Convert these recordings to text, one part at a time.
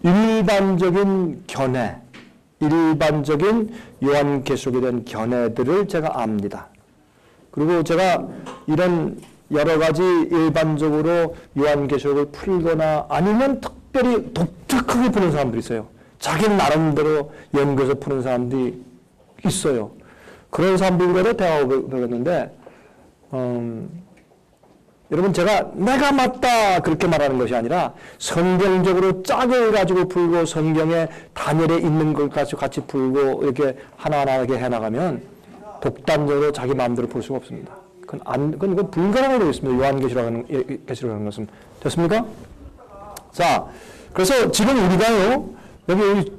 일반적인 견해, 일반적인 요한계시록에 대한 견해들을 제가 압니다. 그리고 제가 이런 여러 가지 일반적으로 요한계시록을 풀거나 아니면 특별히 독특하게 푸는 사람들이 있어요. 자기 나름대로 연구해서 푸는 사람들이 있어요. 그런 사람들과도 대화를 해봤는데 여러분, 제가 내가 맞다 그렇게 말하는 것이 아니라 성경적으로 짝을 가지고 풀고 성경에 단열에 있는 것 가지고 같이 풀고 이렇게 하나하나하게 해나가면 독단적으로 자기 마음대로 풀 수가 없습니다. 그건 불가능하게 되어 있습니다. 요한계시록이라는 것은. 됐습니까? 자, 그래서 지금 우리가요, 여기 우리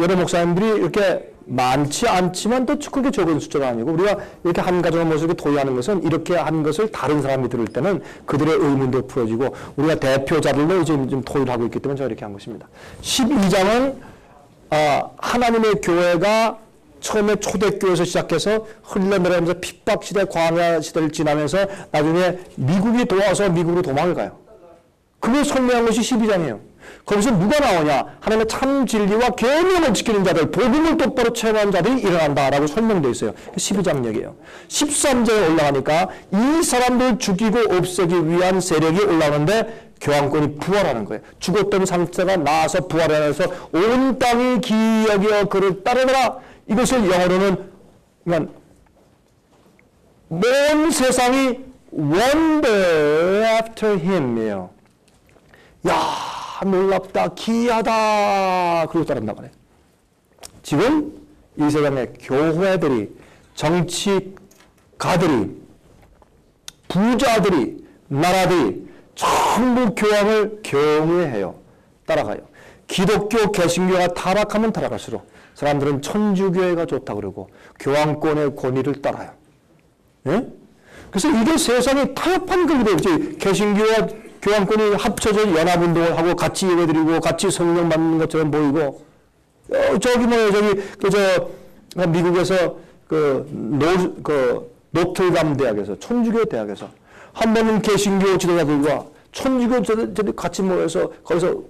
여러 목사님들이 이렇게 많지 않지만 또 크게 적은 숫자가 아니고, 우리가 이렇게 한 가정의 모습을 도의하는 것은 이렇게 한 것을 다른 사람이 들을 때는 그들의 의문도 풀어지고, 우리가 대표자들로 이제 좀 토의를 하고 있기 때문에 제가 이렇게 한 것입니다. 12장은 하나님의 교회가 처음에 초대교회에서 시작해서 흘러내려가면서 핍박시대, 광야시대를 지나면서 나중에 미국이 도와서 미국으로 도망을 가요. 그걸 설명한 것이 12장이에요. 거기서 누가 나오냐? 하나님의 참 진리와 계명을 지키는 자들, 복음을 똑바로 체험한 자들이 일어난다라고 설명되어 있어요. 12장 얘기예요. 13장에 올라가니까 이 사람들 죽이고 없애기 위한 세력이 올라오는데 교황권이 부활하는 거예요. 죽었던 상태가 나아서 부활해서 온 땅이 기여기여 그를 따르더라. 이것을 영어로는 그러니까 온 세상이 wonder after him이에요. 야, 놀랍다, 기이하다, 그러고 따른단 말이에요. 지금 이 세상의 교회들이, 정치가들이, 부자들이, 나라들이 전부 교황을 경외해요. 따라가요. 기독교, 개신교가 타락하면 타락할수록 사람들은 천주교회가 좋다고 그러고 교황권의 권위를 따라요. 예? 그래서 이게 세상이 타협한 그게 되지. 개신교와 교황권이 합쳐서 연합운동을 하고 같이 예배드리고 같이 성령 받는 것처럼 보이고, 미국에서 노틀담 대학에서, 천주교 대학에서 한 번은 개신교 지도자들과 천주교 지도자들이 같이 모여서 거기서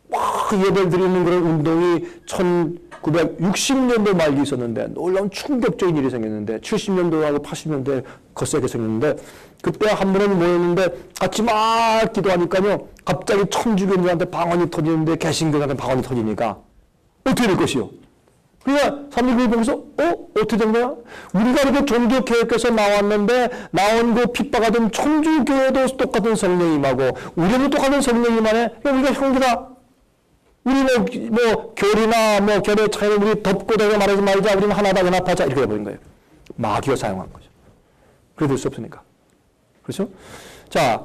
막 예배를 드리는 그런 운동이 1960년도 말기 있었는데, 놀라운 충격적인 일이 생겼는데, 70년도하고 80년대에 거세게 생겼는데, 그때 한 번은 모였는데 같이 막 기도하니까요, 갑자기 천주교인들한테 방언이 터지는데 개신교한테 방언이 터지니까 어떻게 될 것이요? 그러니까 사람들이 보면서 어떻게 된 거야? 우리가 이렇게 종교개혁에서 나왔는데 나온 그 핍박하던 천주교회도 똑같은 성령이 임하고 우리도 똑같은 성령이 임하네? 우리가 형제다. 우리 교리나 결의 차이를 우리 덮고 대고 말하지 말자. 우리는 하나다, 연합하자. 이렇게 해버린 거예요. 마귀가 사용한 거죠. 그래 될 수 없으니까. 그렇죠? 자,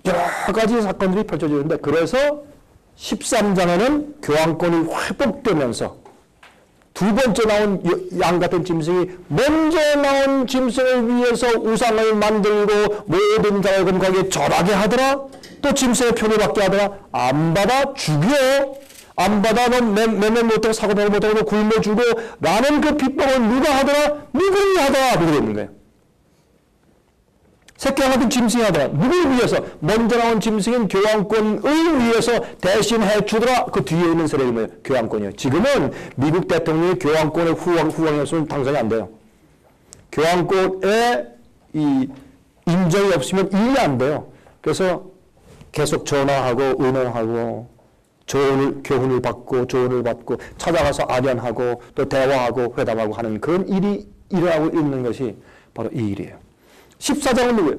여러 가지 사건들이 펼쳐지는데, 그래서 13장에는 교황권이 회복되면서 두 번째 나온 양 같은 짐승이 먼저 나온 짐승을 위해서 우상을 만들고 모든 자를 거기에 절하게 하더라. 또 짐승의 표를 받게 하더라. 안 받아 죽여. 안 받아 넌 매매 못하고 사고 내고 못하고 굶어 주고 라는 그 핍박을 누가 하더라? 누구를 하더라? 누구를 있는 거예요. 새끼와 같은 짐승이 하더라. 누구를 위해서? 먼저 나온 짐승인 교황권을 위해서 대신 해주더라. 그 뒤에 있는 세력이 뭐예요? 교황권이에요. 지금은 미국 대통령이 교황권의 후왕이었으면 당선이 안 돼요. 교황권에 이 인정이 없으면 일이 안 돼요. 그래서 계속 전화하고 의논하고 교훈을 받고 조언을 받고 찾아가서 아련하고 또 대화하고 회담하고 하는 그런 일이 일어나고 있는 것이 바로 이 일이에요. 14장은 누구예요?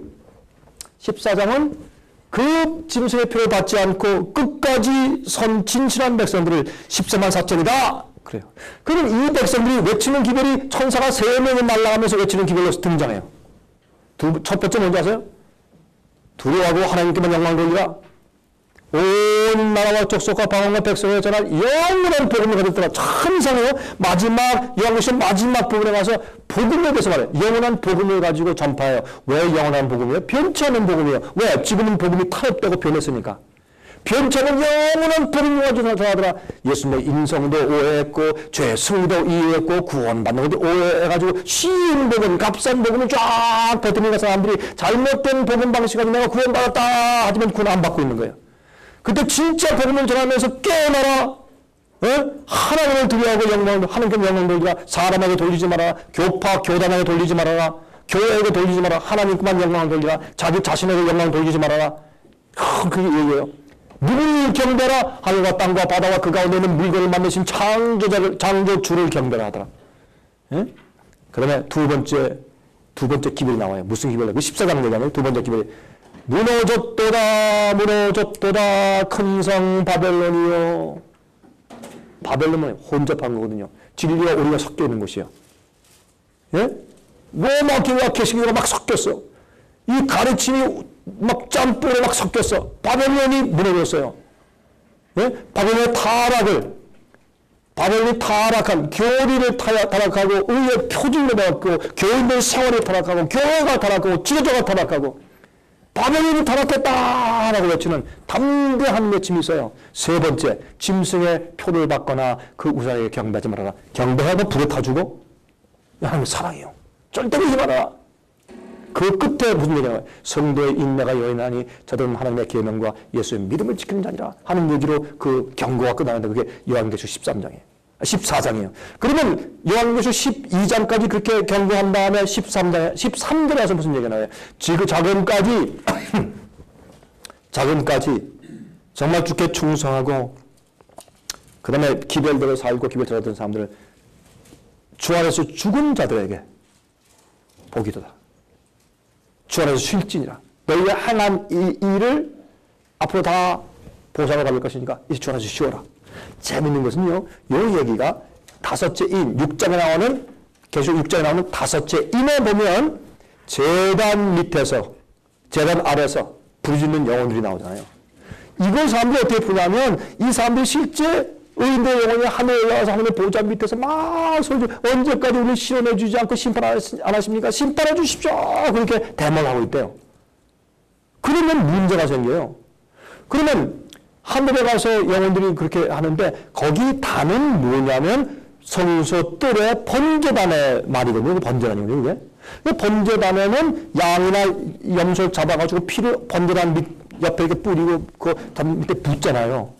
14장은 그 짐승의 표를 받지 않고 끝까지 선 진실한 백성들을 14만 4천이다. 그래요. 그럼 이 백성들이 외치는 기별이 천사가 3명이 날아가면서 외치는 기별로 등장해요. 첫 번째 뭔지 아세요? 두려워하고 하나님께만 영광 돌리라. 온 나라와 족속과 방언과 백성에 전한 영원한 복음을 가졌더라. 참 이상해요. 요한계시록 마지막 부분에 가서 복음에 대해서 말해요. 영원한 복음을 가지고 전파해요. 왜 영원한 복음이에요? 변치 않는 복음이에요. 왜? 지금은 복음이 타협되고 변했으니까. 변치 않는 영원한 복음을 가지고 전하더라. 예수님의 인성도 오해했고 죄 승리도 이해했고 구원받는 것도 오해해가지고 쉬운 복음, 값싼 복음을 쫙 뱉으니까 사람들이 잘못된 복음 방식 가지고 내가 구원받았다 하지만 구원 안 받고 있는 거예요. 그때 진짜 복음을 전하면서 깨어나라. 하나님을 두려워하고 하나님께 영광 돌리라. 사람에게 돌리지 말아라. 교파, 교단에게 돌리지 말아라. 교회에게 돌리지 말아라. 하나님께만 영광을 돌리라. 자기 자신에게 영광을 돌리지 말아라. 그게 얘기예요. 누구를 경배라? 하늘과 땅과 바다와 그 가운데 있는 물건을 만드신 창조주를 경배라 하더라. 그다음에 두 번째 기별이 나와요. 무슨 기별이야? 그 14장 얘기하면 두 번째 기별이 무너졌도다 무너졌도다 큰 성 바벨론이요. 바벨론은 혼잡한 거거든요. 진리와 오리가 섞여 있는 곳이에요. 예? 로마교와 개신교가 막 섞였어. 이 가르침이 막 짬뽕으로 막 섞였어. 바벨론이 무너졌어요. 예? 바벨론이 타락한 교리를 타락하고 의의 표준을 타락하고 교인들 생활이 타락하고 교회가 타락하고 지도자가 타락하고 바벨론이 타락했다라고 외치는 담대한 외침이 있어요. 세 번째, 짐승의 표를 받거나 그 우상에게 경배하지 말아라. 경배하면 불에 타주고 하나님 사랑해요. 절대 그러지 말아라. 그 끝에 무슨 얘기냐면 성도의 인내가 요인하니 저들은 하나님의 계명과 예수의 믿음을 지키는 자니라 하는 얘기로 그 경고가 끝나는데 그게 요한계시록 14장이에요. 그러면 요한계시록 12장까지 그렇게 경고한 다음에 13절에 와서 무슨 얘기가 나와요? 지금 자금까지 정말 주께 충성하고 그 다음에 기별대로 살고 기별대로 하던 사람들을 주 안에서 죽은 자들에게 복이도다. 주 안에서 쉴지니라. 너희가 행한 이 일을 앞으로 다 보상을 받을 것이니까 이제 주 안에서 쉬어라. 재밌는 것은요, 이 얘기가 다섯째 인, 6장에 나오는, 계시록 6장에 나오는 다섯째 인에 보면 제단 밑에서, 제단 아래서 부르짖는 영혼들이 나오잖아요. 이걸 사람들이 어떻게 부르냐면 이 사람들이 실제 의인의 영혼이 하늘에 올라가서 하늘의 보좌 밑에서 막 소리 언제까지 우리를 실현해 주지 않고 심판 안 하십니까? 심판해 주십시오. 그렇게 대모하고 있대요. 그러면 문제가 생겨요. 그러면 하늘에 가서 영혼들이 그렇게 하는데 거기 단은 뭐냐면 성소 뜰의 번제단의 말이거든요. 번제단이거든요. 그게. 번제단에는 양이나 염소를 잡아가지고 피를 번제단 옆에 이렇게 뿌리고 그 밑에 붓잖아요.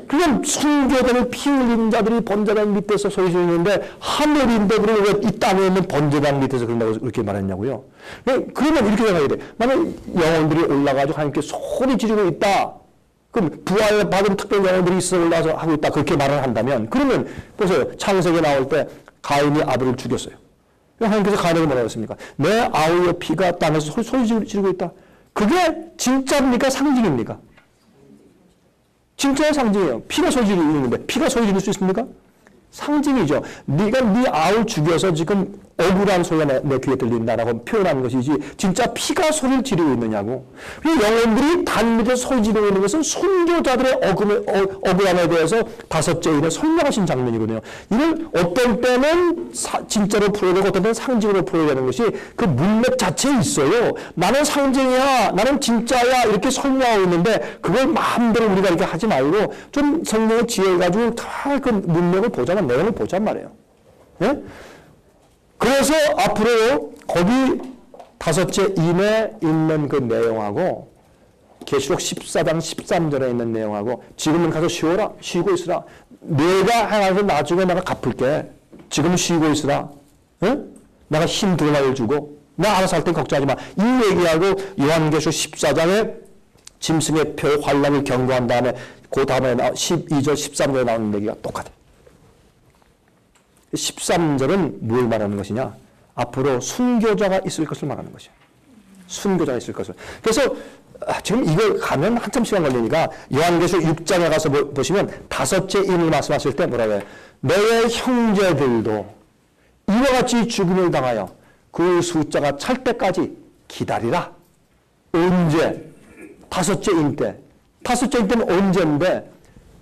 그냥 순교되는 피 흘린 자들이 번제단 밑에서 소리 지르는데 하늘인데 그러면 왜 이 땅에 있는 번제단 밑에서 그런다고 그렇게 말했냐고요. 그러면 이렇게 생각해야 돼. 만약 영혼들이 올라가지고 하나님께 소리 지르고 있다. 그럼 부활 받은 특별 영혼들이 있어 올라와서 하고 있다. 그렇게 말을 한다면 그러면 보세요. 창세기에 나올 때 가인이 아벨을 죽였어요. 하나님께서 가인에게 뭐라고 했습니까? 내 아우의 피가 땅에서 소리 지르고 있다. 그게 진짜입니까? 상징입니까? 진짜의 상징이에요. 피가 소리 지르고 있는데 피가 소리 지를 수 있습니까? 상징이죠. 네가 네 아우를 죽여서 지금 억울한 소리가 내 귀에 들린다라고 표현하는 것이지 진짜 피가 소리를 지르고 있느냐고. 영혼들이 단 밑에 소리 지르고 있는 것은 순교자들의 억울함에 대해서 다섯째 인에 설명하신 장면이거든요. 이걸 어떤 때는 진짜로 풀어야 되고 어떤 때는 상징으로 풀어야 되는 것이 그 문맥 자체에 있어요. 나는 상징이야, 나는 진짜야 이렇게 설명하고 있는데 그걸 마음대로 우리가 이렇게 하지 말고 좀 성령의 지혜를 가지고 다 그 문맥을 보자면 내용을 보잔 말이에요. 예? 그래서 앞으로 거기 다섯째 인에 있는 그 내용하고 계시록 14장 13절에 있는 내용하고 지금은 가서 쉬어라. 쉬고 있으라. 내가 행해서 나중에 내가 갚을게. 지금 쉬고 있으라. 응? 내가 힘 들어가게 주고 나 알아서 할 땐 걱정하지 마. 이 얘기하고 요한계시록 14장에 짐승의 표 환란을 경고한 다음에 그 다음에 12절 13절에 나오는 얘기가 똑같아. 13절은 뭘 말하는 것이냐? 앞으로 순교자가 있을 것을 말하는 것이야. 순교자가 있을 것을. 그래서 지금 이걸 가면 한참 시간 걸리니까 요한계시록 6장에 가서 보시면 다섯째 인을 말씀하실 때 뭐라고 해요? 너의 형제들도 이와 같이 죽음을 당하여 그 숫자가 찰 때까지 기다리라. 언제? 다섯째 인 때. 다섯째 인 때는 언제인데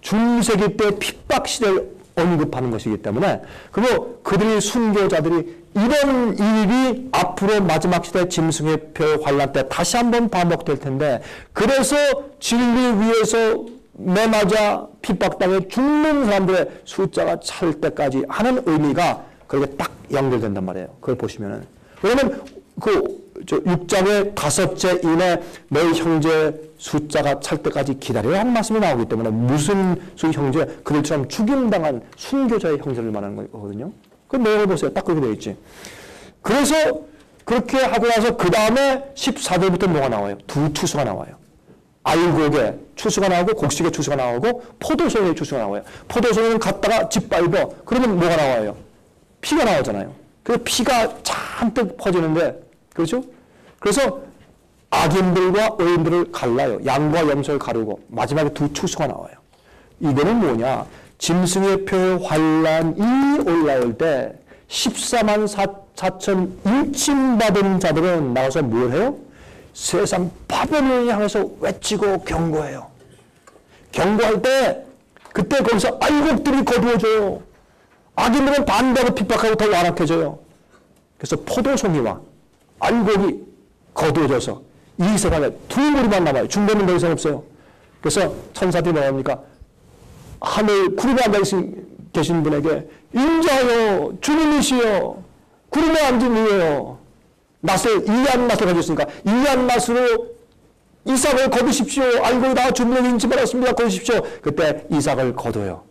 중세기 때 핍박 시대를 언급하는 것이기 때문에 그리고 그들이 순교자들이 이런 일이 앞으로 마지막 시대 짐승의 표 환란 때 다시 한번 반복될 텐데 그래서 진리 위에서 매맞아 핍박당해 죽는 사람들의 숫자가 찰 때까지 하는 의미가 그렇게 딱 연결된단 말이에요. 그걸 보시면은. 왜냐면 그 6장의 5째 이내 너희 형제 숫자가 찰 때까지 기다려야 하는 말씀이 나오기 때문에 무슨 수 형제, 그들처럼 죽임당한 순교자의 형제를 말하는 거거든요. 그 내용을 보세요. 딱 그렇게 되어 있지. 그래서 그렇게 하고 나서 그 다음에 14절부터 뭐가 나와요? 두 추수가 나와요. 알곡의 추수가 나오고 곡식의 추수가 나오고 포도송의 추수가 나와요. 포도송은 갖다가 짓밟아. 그러면 뭐가 나와요? 피가 나오잖아요. 그 피가 잔뜩 퍼지는데, 그렇죠? 그래서 악인들과 의인들을 갈라요. 양과 염소를 가르고 마지막에 두 추수가 나와요. 이거는 뭐냐? 짐승의 표의 환란이 올라올 때 14만 4천 일침받은 자들은 나와서 뭘 해요? 세상 파멸을 향해서 외치고 경고해요. 경고할 때 그때 거기서 알곡들이 거두어져요. 악인들은 반대하고 핍박하고 더 완악해져요. 그래서 포도송이와 알곡이 거두어져서 이 세상에 두 무리만 남아요. 중대는 더 이상 없어요. 그래서 천사들이 뭐라 합니까? 하늘 구름에 앉아 계신 분에게 인자여 주님이시여 구름에 앉은 이에요. 낫을 이한 낫을 가졌으니까 이한 낫으로 이삭을 거두십시오. 알고 다 주문을 인치받았습니다. 거두십시오. 그때 이삭을 거둬요.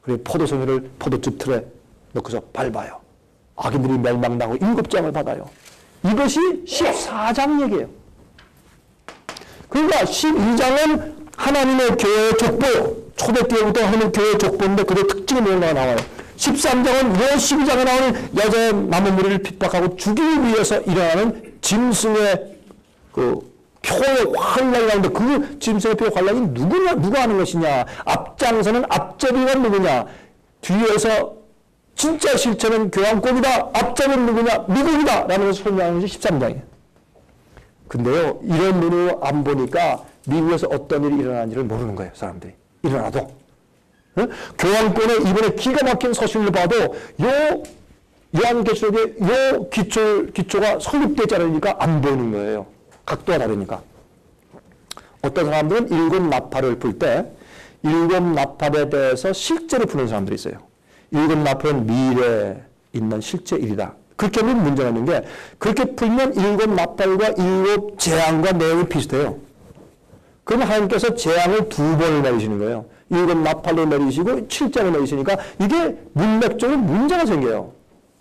그리고 포도송이를 포도즙 틀에 넣고서 밟아요. 악인들이 멸망당하고 임급장을 받아요. 이것이 14장 얘기예요. 그러니까 12장은 하나님의 교회의 족보, 초대교회부터 하나님의 교회의 족보인데 그의 특징이 뭔가가 나와요. 13장은 요 12장에 나오는 여자의 남은 무리를 핍박하고 죽이기 위해서 일어나는 짐승의 그 표의 환란이 나오는데 그 짐승의 표의 환란이 누가 하는 것이냐? 앞장서는 앞제비가 누구냐? 뒤에서 진짜 실체는 교황권이다. 앞제비는 누구냐? 미국이다. 라는 것을 설명하는 것이 13장이에요. 근데요, 이런 눈으로 안 보니까 미국에서 어떤 일이 일어나는지를 모르는 거예요, 사람들이. 일어나도. 응? 교황권의 이번에 기가 막힌 서신을 봐도 요 요한계시록의 요 기초가 설립되지 않으니까 안 보이는 거예요. 각도가 다르니까. 어떤 사람들은 일곱 나팔을 불 때 일곱 나팔에 대해서 실제로 푸는 사람들이 있어요. 일곱 나팔은 미래에 있는 실제 일이다. 그렇게 하면 문제가 있는 게 그렇게 풀면 일곱 나팔과 일곱 재앙과 내용이 비슷해요. 그러면 하나님께서 재앙을 두 번을 내리시는 거예요. 일곱 나팔로 내리시고 7장을 내리시니까 이게 문맥적으로 문제가 생겨요.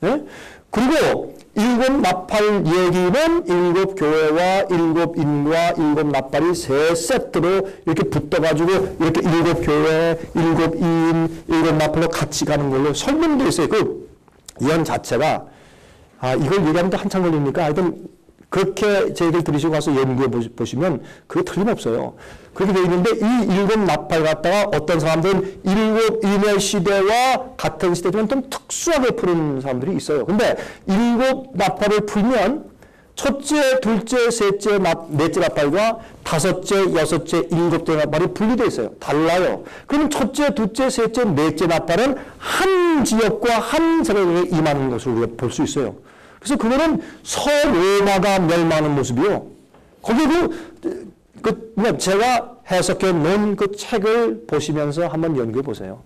네? 그리고 일곱 나팔 얘기는 일곱 교회와 일곱 인과 일곱 나팔이 세 세트로 이렇게 붙어가지고 이렇게 일곱 교회, 일곱 인, 일곱 나팔로 같이 가는 걸로 설명되어 있어요. 그 예언 자체가 이걸 얘기하면 또 한참 걸립니까? 하여튼 그렇게 제 얘기를 들으시고 가서 연구해 보시면 그게 틀림없어요. 그렇게 되어 있는데 이 일곱 나팔 갖다가 어떤 사람들은 일곱 인의 시대와 같은 시대지만 좀 특수하게 푸는 사람들이 있어요. 근데 일곱 나팔을 풀면 첫째, 둘째, 셋째, 넷째 나팔과 다섯째, 여섯째, 일곱째 나팔이 분리되어 있어요. 달라요. 그러면 첫째, 둘째, 셋째, 넷째 나팔은 한 지역과 한 세력에 임하는 것으로 우리가 볼 수 있어요. 그래서 그거는 서로마가 멸망하는 모습이요. 거기 제가 해석해 놓은 그 책을 보시면서 한번 연구해 보세요.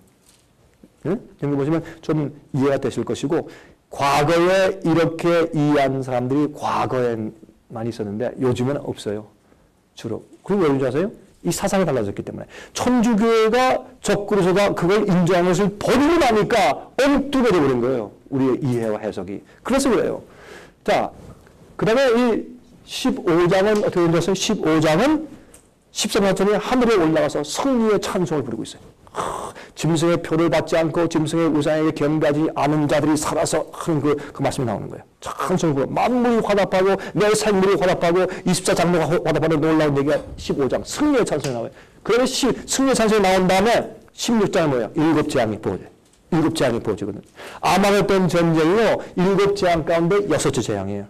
네? 연구해 보시면 좀 이해가 되실 것이고, 과거에 이렇게 이해한 사람들이 과거에만 있었는데 요즘은 없어요. 주로. 그리고 왜 그런지 아세요? 이 사상이 달라졌기 때문에. 천주교회가 적그리스도가 그걸 인정한 것을 버리고 나니까 엉뚱하게 되버린 거예요. 우리의 이해와 해석이. 그래서 그래요. 자, 그 다음에 이 15장은 어떻게 되는지 아세요? 15장은 13장전에 하늘에 올라가서 승리의 찬송을 부르고 있어요. 짐승의 표를 받지 않고 짐승의 우상에게 경배하지 않은 자들이 살아서 하는 그 말씀이 나오는 거예요. 찬송을 부르고 만물이 화답하고 내 생물이 화답하고 24장로가 화답하는 놀라운 얘기가 15장 승리의 찬송이 나와요. 그다음에 승리의 찬송이 나온 다음에 16장은 뭐예요? 일곱 재앙이 부어져요. 일곱 재앙이 부어지거든요. 아마겟돈 전쟁이요. 일곱 재앙 가운데 여섯째 재앙이에요.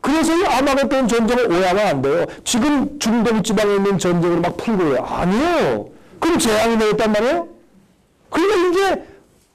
그래서 이 아마겟돈 전쟁을 오해하면 안 돼요. 지금 중동 지방에 있는 전쟁으로 막 풀고 해요. 아니에요. 그럼 재앙이 내렸단 말이에요? 그러니까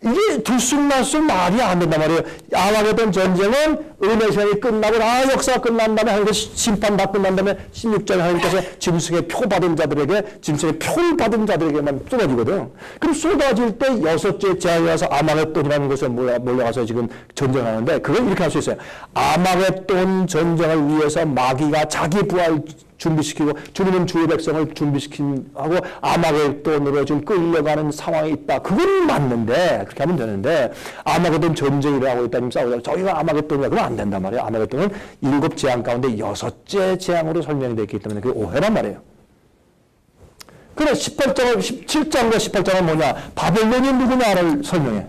이게 들쑥날쑥 말이 안 된단 말이에요. 아마겟돈 전쟁은 은혜 시간이 끝나고 역사가 끝난 다음에 하나님께 심판 다 끝난 다음에 16절에 하나님께서 짐승의 표 받은 자들에게 짐승의 표를 받은 자들에게만 쏟아지거든. 그럼 쏟아질 때 여섯째 재앙이 와서 아마겟돈이라는 곳에 몰려가서 지금 전쟁하는데 그걸 이렇게 할 수 있어요. 아마겟돈 전쟁을 위해서 마귀가 자기 부활 준비시키고 주님은 주의 백성을 준비시키고 아마겟돈으로 지금 끌려가는 상황이 있다. 그건 맞는데 그렇게 하면 되는데 아마겟돈 전쟁이라고 하고 있다면 싸우자. 저희가 아마겟돈이라 그러면 안 된단 말이에요. 아마겟돈은 7 재앙 가운데 6째 재앙으로 설명이 되어 있기 때문에 그게 오해란 말이에요. 그래 17장과 18장은 뭐냐? 바벨론이 누구냐를 설명해.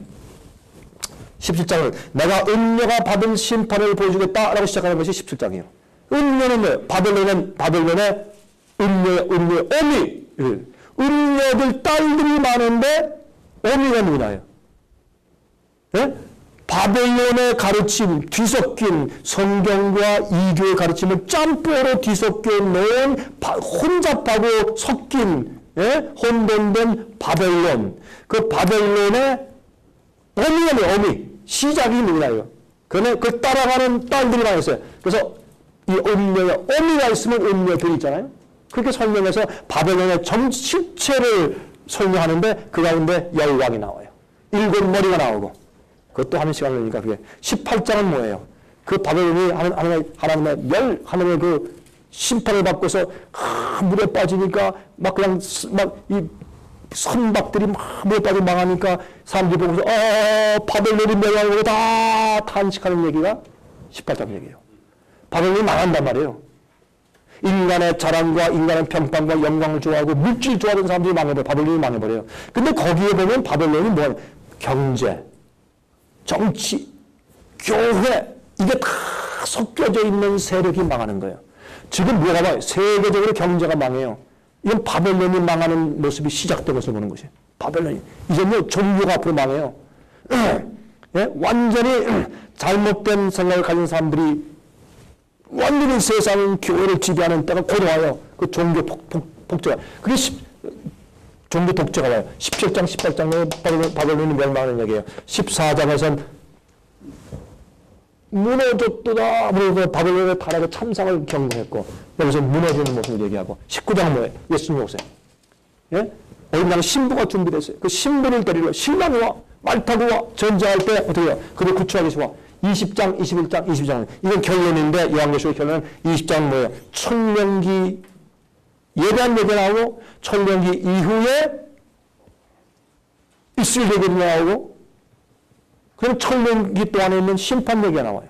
17장을 내가 음녀가 받은 심판을 보여주겠다라고 시작하는 것이 17장이에요. 음녀는 뭐예요? 바벨론의 음녀의 어미. 음녀들 딸들이 많은데 어미가 누구나요? 예? 바벨론의 가르침, 뒤섞인 성경과 이교의 가르침을 짬뽕으로 뒤섞여 놓은 혼잡하고 섞인 혼돈된 바벨론. 그 바벨론의 어미가 뭐예요? 어미. 시작이 누구나요? 그 따라가는 딸들이 많았어요. 그래서 이 음녀의 어미가 있으면 음녀들이 있잖아요. 그렇게 설명해서 바벨론의 실체를 설명하는데 그 가운데 열왕이 나와요. 7머리가 나오고 그것도 하는 시간을 걸리니까 그게 18장은 뭐예요? 그 바벨론이 하나님의 그 심판을 받고서 물에 빠지니까 막 그냥 이 선박들이 막 물에 빠지고 망하니까 사람들이 보고서 바벨론이 멸망하고 다 탄식하는 얘기가 18장 얘기예요. 바벨론이 망한단 말이에요. 인간의 자랑과 인간의 평판과 영광을 좋아하고 물질 좋아하는 사람들이 망해버려요. 바벨론이 망해버려요. 근데 거기에 보면 바벨론이 뭐예요? 경제, 정치, 교회 이게 다 섞여져 있는 세력이 망하는 거예요. 지금 뭐가 봐요? 세계적으로 경제가 망해요. 이건 바벨론이 망하는 모습이 시작된 것을 보는 것이에요. 바벨론이. 이제는 종교가 앞으로 망해요. 예? 완전히 잘못된 생각을 가진 사람들이 완전히 세상 교회를 지배하는 때가 곧 와요. 그 종교 복제가. 그게 종교 독재가 와요. 17장, 18장에 바벨론이 멸망하는 얘기예요. 14장에서는 무너졌도다. 그래서 바벨론의 타락의 참상을 경고했고 여기서 무너지는 모습을 얘기하고 19장은 뭐예요? 예수님 오세요. 예? 어린양 신부가 준비됐어요. 그 신부를 데리러 신랑이 와. 말 타고 와. 전쟁할 때 어떻게 해요? 그를 구출하기 위해서 와. 20장, 21장, 22장은 이건 결론인데 요한계시록 결론은 20장은 뭐예요? 천년기 예배한 얘기가 나오고 천년기 이후에 이스라엘 얘기가 나오고 그럼 천년기 동안에 있는 심판 얘기가 나와요.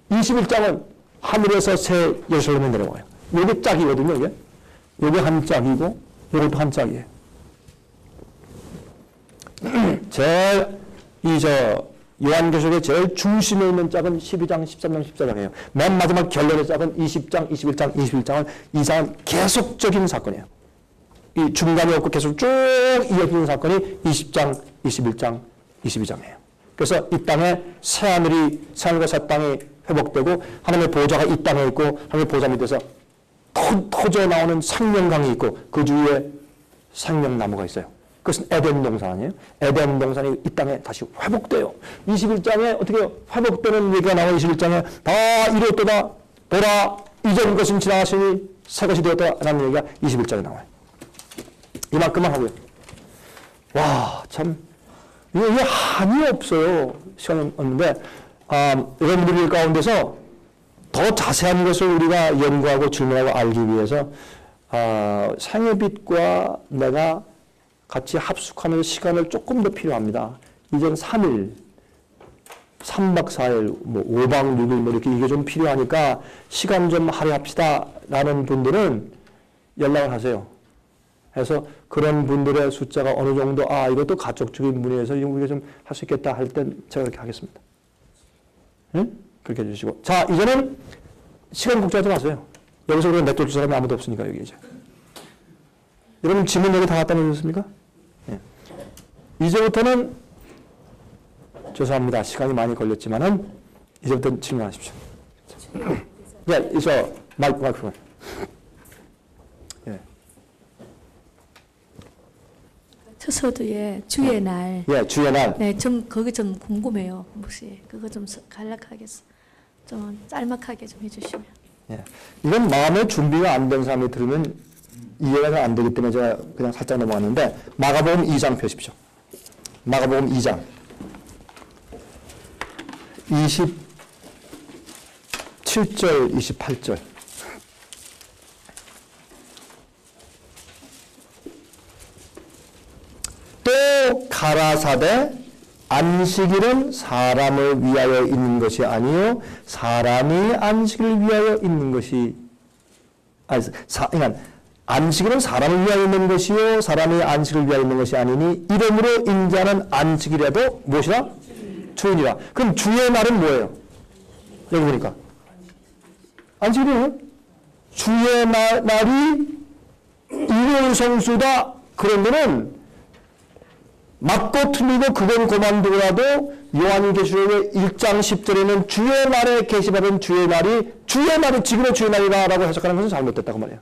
21장은 하늘에서 새 예루살렘에 내려와요. 이게 짝이거든요. 이게. 이게 한 짝이고 이것도 한 짝이에요. 요한계시록의 제일 중심에 있는 짝은 12장, 13장, 14장이에요. 맨 마지막 결론의 짝은 20장, 21장, 21장은 이 장은 계속적인 사건이에요. 이 중간이 없고 계속 쭉 이어지는 사건이 20장, 21장, 22장이에요. 그래서 이 땅에 새하늘과 새 땅이 회복되고 하나님의 보좌가 이 땅에 있고 하나님의 보좌 밑에서 터져 나오는 생명강이 있고 그 주위에 생명나무가 있어요. 그것은 에덴 동산 아니에요? 에덴 동산이 이 땅에 다시 회복돼요. 21장에 어떻게 해요? 회복되는 얘기가 나와요. 21장에 다 이루었도다. 보라 이전 것은 지나가시니 새 것이 되었다. 라는 얘기가 21장에 나와요. 이만큼만 하고요. 와, 참 이게 한이 없어요. 시간이 없는데 여러분들 가운데서 더 자세한 것을 우리가 연구하고 질문하고 알기 위해서 생애빛과 내가 같이 합숙하면서 시간을 조금 더 필요합니다. 이제는 3일, 3박 4일, 5박 6일 이렇게 이게 좀 필요하니까 시간 좀 할애합시다 라는 분들은 연락을 하세요. 해서 그런 분들의 숫자가 어느 정도 이것도 가족적인 문의에서 우리가 좀 할 수 있겠다 할 땐 제가 그렇게 하겠습니다. 응? 그렇게 해주시고 자 이제는 시간 걱정하지 마세요. 여기서 우리가 내쫓을 사람이 아무도 없으니까 여기 이제 여러분 질문 여기 다 갖다 놓으셨습니까? 예. 이제부터는 죄송합니다. 시간이 많이 걸렸지만은 이제부터는 질문하십시오. 예, 이제 마이크로폰. 예. 처서도의 주의 날. 예, 주의 날. 네, 좀 거기 좀 궁금해요. 혹시 그거 좀 간략하겠어. 좀 짤막하게 좀 해주시면. 예. 이건 마음의 준비가 안 된 사람이 들으면 이해가 잘 안 되기 때문에 제가 그냥 살짝 넘어갔는데 마가복음 2장 펴십시오. 마가복음 2장 27절 28절 또 가라사대 안식일은 사람을 위하여 있는 것이 아니요 사람이 안식을 위하여 있는 것이 그러니까 안식일은 사람을 위하여 있는 것이요 사람이 안식을 위하여 있는 것이 아니니 이름으로 인자는 안식일에도 무엇이라? 주인이라. 그럼 주의 날은 뭐예요? 여기 보니까 안식일이에요. 주의 날이 일요일 성수다. 그런 데는 맞고 틀리고 그건 그만두고라도 요한계시록의 1장 10절에는 주의 날에 계시받은 주의 날이 지금의 주의 날이라고 해석하는 것은 잘못됐다고 말이에요.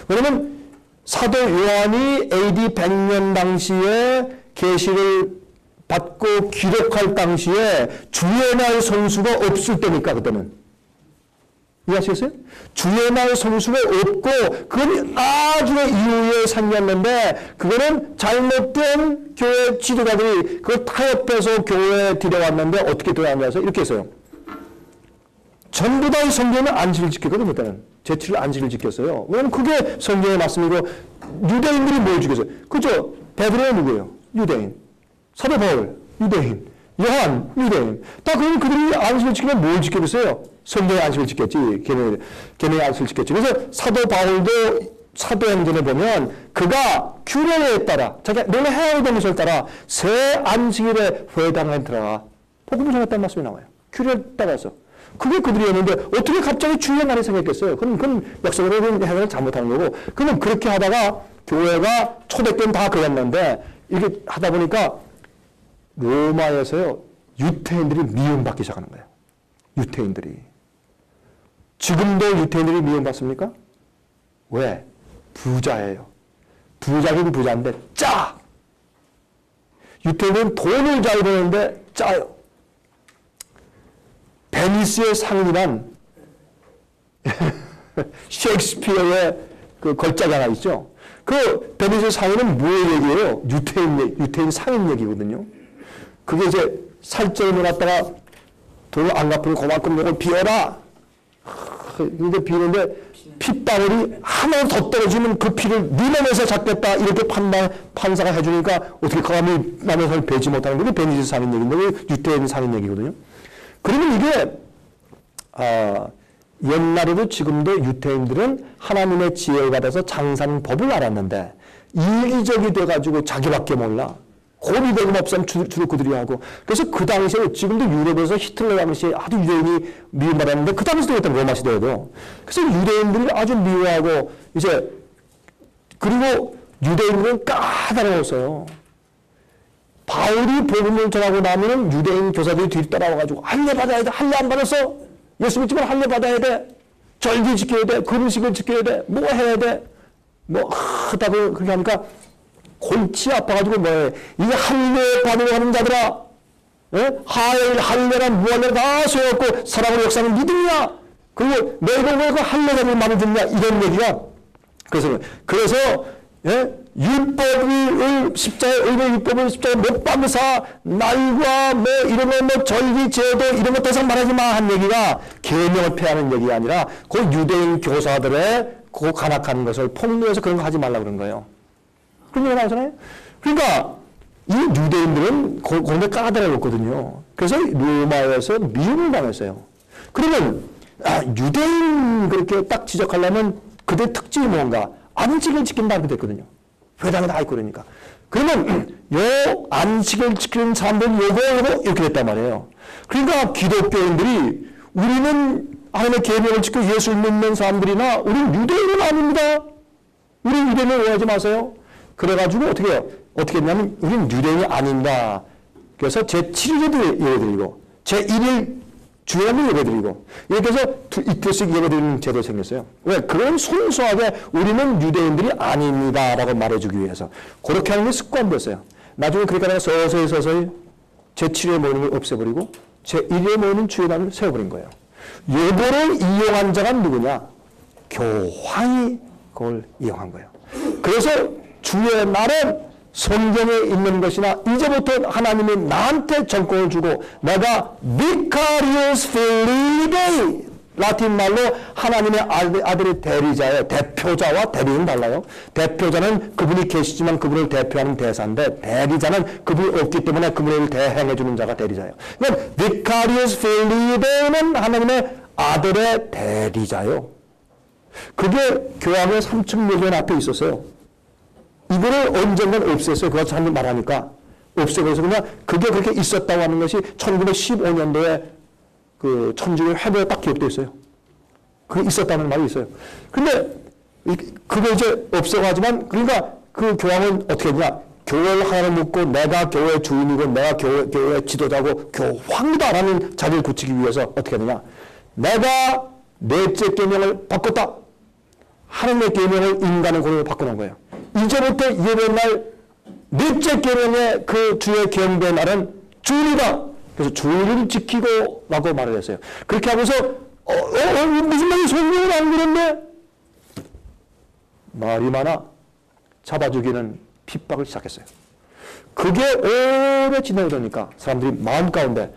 왜냐면 사도 요한이 AD 100년 당시에 계시를 받고 기록할 당시에 주의 날 성수가 없을 때니까 그때는. 이해하시겠어요? 주의 날 성수가 없고 그건 아주 이후에 생겼는데 그거는 잘못된 교회 지도자들이 그걸 타협해서 교회에 들여왔는데 어떻게 들어왔냐서 이렇게 했어요. 전부 다 이 성경은 안식을 지켰거든요. 그때는 제7일 안식을 지켰어요. 왜냐면 그게 성경의 말씀이고 유대인들이 뭘 지켰어요? 그죠? 베드로는 누구예요? 유대인. 사도 바울 유대인. 요한 유대인. 다 그러면 그들이 안식을 지키면 뭘 지켰어요? 성경의 안식을 지켰지. 걔네 안식을 지켰지. 그래서 사도 바울도 사도행전에 보면 그가 규례에 따라 자기가 내가 해야 되는 것을 따라 새 안식일에 회당에 들어가 복음을 전했다는 말씀이 나와요. 규례에 따라서. 그게 그들이었는데 어떻게 갑자기 주의 날이 생겼겠어요? 그건 역사적으로 해석을 잘못하는 거고. 그러면 그렇게 하다가 교회가 초대교는 다 그랬는데 이렇게 하다 보니까 로마에서요 유태인들이 미움받기 시작하는 거예요. 유태인들이. 지금도 유태인들이 미움받습니까? 왜? 부자예요. 부자긴 부자인데 짜! 유태인들은 돈을 잘 버는데 짜요. 베니스의 상이란 셰익스피어의 그 걸작이 하나 있죠. 그 베니스의 상인은 뭐의 얘기예요? 유태인 상인 얘기거든요. 그게 이제 살점을 갖다가 돈을 안 갚으면 그만큼 이걸 비워라. 근데 비우는데 핏방울이 하나 더 떨어지면 그 피를 네 몸에서 잡겠다. 이렇게 판사가 해주니까 어떻게 감히 남의 손을 베지 못하는 게 베니스 상인 얘기인데 유태인 상인 얘기거든요. 그러면 이게 옛날에도 지금도 유태인들은 하나님의 지혜를 받아서 장사하는 법을 알았는데 이기적이 돼가지고 자기밖에 몰라. 고리 대금 없으면 주로 그들이 하고. 그래서 그 당시에 지금도 유럽에서 히틀러 당시에 아주 유대인이 미움받았는데 그 당시도 했던 로마 시대에도. 그래서 유대인들이 아주 미워하고 이제 그리고 유대인들은 까다로웠어요. 바울이 복음을 전하고 나면은 유대인 교사들이 뒤로 따라와가지고 할례 받아야 돼. 할례 안 받았어? 예수 믿지만 할례 받아야 돼. 절기 지켜야 돼. 금식을 지켜야 돼. 뭐 해야 돼. 뭐 하다가 그렇게 하니까 골치 아파가지고 뭐해. 이게 할례 받으러 가는 자들아. 예? 할례란 무할례 다 소용없고 사랑으로 역사는 믿음이야. 그리고 너희가 왜 그 할례 받는 마음을 듣냐. 이런 얘기야. 그래서 예? 율법을 십자가에 못 박으사 날과 뭐 이런 거 뭐 절기 제도 이런 것 더 이상 말하지 마 한 얘기가 계명을 폐하는 얘기가 아니라 그 유대인 교사들의 그 간악한 것을 폭로해서 그런 거 하지 말라 그런 거예요. 그런 얘기 나오잖아요. 그러니까 이 유대인들은 공대 까다로웠거든요. 그래서 로마에서 미움을 당했어요. 그러면 유대인 그렇게 딱 지적하려면 그들의 특징이 뭔가? 안식을 지킨다 이렇게 됐거든요. 회당에 다 있고 그러니까. 그러면 요 안식을 지키는 사람들은 요거 이렇게 됐단 말이에요. 그러니까 기독교인들이 우리는 하나님의 계명을 지켜 예수를 믿는 사람들이나 우리는 유대인은 아닙니다. 우리는 유대인을 오해하지 마세요. 그래가지고 어떻게 해요? 어떻게 했냐면 우리는 유대인이 아닙니다. 그래서 제7일에도 예배드리고 제1일 주일날 예배드리고 이렇게 해서 이틀씩 예배드리는 제도가 생겼어요. 왜? 그건 순수하게 우리는 유대인들이 아닙니다 라고 말해주기 위해서 그렇게 하는 게 습관됐어요. 나중에 그러니까 서서히 제7일에 모이는 걸 없애버리고 제1회 모이는 주의 날을 세워버린 거예요. 요거를 이용한 자가 누구냐? 교황이 그걸 이용한 거예요. 그래서 주의 날은 성경에 있는 것이나 이제부터 하나님이 나한테 정권을 주고 내가 vicarious filii Dei 라틴 말로 하나님의 아들의 대리자예요. 대표자와 대리는 달라요. 대표자는 그분이 계시지만 그분을 대표하는 대사인데 대리자는 그분이 없기 때문에 그분을 대행해 주는 자가 대리자예요. 그러니까 vicarious filii Dei는 하나님의 아들의 대리자요. 그게 교황의 3,600년 앞에 있었어요. 이거를 언젠간 없앴어요. 그거 잘 말하니까. 없애고서 그냥 그게 그렇게 있었다고 하는 것이 1915년도에 그 천주교 회보에 딱 기록되어 있어요. 그게 있었다는 말이 있어요. 근데 그거 이제 없애가지만 그러니까 그 교황은 어떻게 했냐. 교회를 하나로 묻고 내가 교회의 주인이고 내가 교회의 지도자고 교황이다라는 자리를 굳히기 위해서 어떻게 했느냐. 내가 넷째 계명을 바꿨다. 하나님의 계명을 인간의 권위로 바꿔놓은 거예요. 이제부터 예배날 넷째 계명의 그 주의 경배 날은 주일이다. 그래서 주일을 지키고 라고 말을 했어요. 그렇게 하고서 무슨 말이 성경을 안 그랬네? 말이 많아 잡아 죽이는 핍박을 시작했어요. 그게 오래 지나오니까 사람들이 마음 가운데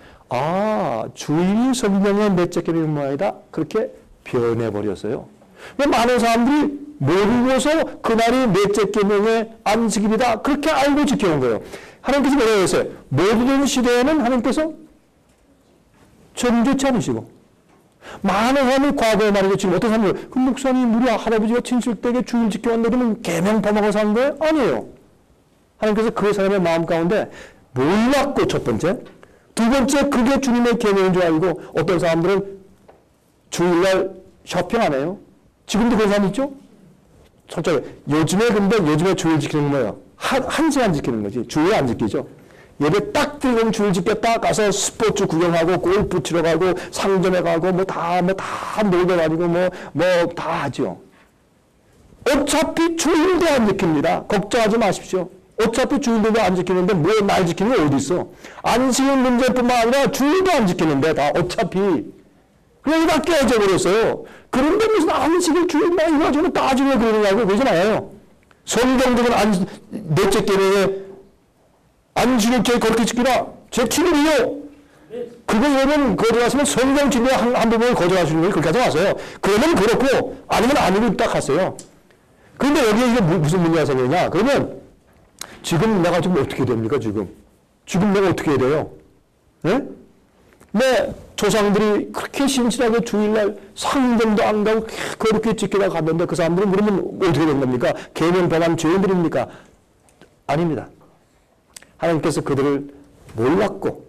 주일이 성경의 넷째 계명의 모양이다. 그렇게 변해버렸어요. 많은 사람들이 모르고서 그날이 넷째 계명의 안식일이다. 그렇게 알고 지켜온 거예요. 하나님께서 뭐라고 했어요? 모든 시대에는 하나님께서 정죄치 않으시고 많은 사람이 과거에 말이죠. 지금 어떤 사람들 그 목사님 우리 할아버지가 친실되게 주일 지켜왔는데 그러면 계명 범하고 산 거예요? 아니에요. 하나님께서 그 사람의 마음 가운데 몰랐고 첫 번째 두 번째 그게 주님의 계명인 줄 알고 어떤 사람들은 주일날 쇼핑 안 해요. 지금도 그런 사람 있죠? 솔직히 요즘에 주일 지키는 건 뭐예요? 한 시간 지키는 거지. 주일 안 지키죠. 예배 딱 들고 주일 지켰다 가서 스포츠 구경하고 골프 치러 가고 상점에 가고 뭐 다 놀러 다니고 뭐 다 하죠. 어차피 주일도 안 지킵니다. 걱정하지 마십시오. 어차피 주일도 안 지키는데 뭐 날 지키는 게 어디 있어? 안식일 문제뿐만 아니라 주일도 안 지키는데 다 어차피 그냥 다 깨져 버렸어요. 그런데 무슨 안식일 주일만 이거 가지고 따지고 그러냐고 그러지 말아요. 성경적인 넷째 계명에 안식일 그렇게 지키라. 제 7일이요. 그거 여러분 거절하시면 성경 진리 한 부분을 거절하시는 거예요. 그렇게 하지 마세요. 그러면 그렇고 아니면 아니고 딱 하세요. 그런데 여기에 이게 무슨 문제가 생기냐. 그러면 지금 내가 지금 어떻게 됩니까? 지금 내가 어떻게 해야 돼요? 네? 내 조상들이 그렇게 신실하게 주일날 상점도 안 가고 그렇게 지키다 갔는데 그 사람들은 그러면 어떻게 된 겁니까? 계명 범한 죄인들입니까? 아닙니다. 하나님께서 그들을 몰랐고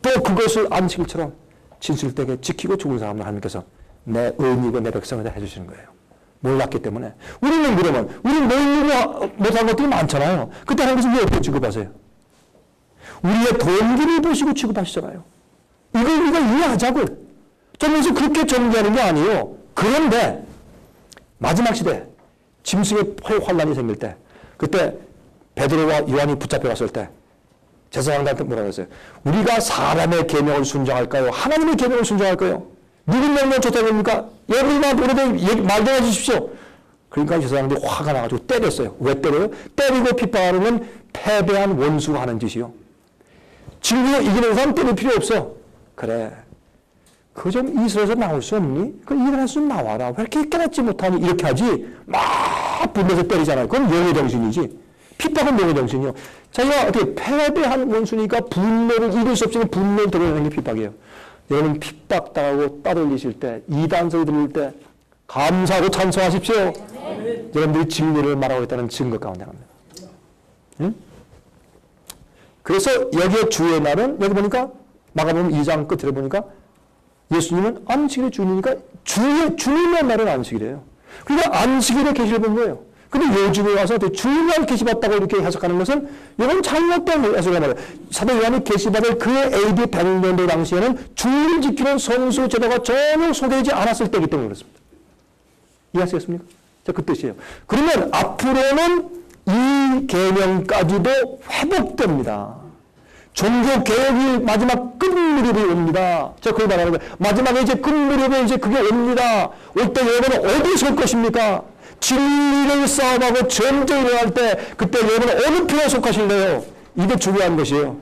또 그것을 안식일처럼 진실되게 지키고 죽은 사람을 하나님께서 내 의인이고 내 백성이다 해주시는 거예요. 몰랐기 때문에. 우리는 그러면 우리는 모르고 못한 것들이 많잖아요. 그때 하나님께서 왜 어떻게 취급하세요? 우리의 동기를 보시고 취급하시잖아요. 이걸 우리가 이해하자고. 그러면서 그렇게 정죄하는 게 아니에요. 그런데 마지막 시대 짐승의 환란이 생길 때 그때 베드로와 요한이 붙잡혀 갔을 때 제사장들한테 뭐라고 했어요? 우리가 사람의 계명을 순종할까요? 하나님의 계명을 순종할까요? 누군 명령 좋다고 합니까? 여러분이나 노래도 말도 해주십시오. 그러니까 제사장들이 화가 나가지고 때렸어요. 왜 때려요? 때리고 핍박하는 패배한 원수가 하는 짓이요. 지금 이기는 사람 때릴 필요 없어. 그래. 그 좀 이스라엘에서 나올 수 없니? 그 일어날 수 나와라. 왜 이렇게 깨닫지 못하니? 이렇게 하지. 막 분내서 때리잖아요. 그건 영의 정신이지. 핍박은 영의 정신이요. 자기가 어떻게 패배한 원수니까 분노를 이룰 수 없으니 분노를 드러내는 게 핍박이에요. 여러분 핍박당하고 따돌리실 때, 이단소리 들릴 때 감사하고 찬송하십시오. 네. 여러분들이 진리를 말하고 있다는 증거 가운데 합니다. 응? 그래서 여기에 주의 날은 여기 보니까 마가복음 2장 끝에 보니까 예수님은 안식일의 주님이니까 주님의 날은 안식일이에요. 그러니까 안식일에 계시를 본 거예요. 근데 요즘에 와서 주일날 계시받다고 이렇게 해석하는 것은 이건 잘못된 해석이란 말이에요. 사도 요한이 계시받을 그 AD 100년도 당시에는 주일을 지키는 성수 제도가 전혀 소개되지 않았을 때이기 때문에 그렇습니다. 이해하시겠습니까? 자, 그 뜻이에요. 그러면 앞으로는 이 계명까지도 회복됩니다. 종교 개혁이 마지막 끝무렵이 옵니다. 제가 그걸 말하는 거예요. 마지막에 이제 끝무렵에 이제 그게 옵니다. 올 때 여러분은 어디 설 것입니까? 진리를 싸움하고 전쟁이 일어날 때 그때 여러분은 어느 편에 속하실래요? 이게 중요한 것이에요.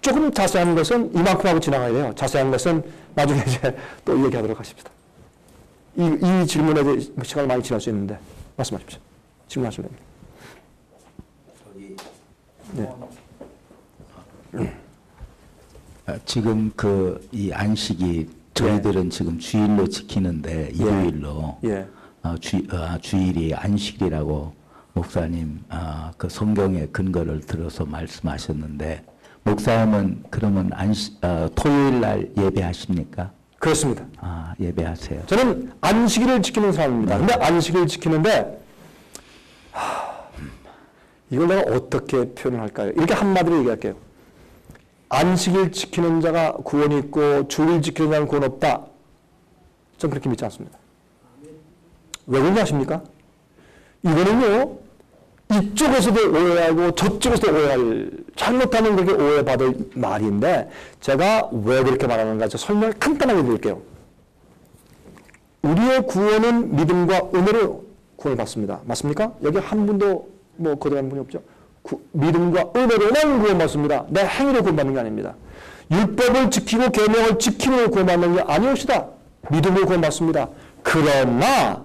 조금 자세한 것은 이만큼 하고 지나가야 돼요. 자세한 것은 나중에 이제 또 얘기하도록 하십시다. 이 질문에 대해 시간을 많이 지날 수 있는데 말씀하십시오. 질문하시면 됩니다. 네. 지금 이 안식이 저희들은 지금 주일로 지키는데 일요일로 예. 주일이 안식이라고 목사님 그 성경의 근거를 들어서 말씀하셨는데 목사님은 그러면 토요일 날 예배하십니까? 그렇습니다. 예배하세요. 저는 안식일을 지키는 사람입니다. 근데 안식일을 지키는데 이걸 내가 어떻게 표현을 할까요? 이렇게 한마디로 얘기할게요. 안식일 지키는 자가 구원이 있고 주일 지키는 자는 구원 없다. 저는 그렇게 믿지 않습니다. 왜 그런지 아십니까? 이거는요. 이쪽에서도 오해하고 저쪽에서도 오해할, 잘못하면 그렇게 오해받을 말인데 제가 왜 그렇게 말하는가 설명을 간단하게 드릴게요. 우리의 구원은 믿음과 은혜로 구원을 받습니다. 맞습니까? 여기 한 분도 거듭난 분이 없죠. 믿음과 은혜로만 구원받습니다. 내 행위로 구원받는 게 아닙니다. 율법을 지키고 계명을 지킴으로 구원받는 게 아니옵시다. 믿음으로 구원받습니다. 그러나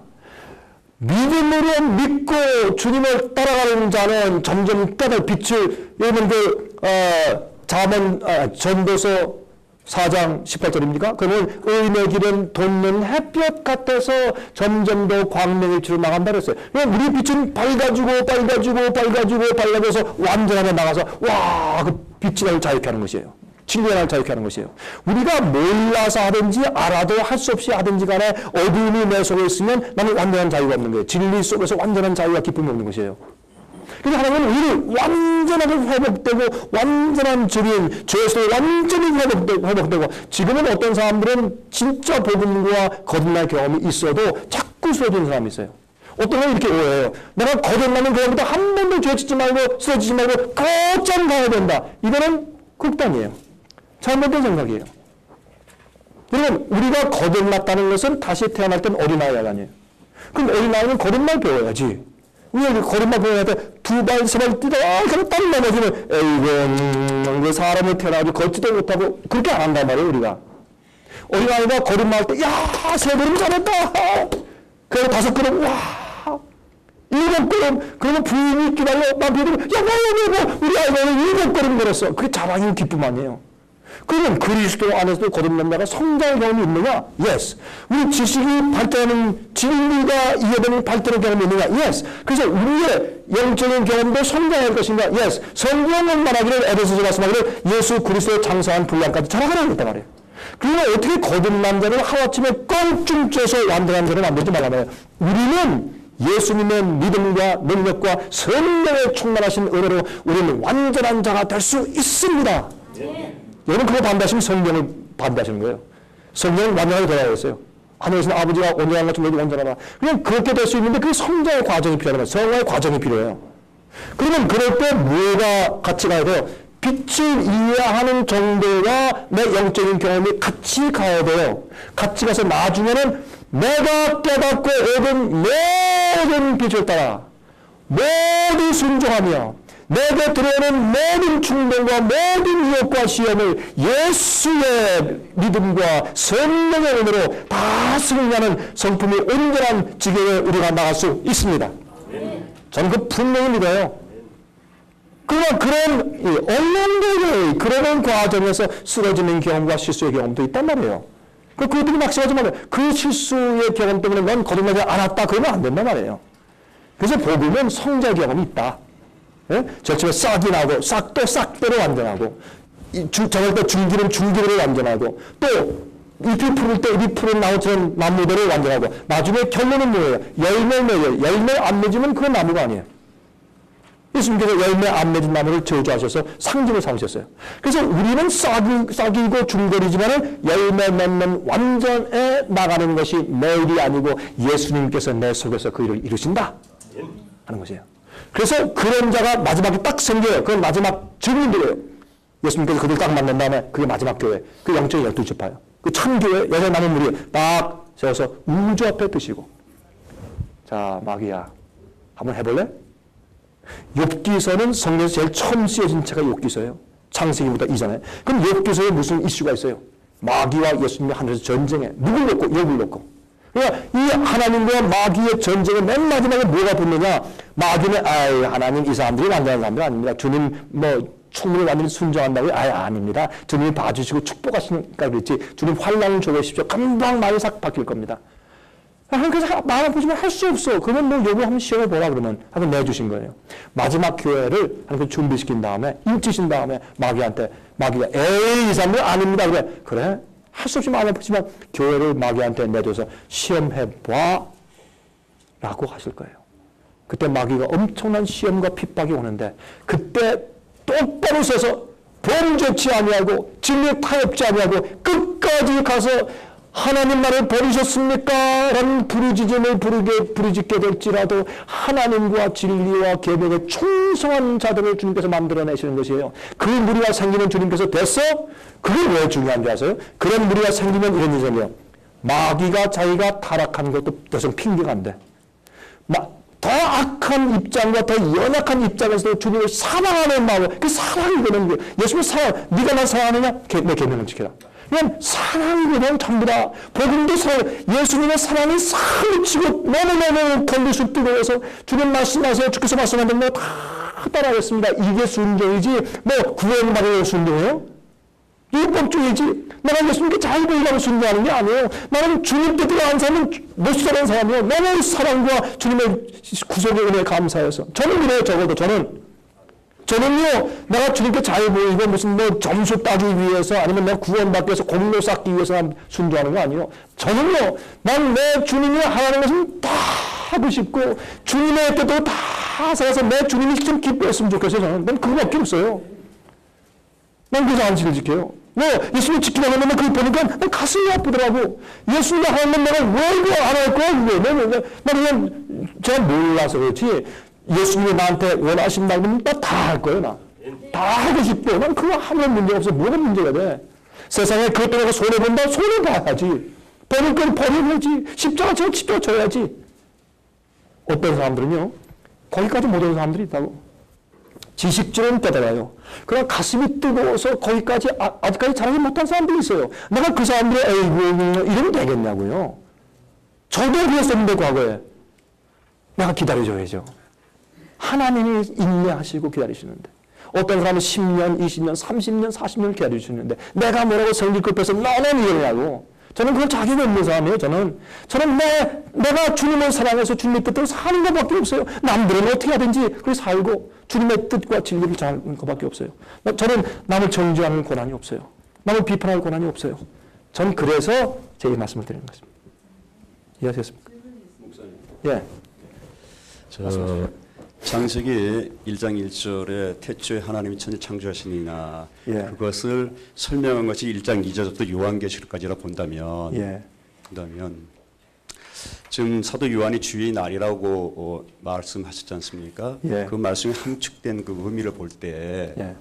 믿음으로 믿고 주님을 따라가는 자는 점점 깨달 빛을 여러분 전도서 4장 18절입니까? 그러면 의인의 길은 돋는 햇볕 같아서 점점 더 광명의 길을 나간다 그랬어요. 우리 빛은 밝아지고 밝아져서 완전하게 나가서 그 빛이 나를 자유케 하는 것이에요. 진리가 나를 자유케 하는 것이에요. 우리가 몰라서 하든지 알아도 할 수 없이 하든지 간에 어둠이 내 속에 있으면 나는 완전한 자유가 없는 거예요. 진리 속에서 완전한 자유와 기쁨이 없는 것이에요. 그래서 하나님은 우리를 완전하게 회복되고 완전한 주님, 죄에서 완전히 회복되고 지금은 어떤 사람들은 진짜 복음과 거듭날 경험이 있어도 자꾸 쓰러지는 사람이 있어요. 어떤 건 이렇게 오해해요. 내가 거듭나는 경험보다 한 번도 죄 짓지 말고 쓰러지지 말고 거점 가야 된다. 이거는 극단이에요. 잘못된 생각이에요. 여러분, 우리가 거듭났다는 것은 다시 태어날 땐 어린아이가 아니에요. 그럼 어린아이는 거듭날 배워야지. 우리가 거듭날 배워야 돼. 2발, 3발 뛰다가 그럼 딱 넘어지면 에이구, 그 사람이 태어나고 걷지도 못하고 그렇게 안 한단 말이에요, 우리가. 어린아이가 거듭날 때, 야, 3걸음 잘했다. 그리고 5걸음, 와. 7걸음, 그러면 부인이 기다려, 남편이, 야, 우리 아이가 7걸음 걸었어. 그게 자랑이고 기쁨 아니에요. 그러면 그리스도 안에서도 거듭난 자가 성장의 경험이 있느냐? Yes. 우리 지식이 발달하는 진리가 이해되는 발달의 경험이 있느냐? Yes. 그래서 우리의 영적인 경험도 성장할 것인가? Yes. 성경은 말하기를 에베소서 말씀하기를 예수 그리스도의 장사한 분량까지 자라가라고 했단 말이에요. 그러면 어떻게 거듭난 자를 하루아침에 껑충 쪄서 완전한 자를 만들지 말란 말이에요. 우리는 예수님의 믿음과 능력과 성령에 충만하신 은혜로 우리는 완전한 자가 될 수 있습니다. 여러분 그거 반대하시면 성경을 반대하시는 거예요. 성경은 완전하게 되어야 했어요. 하늘에서 아버지가 온전한 것처럼 너희도 온전하라. 그냥 그렇게 될 수 있는데 그게 성장의 과정이 필요하단 말이에요. 성화의 과정이 필요해요. 그러면 그럴 때 뭐가 같이 가야 돼요? 빛을 이해하는 정도와 내 영적인 경험이 같이 가야 돼요. 같이 가서 나중에는 내가 깨닫고 얻은 모든 빛을 따라 모두 순종하며 내게 들어오는 모든 충동과 모든 유혹과 시험을 예수의 믿음과 성령의 은혜로 다 승리하는 성품이 온전한 지경에 우리가 나갈 수 있습니다. 저는 그 분명히 믿어요. 그러나 그런 언론들의 그런 과정에서 쓰러지는 경험과 실수의 경험도 있단 말이에요. 그것들이 낙심하지 말아요. 그 실수의 경험 때문에 넌 거듭나지 않았다. 그러면 안 된단 말이에요. 그래서 복음은 성자 경험이 있다. 예? 절침에 싹이 나고 싹도 싹대로 완전하고 저럴 때 중기는 중기대로 완전하고 또 잎이 푸를 때 잎이 푸른 나무처럼 나무대로 완전하고 나중에 결론은 뭐예요? 열매 맺어요. 열매 안 맺으면 그건 나무가 아니에요. 예수님께서 열매 안 맺은 나무를 저주하셔서 상징을 삼으셨어요. 그래서 우리는 싹이고 중거리지만 열매 맺는 완전에 나가는 것이 내 일이 아니고 예수님께서 내 속에서 그 일을 이루신다 하는 것이에요. 그래서 그런 자가 마지막에 딱 생겨요. 그건 마지막 증인들이에요. 예수님께서 그들 딱 만난 다음에 그게 마지막 교회, 그 영적인 12지파예요. 그 참교회, 여섯 남은 무리 딱 세워서 우주 앞에 드시고, 자, 마귀야, 한번 해볼래? 욥기서는 성경에서 제일 처음 쓰여진 책가 욥기서예요. 창세기보다 이전에. 그럼 욥기서에 무슨 이슈가 있어요? 마귀와 예수님이 하늘에서 전쟁에 누굴 놓고 욥을 놓고. 그러니까 이 하나님과 마귀의 전쟁에 맨 마지막에 뭐가 붙느냐? 마귀는 아이 하나님 이 사람들이 완전한 사람들 아닙니다. 주님 뭐 충분히 완전히 순종한다고요? 아예 아닙니다. 주님이 봐주시고 축복하시니까 그랬지. 주님 환난을 줘보십시오. 금방 마음이 싹 바뀔 겁니다. 하나님께서 마음 보시면 할 수 없어. 그러면 뭐 요거 한번 시험해보라 그러면 한번 내주신 거예요. 마지막 교회를 하나님께 준비시킨 다음에 인치신 다음에 마귀가 에이 이 사람들 아닙니다. 그래 할 수 없이 마음 아프지만 교회를 마귀한테 내줘서 시험해봐 라고 하실 거예요. 그때 마귀가 엄청난 시험과 핍박이 오는데 그때 똑바로 서서 범죄치 아니하고 진리에 타협지 아니하고 끝까지 가서 하나님 나를 버리셨습니까? 라는 부르짖음을 부르짖게 될지라도 하나님과 진리와 계명에 충성한 자들을 주님께서 만들어내시는 것이에요. 그 무리가 생기면 주님께서 됐어? 그게 왜 중요한 줄 아세요? 그런 무리가 생기면 이런 일이 생겨요. 마귀가 자기가 타락한 것도 더 이상 핑계가 안 돼. 더 악한 입장과 더 연약한 입장에서도 주님을 사랑하는 마음, 그 사랑이 되는 거예요. 예수님 사랑, 네가 날 사랑하느냐? 내 계명을 지켜라. 그냥 사랑이거든 전부 다. 복음도 사랑, 예수님의 사랑이 사르치고 너무너무 걸리수 뜨거워서 주님 말씀하세요. 주께서 말씀하는 거 다 따라하겠습니다. 이게 순종이지 뭐 구원받을 순종이에요? 율법주의지. 내가 예수님께 잘 보이려고 순종하는 게 아니에요. 나는 주님 뜻대로 한 사람은 못 사는 사람이에요. 너무 사랑과 주님의 구속의 은혜에 감사해서. 저는 그래요. 적어도 저는요, 내가 주님께 잘 보이고 무슨 뭐 점수 따기 위해서 아니면 내가 구원받기 위해서 공로 쌓기 위해서 순종하는 거 아니에요. 저는요, 난 내 주님이 하라는 것은 다 하고 싶고 주님의 뜻도 다 살아서 내 주님이 좀 기뻐했으면 좋겠어요. 난 그거밖에 없어요. 난 그래서 안식을 지켜요. 예수님 지키려고 하면 그걸 보니까 난 가슴이 아프더라고. 예수님이 하면 내가 왜 이거 안 할 거야? 나 그냥 제가 몰라서 그렇지. 예수님이 나한테 원하신다고 하면 나 다 할 거예요. 다 하고 싶어. 난 그거 하면 문제가 없어. 뭐가 문제가 돼? 세상에 그것 때문에 손해본다? 손해봐야지. 버릴 건 버려야지. 십자가 지고 십자가 져야지. 어떤 사람들은요, 거기까지 못 오는 사람들이 있다고. 지식적으로는 깨달아요. 그러나 가슴이 뜨거워서 거기까지 아직까지 잘하지 못한 사람들이 있어요. 내가 그 사람들의 에이구 이러면 되겠냐고요. 저도 그랬었는데 과거에. 내가 기다려줘야죠. 하나님이 인내하시고 기다리시는데 어떤 사람은 10년, 20년, 30년, 40년 기다려주시는데 내가 뭐라고 성질 급해서 너는 이러냐고. 저는 그런 자격이 없는 사람이에요. 저는 내가 주님을 사랑해서 주님의 뜻대로 사는 것밖에 없어요. 남들은 어떻게 하든지 그렇게 살고 주님의 뜻과 진리를 잘 하는 것밖에 없어요. 저는 남을 정죄하는 권한이 없어요. 남을 비판할 권한이 없어요. 저는 그래서 제 이 말씀을 드리는 것입니다. 이해하셨습니까? 예. 창세기 1장 1절에 태초에 하나님이 천지 창조하시니나 그것을 설명한 것이 1장 2절부터 요한계시록까지라 본다면 지금 사도 요한이 주의 날이라고 말씀하셨지 않습니까? 그 말씀이 함축된 그 의미를 볼 때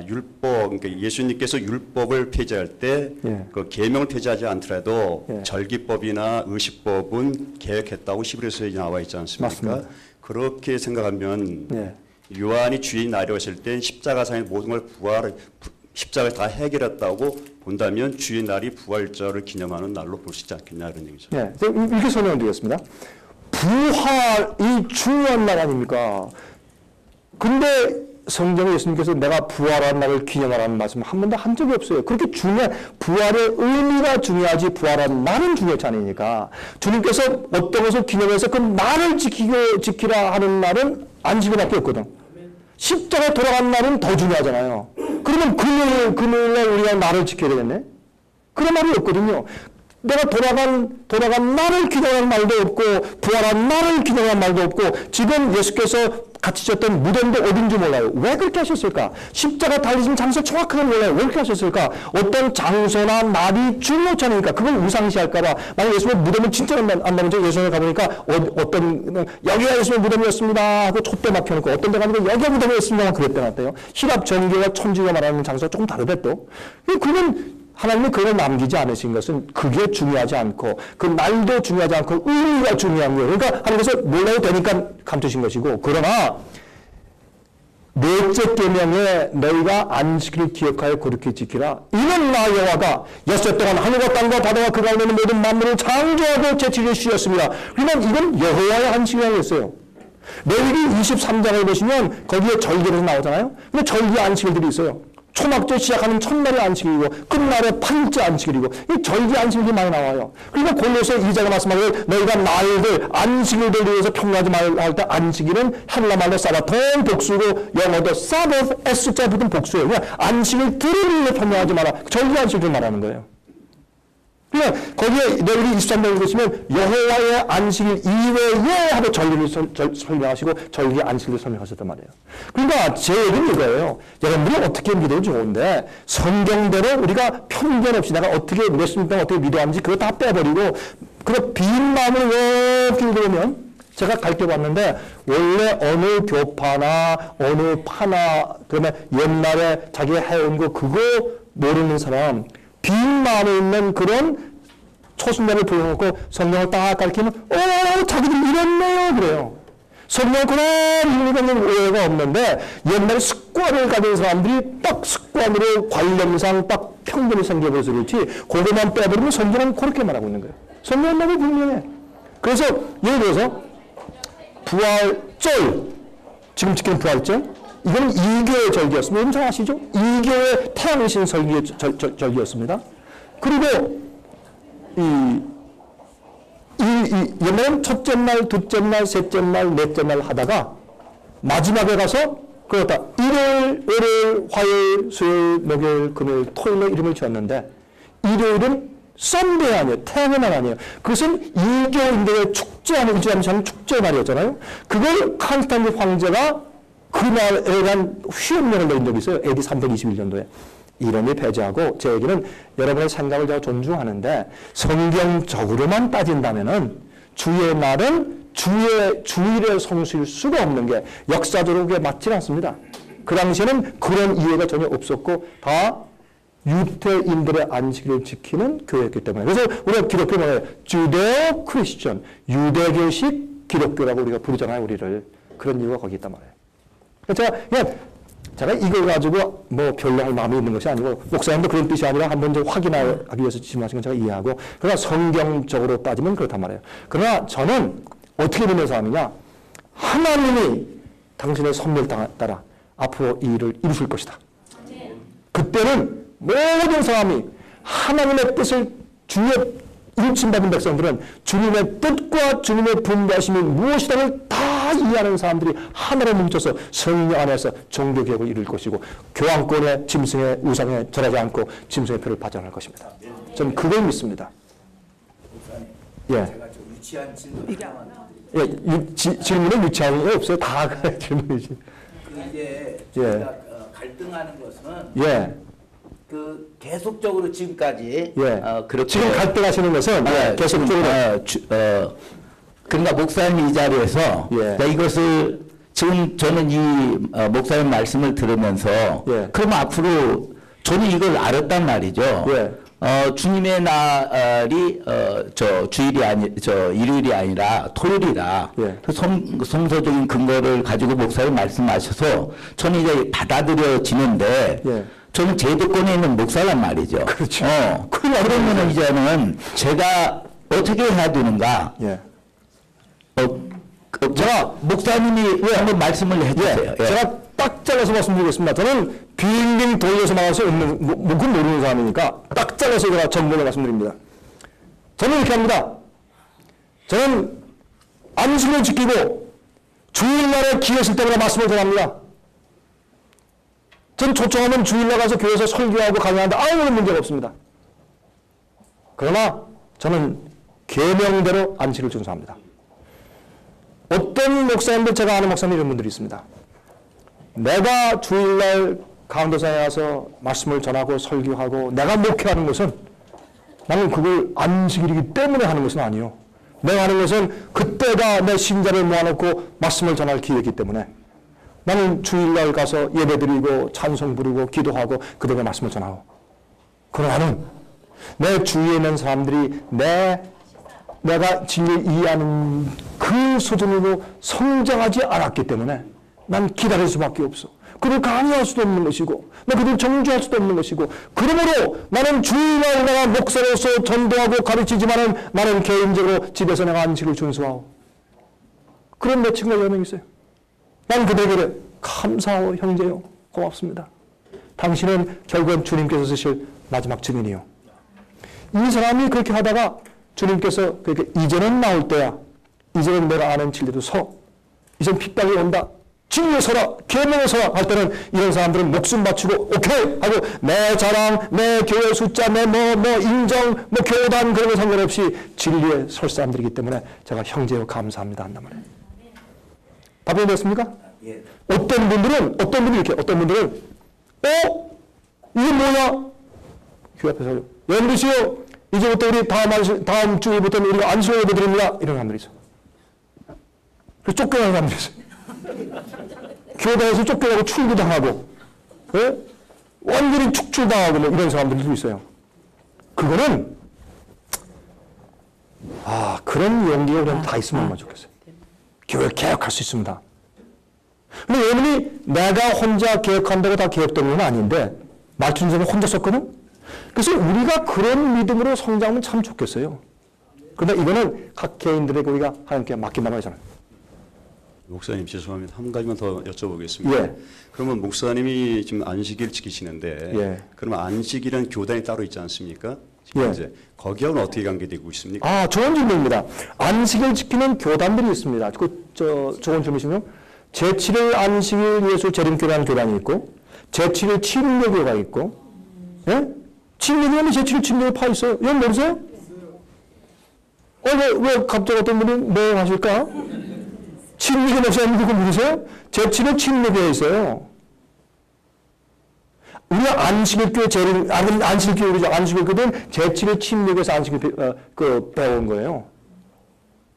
율법, 그러니까 예수님께서 율법을 폐지할 때 그 계명을 폐지하지 않더라도 절기법이나 의식법은 계획했다고 히브리서에 나와 있지 않습니까? 맞습니다. 그렇게 생각하면 요한이 주의 날이 오실 때 십자가상의 모든 걸 십자가를 다 해결했다고 본다면 주의 날이 부활절을 기념하는 날로 볼 수 있지 않겠냐 이런 얘기죠. 네, 이렇게 설명을 드리겠습니다. 부활이 중요한 날 아닙니까? 근데 성경에 예수님께서 내가 부활한 날을 기념하라는 말씀 한 번도 한 적이 없어요. 그렇게 부활의 의미가 중요하지 부활한 날은 중요치 않으니까 주님께서 어떤 것을 기념해서 그 날을 지키라 하는 날은 안식일밖에 없거든. 십자가에 돌아간 날은 더 중요하잖아요. 그러면 금요일날 우리가 날을 지켜야 되겠네? 그런 말이 없거든요. 내가 돌아간 날을 기념하는 말도 없고 부활한 날을 기념하는 말도 없고 지금 예수께서 같이 지었던 무덤도 어딘지 몰라요. 왜 그렇게 하셨을까? 십자가 달리신 장소 정확하게 몰라요. 왜 그렇게 하셨을까? 어떤 장소나 날이 중요치 않으니까 그걸 우상시할까봐. 만약 예수님 무덤은 진짜 안 나면 예수님을 가보니까 어떤 여기가 예수님 무덤이었습니다 하고 촛대 막혀놓고 어떤 데 가면 여기가 무덤이었습니다 그랬대 놨대요. 히랍 정교와 천주가 말하는 장소가 조금 다르대 또. 그러면 하나님이 그걸 남기지 않으신 것은 그게 중요하지 않고 그 날도 중요하지 않고 의미가 중요한 거예요. 그러니까 하나님께서 몰라도 되니까 감추신 것이고 그러나 넷째 계명에 너희가 안식일을 기억하여 거룩히 지키라. 이는 나 여호와가 엿새 동안 하늘과 땅과 바다와 그 가운데 있는 모든 만물을 창조하고 제7일을 쉬었습니다. 그러면 이건 여호와의 안식이라고 했어요. 레위기 23장을 보시면 거기에 절기로 나오잖아요. 근데 절기 안식일들이 있어요. 초막절 시작하는 첫날의 안식이고 끝날의 8일째 안식일이고 이 절기 안식일이 많이 나와요. 그러니까 골로새 2장에 말씀하기를 너희가 날들 안식일들 위해서 평가하지 말라 할 때 안식일은 헬라 말로 사바톤 복수고 영어도 사바스 S자 붙은 복수예요. 그냥 안식일들을 위해 평가하지 마라. 절기 안식일을 말하는 거예요. 그러니까 거기에 레위기 23장을 보시면 여호와의 안식일 이외에 하고 절기를 설명하시고 절기 안식일을 설명하셨단 말이에요. 그러니까 제 얘기는 이거예요. 여러분들이 어떻게 믿어도 좋은데 성경대로 우리가 편견 없이 내가 어떻게 몇십 년 동안 어떻게 믿어왔는지 그거 다 빼버리고 그런 빈 마음으로 이렇게 읽으면 제가 가르쳐봤는데 원래 어느 교파나 어느 파나 그러면 옛날에 자기가 해온 거 그거 모르는 사람 빈 마음에 있는 그런 초신자를 불러놓고 성경을 딱 가르치면 자기들 이랬네요 그래요. 성경은 그런 의미가 있는 오해가 없는데 옛날에 습관을 가진 사람들이 딱 습관으로 관념상 딱 편견이 생겨버려서 그렇지 그것만 빼버리면 성경은 그렇게 말하고 있는 거예요. 성경은 너무 분명해. 그래서 예를 들어서 부활절 지금 지키는 부활절 이건 이교의 절기였습니다. 여러분 잘 아시죠? 이교의 태양신 절기였습니다. 그리고 옛날엔 첫째 날, 둘째 날, 셋째 날, 넷째 날 하다가 마지막에 가서 그렇다. 일요일, 월요일, 화요일, 수요일, 목요일, 금요일, 토요일로 이름을 지었는데 일요일은 썬데이 아니에요. 태양의 날 아니에요. 그것은 이교인들의 축제하는 일주일하는 축제 날이었잖아요. 그걸 칸스탄tin 황제가 그날에 대한 휴업령을 내린 적이 있어요. AD 321년도에. 이름이 배제하고 제 얘기는 여러분의 생각을 제가 존중하는데 성경적으로만 따진다면은 주의 날은 주일의 성수일 수가 없는 게 역사적으로 그게 맞지 않습니다. 그 당시에는 그런 이해가 전혀 없었고 다 유대인들의 안식일을 지키는 교회였기 때문에 그래서 우리가 기독교 말해요. 주데오 크리스천 유대교식 기독교라고 우리가 부르잖아요. 우리를. 그런 이유가 거기 있단 말이에요. 제가 이걸 가지고 뭐 별로 할 마음이 있는 것이 아니고 목사님도 그런 뜻이 아니라 한번 좀 확인하기 위해서 질문하신 건 제가 이해하고 그러나 성경적으로 따지면 그렇단 말이에요. 그러나 저는 어떻게 믿는 사람이냐 하나님이 당신의 섭리를 따라 앞으로 이 일을 이루실 것이다. 그때는 모든 사람이 하나님의 뜻을 주의 일침받은 백성들은 주님의 뜻과 주님의 분배하심이 무엇이다를 다 이해하는 사람들이 하나로 뭉쳐서 성령 안에서 종교개혁을 이룰 것이고 교황권의 짐승의 우상에 절하지 않고 짐승의 표를 받아낼 것입니다. 저는 그걸 믿습니다. 예. 제가 좀 유치한 질문 예, 질문은 유치한 게 없어요. 다 질문이지. 이제 예. 저희가 갈등하는 것은 예. 그 계속적으로 지금까지 예. 그렇게 지금 갈등하시는 것은 계속적으로 그러니까 목사님 이 자리에서 예. 이것을 지금 저는 이 목사님 말씀을 들으면서 예. 그럼 앞으로 저는 이걸 알았단 말이죠. 예. 주님의 날이 일요일이 아니라 토요일이다. 예. 그 성서적인 근거를 가지고 목사님 말씀하셔서 저는 이제 받아들여지는데. 예. 저는 제도권에 있는 목사란 말이죠. 그렇죠. 그러면 이제는 제가 어떻게 해야 되는가? 예. 제가 목사님이 한번 말씀을 해주세요. 예. 제가 딱 잘라서 말씀드리겠습니다. 저는 빙빙 돌려서 말할 수 없는, 그건 모르는 사람이니까 딱 잘라서 제가 전문을 말씀드립니다. 저는 이렇게 합니다. 저는 안식을 지키고 주일날에 기회있을 때마다 말씀을 전합니다. 전 초청하면 주일날 가서 교회에서 설교하고 강의하는데 아무런 문제가 없습니다. 그러나 저는 계명대로 안식을 준수합니다. 어떤 목사님들, 제가 아는 목사님 이런 분들이 있습니다. 내가 주일날 강도상에 가서 말씀을 전하고 설교하고 내가 목회하는 것은 나는 그걸 안식일이기 때문에 하는 것은 아니요. 내가 하는 것은 그때가 내 신자를 모아놓고 말씀을 전할 기회이기 때문에 나는 주일날 가서 예배드리고 찬송 부르고 기도하고 그 다음에 말씀을 전하고, 그러나 나는 내 주위에 있는 사람들이 내가 진리를 이해하는 그 수준으로 성장하지 않았기 때문에 난 기다릴 수밖에 없어. 그를 강요할 수도 없는 것이고 그를 정죄할 수도 없는 것이고, 그러므로 나는 주일날 내가 목사로서 전도하고 가르치지만은 나는 개인적으로 집에서 내가 안식을 준수하고, 그런 내 친구가 여러 명 있어요. 난 그들에게 감사하고 형제요 고맙습니다. 당신은 결국은 주님께서 쓰실 마지막 증인이요. 이 사람이 그렇게 하다가 주님께서 그렇게 이제는 나올 때야, 이제는 내가 아는 진리도 서, 이젠 핍박이 온다, 진리에 서라, 계명에 서라 할 때는 이런 사람들은 목숨 바치고 오케이 하고 내 자랑, 내 교회 숫자, 내 인정, 교단 그런 거 상관없이 진리에 설 사람들이기 때문에 제가 형제요 감사합니다 한단 말이에요. 답이 됐습니까? 예. 어떤 분들은 이게 뭐야? 교회 앞에서 연두시요, 이제부터 우리 다음 주일부터는 우리가 안식을 예배드립니다. 이런 사람들이 있어. 그 쫓겨나는 사람들이 있어. 교회에서 쫓겨나고 출구당하고, 예? 완전히 축출당하고 이런 사람들도 있어요. 그거는 그런 용기가 우리한테 다 있으면 얼마나 좋겠어요. 교회를 개혁할 수 있습니다. 근데 여러분이 내가 혼자 개혁한다고 다 개혁되는 건 아닌데 말춘선을 혼자 썼거든? 그래서 우리가 그런 믿음으로 성장하면 참 좋겠어요. 그런데 이거는 각 개인들에게 우리가 하나님께 맡긴다고 하잖아요. 목사님 죄송합니다. 한 가지만 더 여쭤보겠습니다. 예. 그러면 목사님이 지금 안식일 지키시는데 예. 그러면 안식일은 교단이 따로 있지 않습니까? 예. 이제 거기하고는 어떻게 관계되고 있습니까? 좋은 질문입니다. 안식일 지키는 교단들이 있습니다. 좋은 질문이시면 제7일 안식일 예수 재림교회라는 교단이 있고 제7일 침례교회가 있고, 예? 침례교회는 제7일 침례교회 파 있어요. 이건 모르세요? 왜 갑자기 어떤 분이 뭐 하실까? 침례교회 목사님 그거 모르세요? 제7일 침례교회에 있어요. 우리가 안식일교회 안식일교회죠. 안식일교회는 제7일 침례교회에서 안식일 배운 거예요.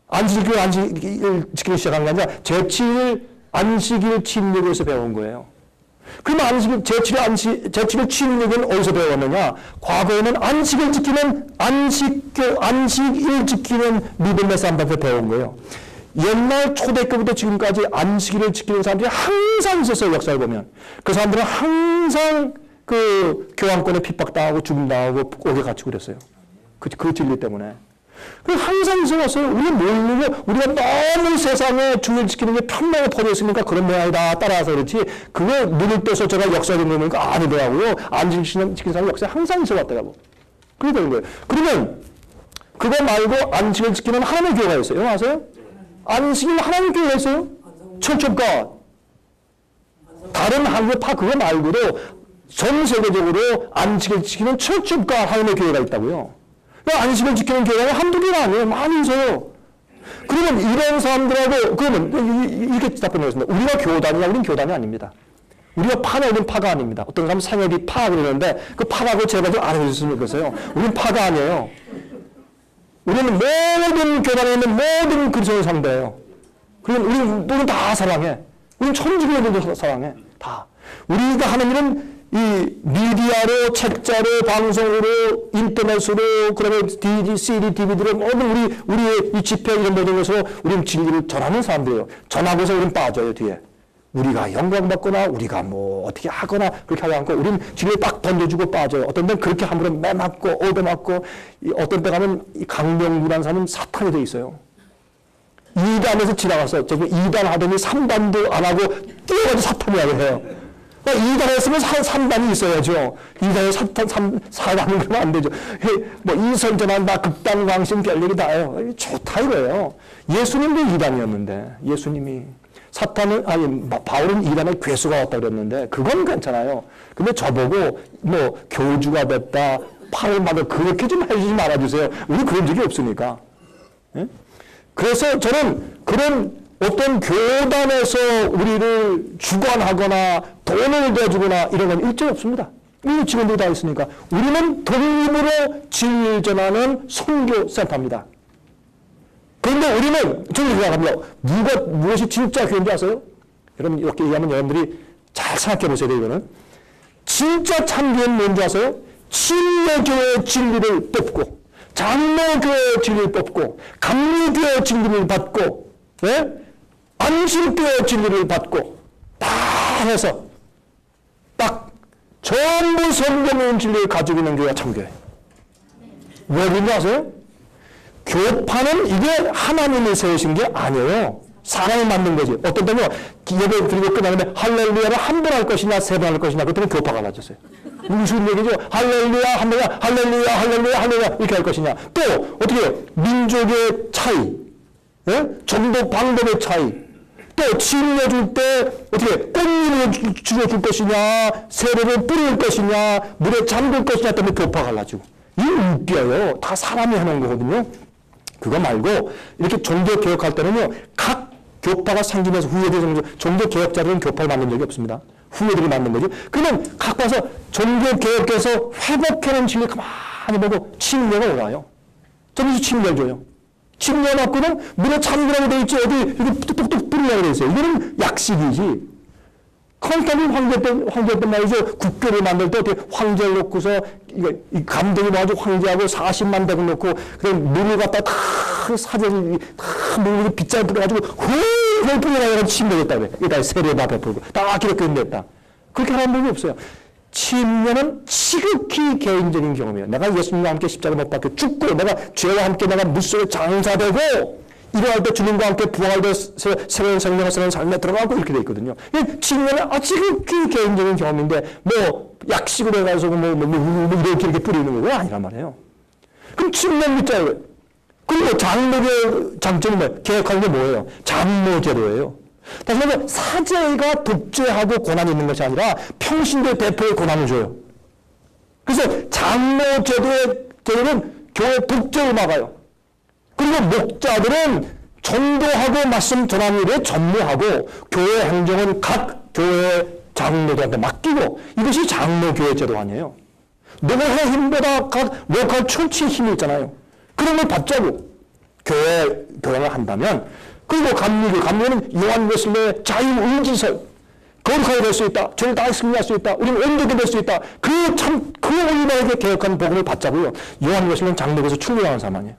안식일교회 안식일 지키기 시작한 게 아니라 제7일 안식일 침례교회에서 배운 거예요. 그러면 제7일 침례교회는 어디서 배웠느냐? 과거에는 안식일 지키는 믿음의 사람들한테 배운 거예요. 옛날 초대교부터 지금까지 안식일을 지키는 사람들이 항상 있었어요. 역사를 보면. 그 사람들은 항상 그 교황권에 핍박당하고 죽임당하고 옥에 갇히고 그랬어요. 그 진리 때문에. 항상 있어왔어요. 우리가 모르고 우리가 너무 세상에 주일 지키는 게 편하게 퍼져 있으니까 그런 모양이다 따라서 그렇지, 그거 눈을 떠서 제가 역사를 보니까 아니더라고요. 안식일 지키는 사람이 역사에 항상 있어왔더라고. 그래 되는 거예요. 그러면 그거 말고 안식일 지키는 하나님의 교회가 있어요. 여러분 아세요? 안식일 하나님 교회가 있어요? Church of God. 다른 한국파 그거 말고도 전 세계적으로 안식일 지키는 Church of God 하나님의 교회가 있다고요. 그러니까 안식일 지키는 교회가 한두 개가 아니에요. 많이 있어요. 그러면 이런 사람들하고, 그러면 이렇게 답변하겠습니다. 우리가 교단이냐? 우리는 교단이 아닙니다. 우리가 파냐? 우리는 파가 아닙니다. 어떤 사람은 상엽이 파 그러는데 그 파라고 제발 좀 안 해주셨으면 좋겠어요. 우리는 파가 아니에요. 우리는 모든 교단에 있는 모든 그리스도를 상대해요. 우리는 다 사랑해. 우리는 천주교인들도 사랑해. 다. 우리가 하는 일은 이 미디어로, 책자로, 방송으로, 인터넷으로, 그다음에 CD, DVD로 모든 우리의 이 집회 이런 모든 것으로 우리는 진리를 전하는 사람들이에요. 전하고서 우리는 빠져요, 뒤에. 우리가 영광받거나 우리가 뭐 어떻게 하거나 그렇게 하지 않고 우리는 진리를 딱 던져주고 빠져요. 어떤 데는 그렇게 함부로 매맞고 얻어맞고, 어떤 데 가면 이 강명구라는 사람은 사탄이 돼 있어요. 2단에서 지나갔어요. 지금 2단 하더니 3단도 안 하고 뛰어가지고 사탄이라고 해요. 그러니까 2단 했으면 3단이 있어야죠. 2단에 4단은 그러면 안 되죠. 뭐 이선전한다, 극단, 광신, 결력이 다예요. 좋다 이거예요. 예수님도 2단이었는데, 예수님이. 바울은 2단에 괴수가 왔다 그랬는데, 그건 괜찮아요. 근데 저보고, 교주가 됐다, 팔을 맞아, 그렇게 좀 해주지 말아주세요. 우리 그런 적이 없으니까. 예? 그래서 저는 그런 어떤 교단에서 우리를 주관하거나 돈을 대주거나 이런 건 일절 없습니다. 이미 직원들이 다 있으니까. 우리는 독립으로 진리를 전하는 선교센터입니다. 그런데 우리는 저는 생각합니다. 무엇이 진짜 교회인지 아세요? 여러분 이렇게 얘기하면 여러분들이 잘 생각해 보셔야 돼요. 이거는 진짜 참교회는 뭔지 아세요? 침례교회의 진리를 뽑고 장로교회의 진리를 뽑고 감리교회의 진리를 받고 예? 안심교회의 진리를 받고 다 해서 딱 전부 성경의 진리를 가지고 있는 교회가 참교회. 왜 그런지 아세요? 교파는 이게 하나님이 세우신 게 아니에요. 사람이 만든 거지. 어떤 때는 예배 드리고 끝나는데 할렐루야를 한 번 할 것이냐 세 번 할 것이냐 그때는 교파가 나졌어요. 무슨 얘기죠? 할렐루야 할렐루야 할렐루야 할렐루야 할렐루야 이렇게 할 것이냐. 또 어떻게 민족의 차이, 예? 전도 방법의 차이, 또 치료해 줄 때 어떻게 꽃잎을 주어줄 것이냐, 세례를 뿌릴 것이냐, 물에 잠글 것이냐 때문에 교파가 갈라지고. 이 웃겨요. 다 사람이 해놓은 거거든요. 그거 말고 이렇게 종교 개혁할 때는요, 각 교파가 생기면서 후예들이 종교 개혁자들은 교파를 만든 적이 없습니다. 후예들이 만든 거죠. 그러면 각 봐서 종교 개혁해서 회복해놓은 진리 가만히 보고 침례가 오라요. 저는 침례를 줘요. 침례 맞고는 물에 잠그라고 돼 있지 어디 이거 뚝뚝뚝 뿌리려고 돼 있어요. 이거는 약식이지. 컨스탄틴 황제 때 말이죠. 국교를 만들 때 어떻게 황제를 놓고서 이 감독이 와가지고 황제하고 40만 대군 놓고 그다음 물을 갖다 다 사제를 다 물을 빗자루 뿌려가지고 훌훌 뿌려가지고 침례했다 그래. 여기다 세례 다 베풀고 다 기록해 냈다. 그렇게 하는 법이 없어요. 침례는 지극히 개인적인 경험이에요. 내가 예수님과 함께 십자가 못 박혀 죽고 내가 죄와 함께 내가 물속에 장사되고 일어날 때 주님과 함께 부활할 때 새로운 생명을 새로운 삶에 들어가고 이렇게 돼 있거든요. 침례는 지극히 개인적인 경험인데 뭐 약식으로 해가지고 이렇게 뿌리는 거 아니란 말이에요. 그럼 침례 믿자요. 그리고 장로의 장점이 뭐예요? 개혁하는 게 뭐예요? 장로제도예요. 다시 말해서 사제가 독재하고 권한이 있는 것이 아니라 평신도 대표의 권한을 줘요. 그래서 장로제도는 교회 독재를 막아요. 그리고 목자들은 전도하고 말씀 전하는 일에 전무하고 교회 행정은 각 교회 장로들한테 맡기고 이것이 장로교회 제도 아니에요. 노회 힘보다 각 로컬 처치의 힘이 있잖아요. 그런 걸 받자고 교회 교양을 한다면 그리고 감리교는 요한 웨슬레의 자유의지설 거룩하게 될 수 있다. 죄를 다 승리할 수 있다. 우리는 온전하게 될 수 있다. 그 얼마나 개혁한 복음을 받자고요. 요한 웨슬레는 장로교에서 출교하는 사람 아니에요.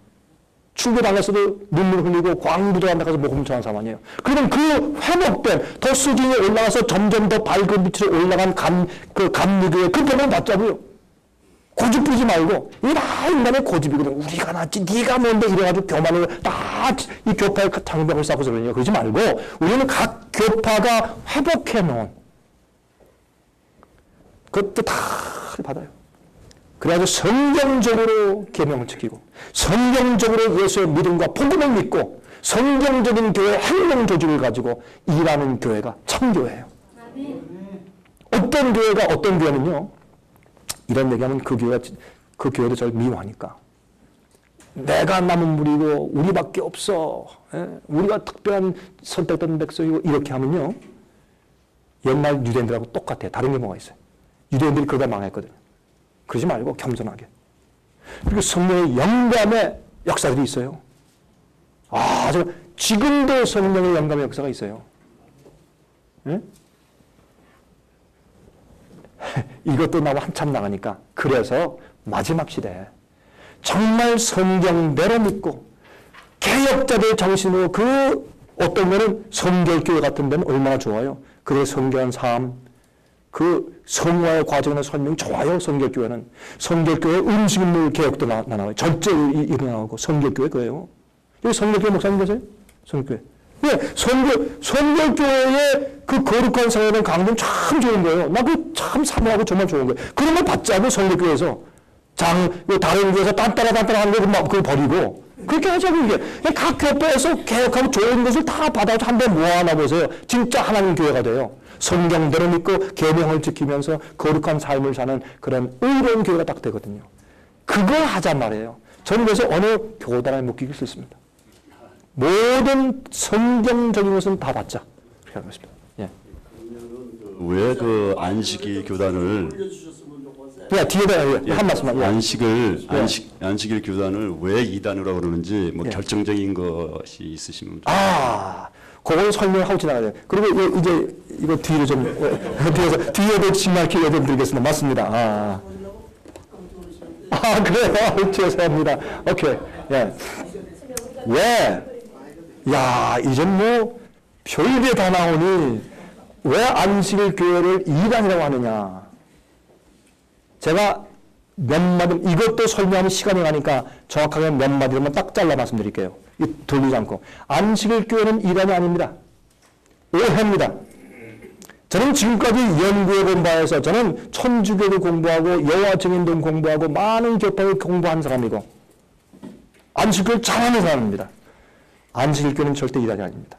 출교당했어도 눈물 흘리고 광부도한 데 가서 복음 전하는 사람 아니에요. 그러면 그 회복된 더 수준이 올라가서 점점 더 밝은 빛으로 올라간 감리교의 그 복음을 받자고요. 고집 부리지 말고 이게 다 인간의 고집이거든. 우리가 낫지 네가 뭔데 이래가지고 교만을 다 이 교파의 장벽을 쌓고서 그러냐. 그러지 말고 우리는 각 교파가 회복해놓은 그것도 다 받아요. 그래가지고 성경적으로 계명을 지키고 성경적으로 예수의 믿음과 복음을 믿고 성경적인 교회 행동 조직을 가지고 일하는 교회가 참교회예요. 어떤 교회는요. 이런 얘기하면 그 교회도 저를 미워하니까. 내가 남은 무리고 우리밖에 없어. 예? 우리가 특별한 선택된 백성이고 이렇게 하면요. 옛날 유대인들하고 똑같아요. 다른 게 뭐가 있어요. 유대인들이 그러다 망했거든요. 그러지 말고 겸손하게. 그리고 성령의 영감의 역사들이 있어요. 지금도 성령의 영감의 역사가 있어요. 예? 이것도 나와 한참 나가니까 그래서 마지막 시대에 정말 성경대로 믿고 개혁자들 정신으로 그 어떤 거는 성결교회 같은 데는 얼마나 좋아요. 그래 성결한 삶 그 성화의 과정의 설명 좋아요. 성결교회는 성결교회 음식물 개혁도 나와요. 절제로 일어나고 성결교회 그래요. 여기 성결교회 목사님 계세요? 성결교회. 네, 성결교회의 그 거룩한 생활은 강도는 참 좋은 거예요. 나 그 참 사모하고 정말 좋은 거예요. 그런 걸 받자고 성결교회에서 다른 교회에서 딴따라 하는 거 그걸 버리고 그렇게 하자고 이게 각 교회에서 개혁하고 좋은 것을 다 받아서 한 대 모아놔 보세요. 진짜 하나님 교회가 돼요. 성경대로 믿고 계명을 지키면서 거룩한 삶을 사는 그런 의로운 교회가 딱 되거든요. 그걸 하자 말이에요. 저는 그래서 어느 교단에 묶이기 싫습니다. 모든 성경적인 것은 다 받자. 그렇게 하는 것입니다. 예. 왜 그 안식일 교단을 예, 뒤에다 한 말씀만. 예. 안식일 교단을 왜 이단이라고 그러는지 뭐 결정적인 것이 있으시면 좀. 그걸 설명하고 지나가야 돼요. 그리고 이제 이거 뒤로 좀 뒤에도 지나게 좀 드리겠습니다. 맞습니다. 그래요. 죄송합니다. 오케이. 예. 왜? 야, 이제 뭐 별게 다 나오니 왜 안식일 교회를 이단이라고 하느냐? 제가 몇 마디, 이것도 설명하면 시간이 가니까 정확하게 몇 마디로만 딱 잘라 말씀드릴게요. 돌리지 않고. 안식일 교회는 이단이 아닙니다. 오해입니다. 저는 지금까지 연구해 본 바에서 저는 천주교도 공부하고 여호와 증인도 공부하고 많은 교파를 공부한 사람이고 안식교를 잘하는 사람입니다. 안식일 교회는 절대 이단이 아닙니다.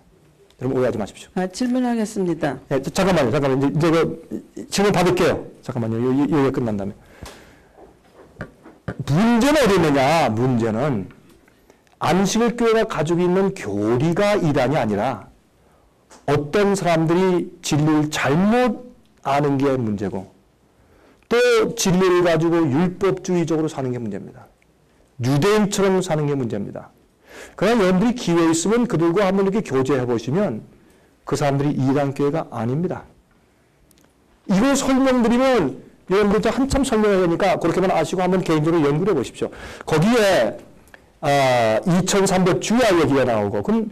여러분 오해하지 마십시오. 질문하겠습니다. 네, 잠깐만요. 이제 질문 받을게요. 잠깐만요. 여기가 끝난 다음에. 문제는 어디 있느냐? 문제는 안식일 교회가 가지고 있는 교리가 이단이 아니라 어떤 사람들이 진리를 잘못 아는 게 문제고 또 진리를 가지고 율법주의적으로 사는 게 문제입니다. 유대인처럼 사는 게 문제입니다. 그러나 여러분들이 기회 있으면 그들과 한번 이렇게 교제해 보시면 그 사람들이 이단교회가 아닙니다. 이걸 설명드리면 여러분들 한참 설명해야 되니까 그렇게만 아시고 한번 개인적으로 연구해 보십시오. 거기에 2300주야 얘기가 나오고 그건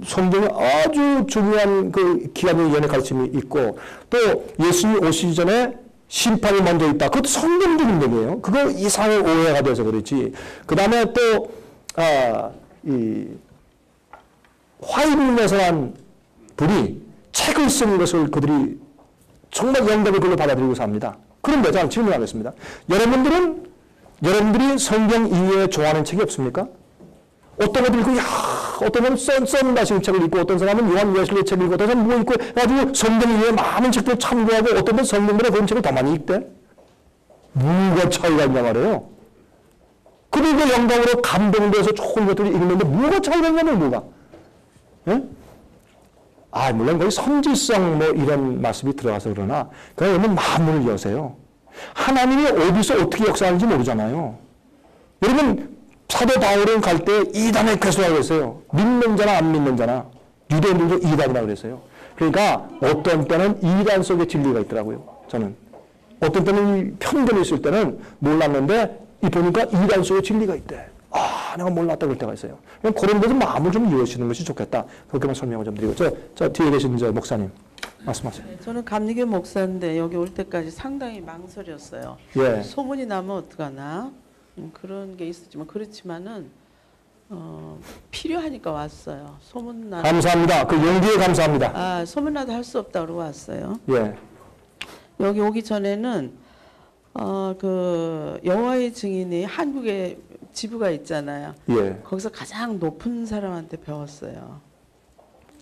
성경에 아주 중요한 그 기간의 연애 가르침이 있고 또 예수님이 오시기 전에 심판이 먼저 있다. 그것도 성경적인 얘기예요. 그거 이상의 오해가 돼서 그렇지. 그 다음에 또 이 화인에서한 분이 책을 쓴 것을 그들이 정말 영적으로 그걸로 받아들이고 삽니다. 그런데 자 질문하겠습니다. 여러분들이 성경 이외에 좋아하는 책이 없습니까? 어떤 것들 읽고 어떤 사람은 썬다시 책을 읽고 어떤 사람은 요한 웨슬리 책을 읽고 어떤 사람은 뭐 읽고 해가지고 성경 이외에 많은 책들을 참고하고 어떤 분은 성경보다 그런 책을 더 많이 읽대. 뭐가 차이가 있냐 말이에요. 그리고 영광으로 감동돼서 좋은 것들을 읽는데 뭐가 차이가 있냐면 뭐가? 예? 물론 거기 선지성 뭐 이런 말씀이 들어가서 그러나 여러분 마음을 여세요. 하나님이 어디서 어떻게 역사하는지 모르잖아요. 여러분 사도 바울은 갈 때 이단에 괴수라고 했어요. 믿는 자나 안 믿는 자나 유대인들도 이단이라고 그랬어요. 그러니까 어떤 때는 이단 속에 진리가 있더라고요. 저는 어떤 때는 편견이 있을 때는 몰랐는데 이 보니까 이단 속에 진리가 있대. 내가 몰랐다 그럴 때가 있어요. 그런 데서 마음을 좀 이해하시는 것이 좋겠다. 그렇게만 설명을 좀 드리고 저 뒤에 계신 목사님 말씀하세요. 저는 감리교 목사인데 여기 올 때까지 상당히 망설였어요. 예. 소문이 나면 어떡하나 그런 게 있었지만 그렇지만은 필요하니까 왔어요. 소문 나. 감사합니다. 그 용기에 감사합니다. 소문 나도 할 수 없다 그러고 왔어요. 예. 여기 오기 전에는 그 여호와의 증인이 한국에 지부가 있잖아요. 예. 거기서 가장 높은 사람한테 배웠어요.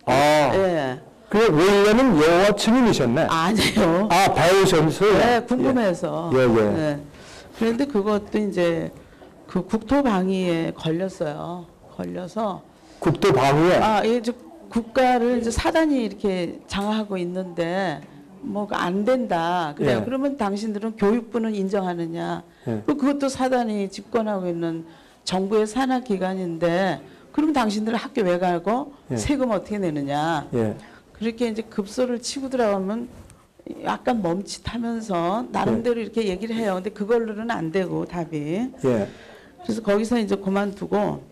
예. 그 원래는 여호와 증인이셨네. 아니요. 배우셨어요. 네, 궁금해서. 예. 네. 그런데 그것도 이제 그 국토방위에 걸렸어요. 걸려서 국토방위에. 이제 국가를 이제 사단이 이렇게 장악하고 있는데 뭐 안 된다. 그래요. 예. 그러면 당신들은 교육부는 인정하느냐? 예. 그것도 사단이 집권하고 있는 정부의 산하 기관인데 그럼 당신들은 학교 왜 가고 예. 세금 어떻게 내느냐? 예. 그렇게 이제 급소를 치고 들어가면 약간 멈칫하면서 나름대로 이렇게 얘기를 해요. 근데 그걸로는 안 되고 답이. 예. 그래서 거기서 이제 그만두고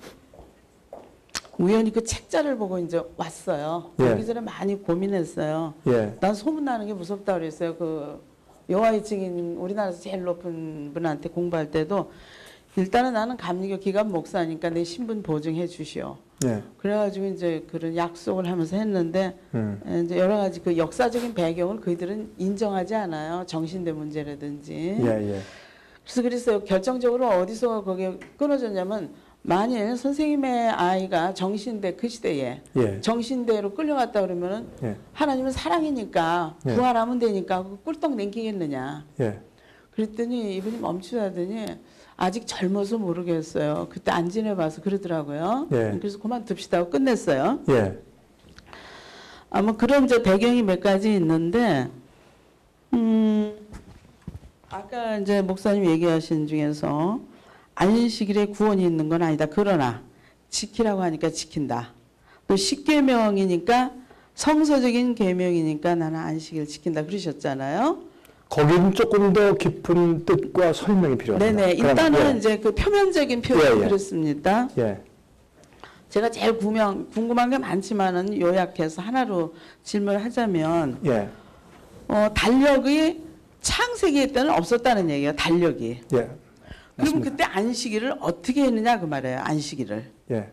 우연히 그 책자를 보고 이제 왔어요. 예. 오기 전에 많이 고민했어요. 예. 난 소문나는 게 무섭다 그랬어요. 그 여호와의 증인 우리나라에서 제일 높은 분한테 공부할 때도 일단은 나는 감리교 기관 목사니까 내 신분 보증해 주시오. 예. 그래가지고 이제 그런 약속을 하면서 했는데 이제 여러 가지 그 역사적인 배경을 그들은 인정하지 않아요. 정신대 문제라든지. 예. 그래서 그랬어요. 결정적으로 어디서 거기에 끊어졌냐면 만일 선생님의 아이가 정신대 그 시대에 예. 정신대로 끌려갔다 그러면은 예. 하나님은 사랑이니까 예. 부활하면 되니까 꿀떡 냉기겠느냐. 예. 그랬더니 이분이 멈추다더니 아직 젊어서 모르겠어요. 그때 안 지내봐서 그러더라고요. 예. 그래서 그만둡시다 하고 끝냈어요. 예. 아마 그런 이제 배경이 몇 가지 있는데, 아까 이제 목사님 얘기하신 중에서 안식일에 구원이 있는 건 아니다. 그러나 지키라고 하니까 지킨다. 또 십계명이니까 성서적인 계명이니까 나는 안식일 지킨다 그러셨잖아요. 거긴 조금 더 깊은 뜻과 설명이 필요합니다. 네네. 그럼, 일단은 예. 이제 그 표면적인 표현 예, 예. 그렇습니다. 예. 제가 제일 궁금한 게 많지만은 요약해서 하나로 질문을 하자면, 예. 달력이 창세기 때는 없었다는 얘기예요. 달력이. 예. 그럼 맞습니다. 그때 안식일을 어떻게 했느냐 그 말이에요. 안식일을. 예.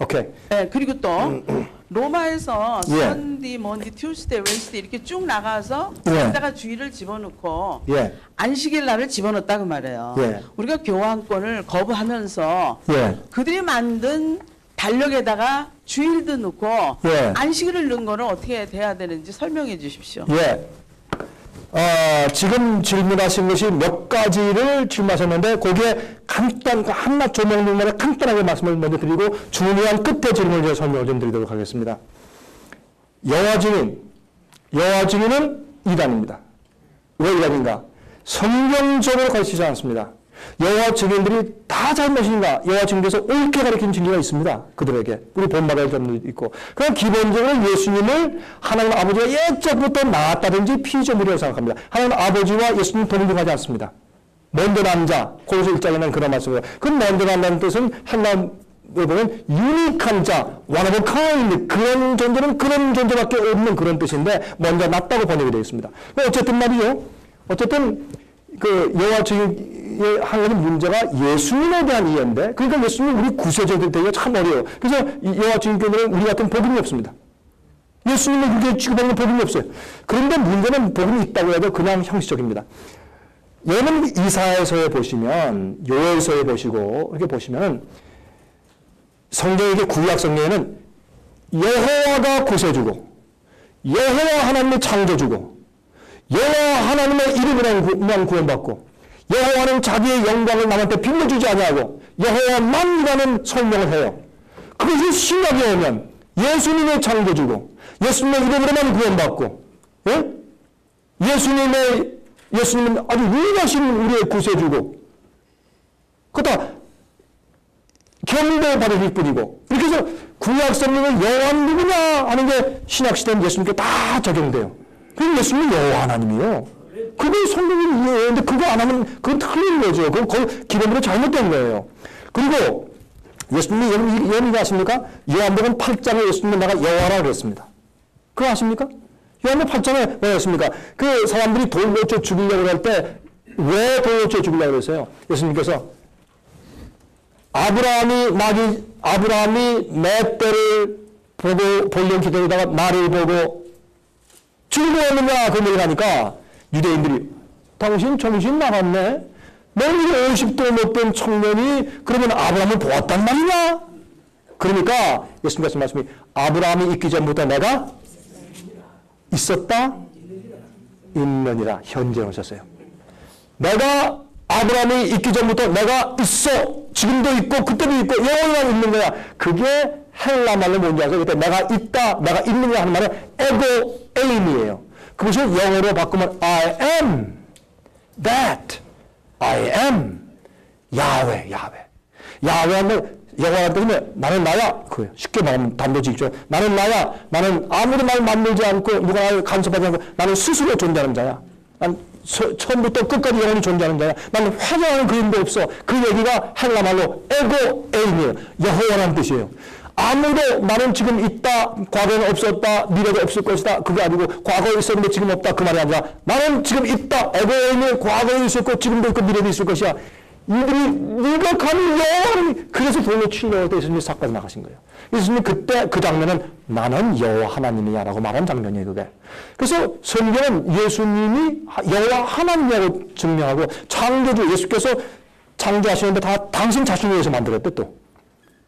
오케이. 네, 그리고 또 로마에서 예. 선디, 먼디, 튜스데이, 웬스데이 이렇게 쭉 나가서 예. 거기다가 주일을 집어넣고 예. 안식일 날을 집어넣었다 그 말이에요. 예. 우리가 교환권을 거부하면서 예. 그들이 만든 달력에다가 주일도 넣고 예. 안식일을 넣은 거는 어떻게 돼야 되는지 설명해 주십시오. 예. 지금 질문하신 것이 몇 가지를 질문하셨는데 거기에 한낱 조목조목에 간단하게 말씀을 먼저 드리고 중요한 끝에 질문을 제가 설명을 좀 드리도록 하겠습니다. 여호와 증인은 이단입니다. 왜 이단인가? 성경적으로 가르치지 않습니다. 여호와 증인들이 다 잘못인가? 여호와 증인께서 옳게 가르친 증거가 있습니다. 그들에게. 우리 본받아야 점도 있고. 그럼 기본적으로 예수님을 하나님 아버지가 옛적부터 낳았다든지 피조물이라고 생각합니다. 하나님 아버지와 예수님 동등하지 않습니다. 먼저 난 자, 고린도서 1장에는 그런 말씀을 해요. 그 먼저 난다는 뜻은 헬라어로 보면 유니크한 자, one of a kind, 그런 존재는 그런 존재밖에 없는 그런 뜻인데 먼저 낳았다고 번역이 되어 있습니다. 어쨌든 말이죠. 어쨌든 그 여호와 증인의 한 가지 문제가 예수님에 대한 이해인데, 그러니까 예수님 우리 구세주들 되기가 참 어려워요. 그래서 여호와 증인교회는 우리 같은 복음이 없습니다. 예수님을 그렇게 취급하는 복음이 없어요. 그런데 문제는 복음이 있다고 해도 그냥 형식적입니다. 여러분 이사야서에 보시면, 요엘서에 보시고 이렇게 보시면 성경의 구약 성경에는 여호와가 구세주고 여호와 하나님의 창조주고 여호와 하나님의 이름으로만 구원받고 여호와는 자기의 영광을 남한테 빌려주지 아니하고 여호와만이라는 설명을 해요. 그것이 신약에 오면 예수님의 창조주고 예수님의 이름으로만 구원받고, 예? 예수님은 아주 유일하신 우리의 구세주고 그다 경배받으실 뿐이고, 이렇게 해서 구약 성경을 여호와는 누구냐 하는 게 신약 시대는 예수님께 다 적용돼요. 그럼 예수님은 여호와 하나님이요. 그걸 성경이 이해했는데 그거 안 하면 그건 틀린 거죠. 그건 기본으로 잘못된 거예요. 그리고 예수님이 여러분 아십니까? 요한복음 8장에 예수님은 내가 여호와라고 그랬습니다. 그거 아십니까? 요한복음 8장에 뭐 했습니까? 그 사람들이 돌로 쳐 죽이려고 할 때 왜 돌로 쳐 죽이려고 그랬어요? 예수님께서 아브라함이 내 때를 보려고 기다리다가 나를 보고 즐거웠느냐 그 얘기를 하니까 유대인들이 당신 정신 나갔네? 너는 50도 못 된 청년이 그러면 아브라함을 보았단 말이냐? 그러니까 예수님께서 말씀이 아브라함이 있기 전부터 내가 있었다? 있느니라. 현재 오셨어요. 내가 아브라함이 있기 전부터 내가 있어. 지금도 있고 그때도 있고 영원히 있는 거야. 그게 헬라 말로 뭔지 아세요? 그때 내가 있다, 내가 있느냐 하는 말은 에고 에임이에요. 그것을 영어로 바꾸면 I am that. I am 야훼. 야훼는 영어한테 나는 나야. 그 쉽게 말하면 단도직입죠. 나는 나야. 나는 아무도 날 만들지 않고 누가 나를 간섭하지 않고 나는 스스로 존재하는 자야. 난 처음부터 끝까지 영원히 존재하는 자야. 나는 회개하는 그림도 없어. 그 얘기가 헬라 말로 에고 에임이에요. 여호와라는 뜻이에요. 아무도 나는 지금 있다, 과거에는 없었다, 미래도 없을 것이다. 그게 아니고 과거에 있었는데 지금 없다. 그 말이 아니라 나는 지금 있다. 에고 에임이 과거에 있었고 지금도 있고 미래도 있을 것이야. 이들이 네가 감히 여호와는 그래서 돌로 치려고 해서 예수님이 삭까지 나가신 거예요. 예수님이 그때 그 장면은 나는 여호와 하나님이야라고 말한 장면이에요. 그게. 그래서 성경은 예수님이 여호와 하나님이라고 증명하고 창조주 예수께서 창조하시는데 다 당신 자신을 위해서 만들었대 또.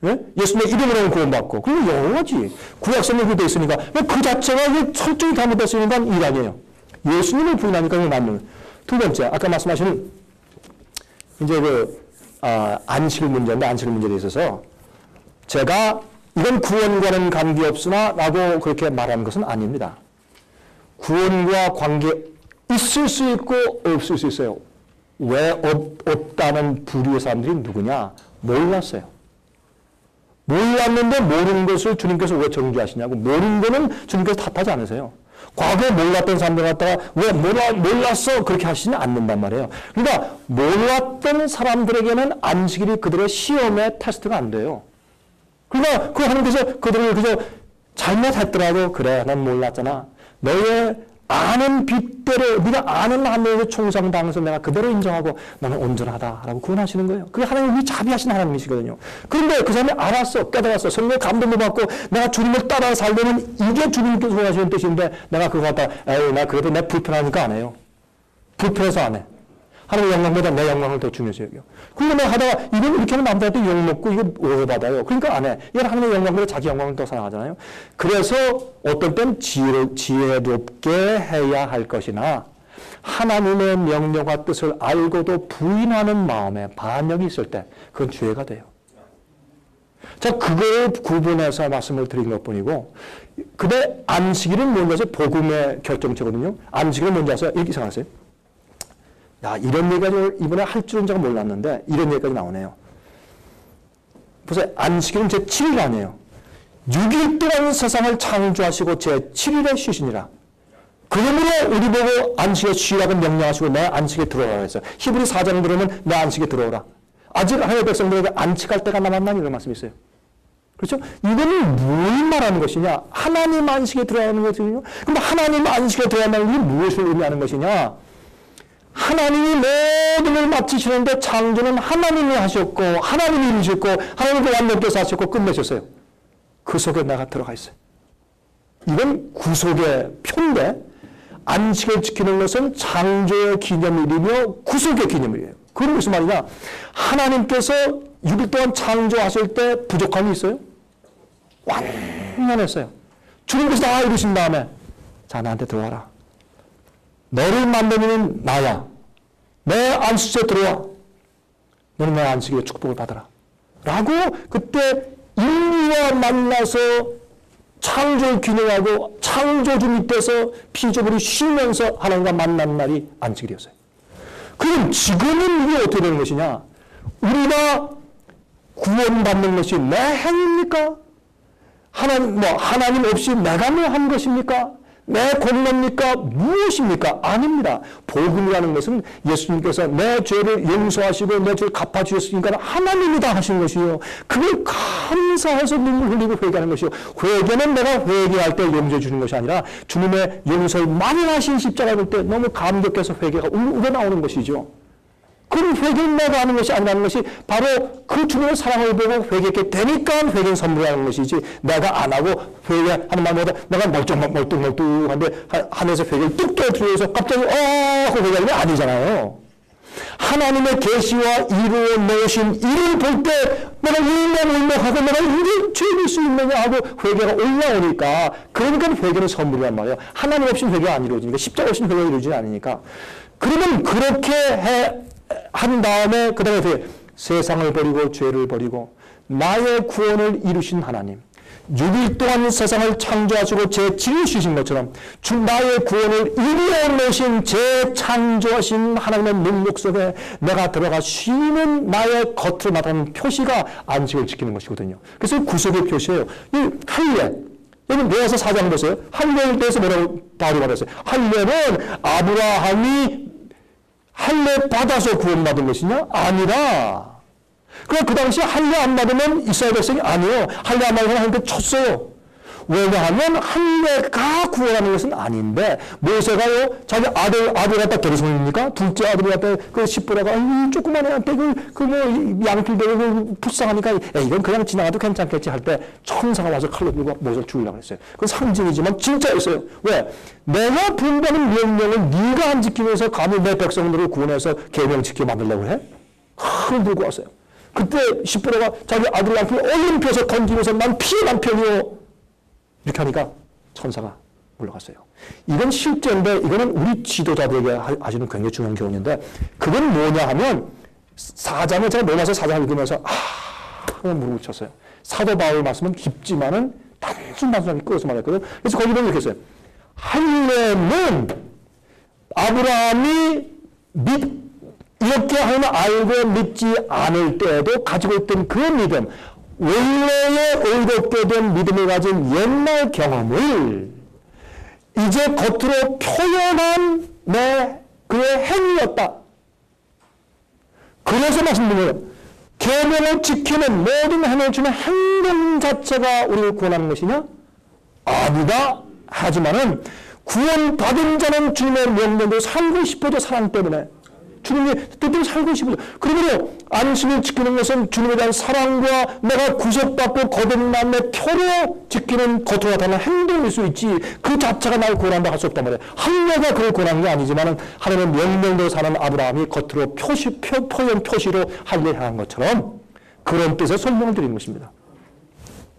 예? 예수님의 이름으로 구원받고 그건 여호와지. 구약성경에 그렇게 돼 있으니까 그 자체가 설정이 잘못됐으니까 이란이에요. 예수님을 부인하니까 이게 맞는. 두 번째 아까 말씀하신 이제 안식 문제인데 안식 문제에 있어서 제가 이건 구원과는 관계없으나 라고 그렇게 말하는 것은 아닙니다. 구원과 관계 있을 수 있고 없을 수 있어요. 왜 없다는 부류의 사람들이 누구냐? 몰랐어요. 몰랐는데 모르는 것을 주님께서 왜 정죄하시냐고. 모르는 거는 주님께서 탓하지 않으세요. 과거에 몰랐던 사람들 갖다가 왜 몰랐어? 그렇게 하시지 않는단 말이에요. 그러니까 몰랐던 사람들에게는 안식일이 그들의 시험의 테스트가 안 돼요. 그러니까 그 하나님께서 그들을 그저 잘못했더라도 그래 난 몰랐잖아. 너의 아는 빛대로 네가 아는 하나님의 총상당해서 내가 그대로 인정하고 너는 온전하다라고 구원하시는 거예요. 그게 하나님이 자비하신 하나님이시거든요. 그런데 그 사람이 알았어, 깨달았어, 성령의 감동도 받고 내가 주님을 따라 살려면 이게 주님께서 원하시는 뜻인데 내가 그거 갖다 에이 나 그래도 내 불편하니까 안 해요. 불편해서 안 해. 하나님의 영광보다 내 영광을 더 중요시 여겨. 그러니까 내가 하다가 이건 이렇게 하면 남들한테 욕먹고 이거 오해받아요. 그러니까 안 해. 이건 하나님의 영광보다 자기 영광을 더 사랑하잖아요. 그래서 어떤 땐 지혜롭게 해야 할 것이나 하나님의 명령과 뜻을 알고도 부인하는 마음에 반역이 있을 때 그건 죄가 돼요. 자, 그걸 구분해서 말씀을 드린 것뿐이고 근데 안식일은 뭔지 아세요? 복음의 결정체거든요. 안식일은 뭔지 아세요? 이렇게 생각하세요. 야, 이런 얘기가 이번에 할 줄은 제가 몰랐는데 이런 얘기까지 나오네요. 보세요. 안식일은 제7일 아니에요. 6일 동안 세상을 창조하시고 제7일에 쉬시니라. 그러므로 우리 보고 안식에 쉬라고 명령하시고 내 안식에 들어오라 했어요. 히브리 4장을 들으면 내 안식에 들어오라. 아직 하나님의 백성들에게 안식할 때가 남았나 이런 말씀이 있어요. 그렇죠? 이거는 뭘 말하는 것이냐? 하나님 안식에 들어가는 것이거든요. 그럼 하나님 안식에 들어가는 게 무엇을 의미하는 것이냐? 하나님이 모든 걸 마치시는데 창조는 하나님이 하셨고 하나님이 이루셨고 하나님이 완전께서 하셨고 끝내셨어요. 그 속에 내가 들어가 있어요. 이건 구속의 표인데 안식을 지키는 것은 창조의 기념일이며 구속의 기념일이에요. 그건 무슨 말이냐? 하나님께서 6일 동안 창조하실 때 부족함이 있어요? 완전했어요. 주님께서 다 이루신 다음에 자 나한테 들어와라. 너를 만드는 나야. 내 안식에 들어와. 너는 내 안식에 축복을 받아라. 라고 그때 인류와 만나서 창조를 기념하고 창조주 밑에서 피조물이 쉬면서 하나님과 만난 날이 안식일이었어요. 그럼 지금은 이게 어떻게 되는 것이냐? 우리가 구원받는 것이 내 행위입니까? 하나님 없이 내가 뭐 한 것입니까? 내 공로입니까? 무엇입니까? 아닙니다. 복음이라는 것은 예수님께서 내 죄를 용서하시고 내 죄를 갚아주셨으니까 하나님이 다 하신 것이요. 그걸 감사해서 눈물 흘리고 회개하는 것이요. 회개는 내가 회개할 때 용서해 주는 것이 아니라 주님의 용서를 만연하신 십자가를 볼 때 너무 감격해서 회개가 우러나오는 것이죠. 그럼 회개는 내가 하는 것이 아니라는 것이 바로 그 주님의 사랑을 보고 회개하게 되니까 회개는 선물하는 것이지 내가 안 하고 회개하는 마음보다 내가 멀뚱멀뚱한데 하늘에서 회개를 뚝 떨어뜨려서 갑자기 하고 회개하는 게 아니잖아요. 하나님의 계시와 이루어 놓으신 일을 볼 때 내가 울먹울먹하고 내가 이게 죄일 수 있느냐 하고 회개가 올라오니까 그러니까 회개는 선물이란 말이에요. 하나님 없이는 회개가 안 이루어지니까 십자가 없이는 회개가 이루어지지 않으니까 그러면 그렇게 한 다음에 그 다음에 세상을 버리고 죄를 버리고 나의 구원을 이루신 하나님 6일 동안 세상을 창조하시고 제7일 쉬신 것처럼 나의 구원을 이루어 놓으신 재창조하신 하나님의 능력 속에 내가 들어가 쉬는 나의 겉으로 나타나는 표시가 안식을 지키는 것이거든요. 그래서 구속의 표시예요. 이 할례 여러분 내어서 4장 보세요. 할례에 대해서 뭐라고 바울이 말했어요. 할례는 아브라함이 할례 받아서 구원받은 것이냐? 아니라. 그럼 그 당시에 할례 안 받으면 이스라엘 백성이 아니에요. 할례 안 받으면 하나님께 쳤어요. 왜냐하면 할례가 구원하는 것은 아닌데 모세가요 자기 아들 갖다 게르손입니까? 둘째 아들이 갖다 그 십보라가 조그만 애한테 뭐 양필대고 불쌍하니까 이건 그냥 지나가도 괜찮겠지 할 때 천사가 와서 칼로 들고 모세를 죽이려고 했어요. 그건 상징이지만 진짜였어요. 왜? 내가 분배하는 명령을 네가 안 지키면서 감히 내 백성들을 구원해서 계명 지키게 만들려고 해? 칼을 들고 왔어요. 그때 십보라가 자기 아들 양필을 얼른 펴서 던지면서 난 피해 남편이요. 이렇게 하니까 천사가 올라갔어요. 이건 실제인데 이거는 우리 지도자들에게 하시는 굉장히 중요한 교훈인데 그건 뭐냐 하면 4장을 제가 로마서 4장을 읽으면서 그냥 무릎을 쳤어요. 사도 바울 말씀은 깊지만은 단순하게 끌어서 말했거든요. 그래서 거기 보면 이렇게 했어요. 할례는 아브라함이 이렇게 하면 알고 믿지 않을 때에도 가지고 있던 그 믿음, 원래의 의롭게 된 믿음을 가진 옛날 경험을 이제 겉으로 표현한 그의 행위였다. 그래서 말씀드린 거예요. 계명을 지키는 모든 행위를 주는 행동 자체가 우리를 구원하는 것이냐? 아니다. 하지만은 구원받은 자는 주님의 명령대로 살고 싶어져 사랑 때문에. 주님의 뜻대로 살고 싶어져. 그러므로 안식을 지키는 것은 주님에 대한 사랑과 내가 구속받고 거듭남의 표로 지키는 겉으로 나타나는 행동일 수 있지 그 자체가 나를 구원한다 할 수 없단 말이에요. 할례가 그를 구원한 게 아니지만 하나님의 명령대로 사는 아브라함이 겉으로 표현 표시로 할례를 향한 것처럼 그런 뜻의 설명을 드리는 것입니다.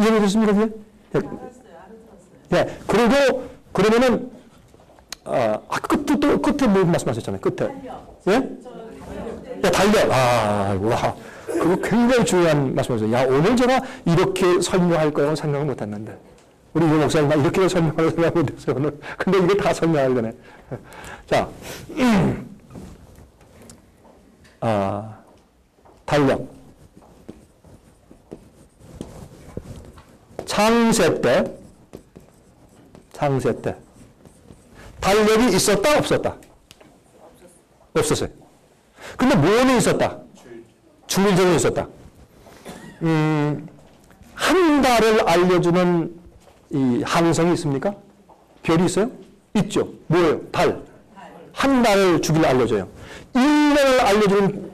이해되셨습니까? 네. 그리고 그러면은 끝에 뭐 말씀하셨잖아요. 끝에. 예? 야, 달력. 와. 그거 굉장히 중요한 말씀이었어요. 야, 오늘 제가 이렇게 설명할 거라고 생각을 못 했는데. 우리 유 목사님, 나 이렇게 설명하려고 생각 못 했어요, 오늘. 근데 이게 다 설명하기 전에. 자, 달력. 창세 때, 달력이 있었다, 없었다? 없었어요. 근데 뭐는 있었다? 주일절은 있었다. 한 달을 알려주는 이 항성이 있습니까? 별이 있어요? 있죠. 뭐예요? 달. 한 달을 주기를 알려줘요. 1년을 알려주는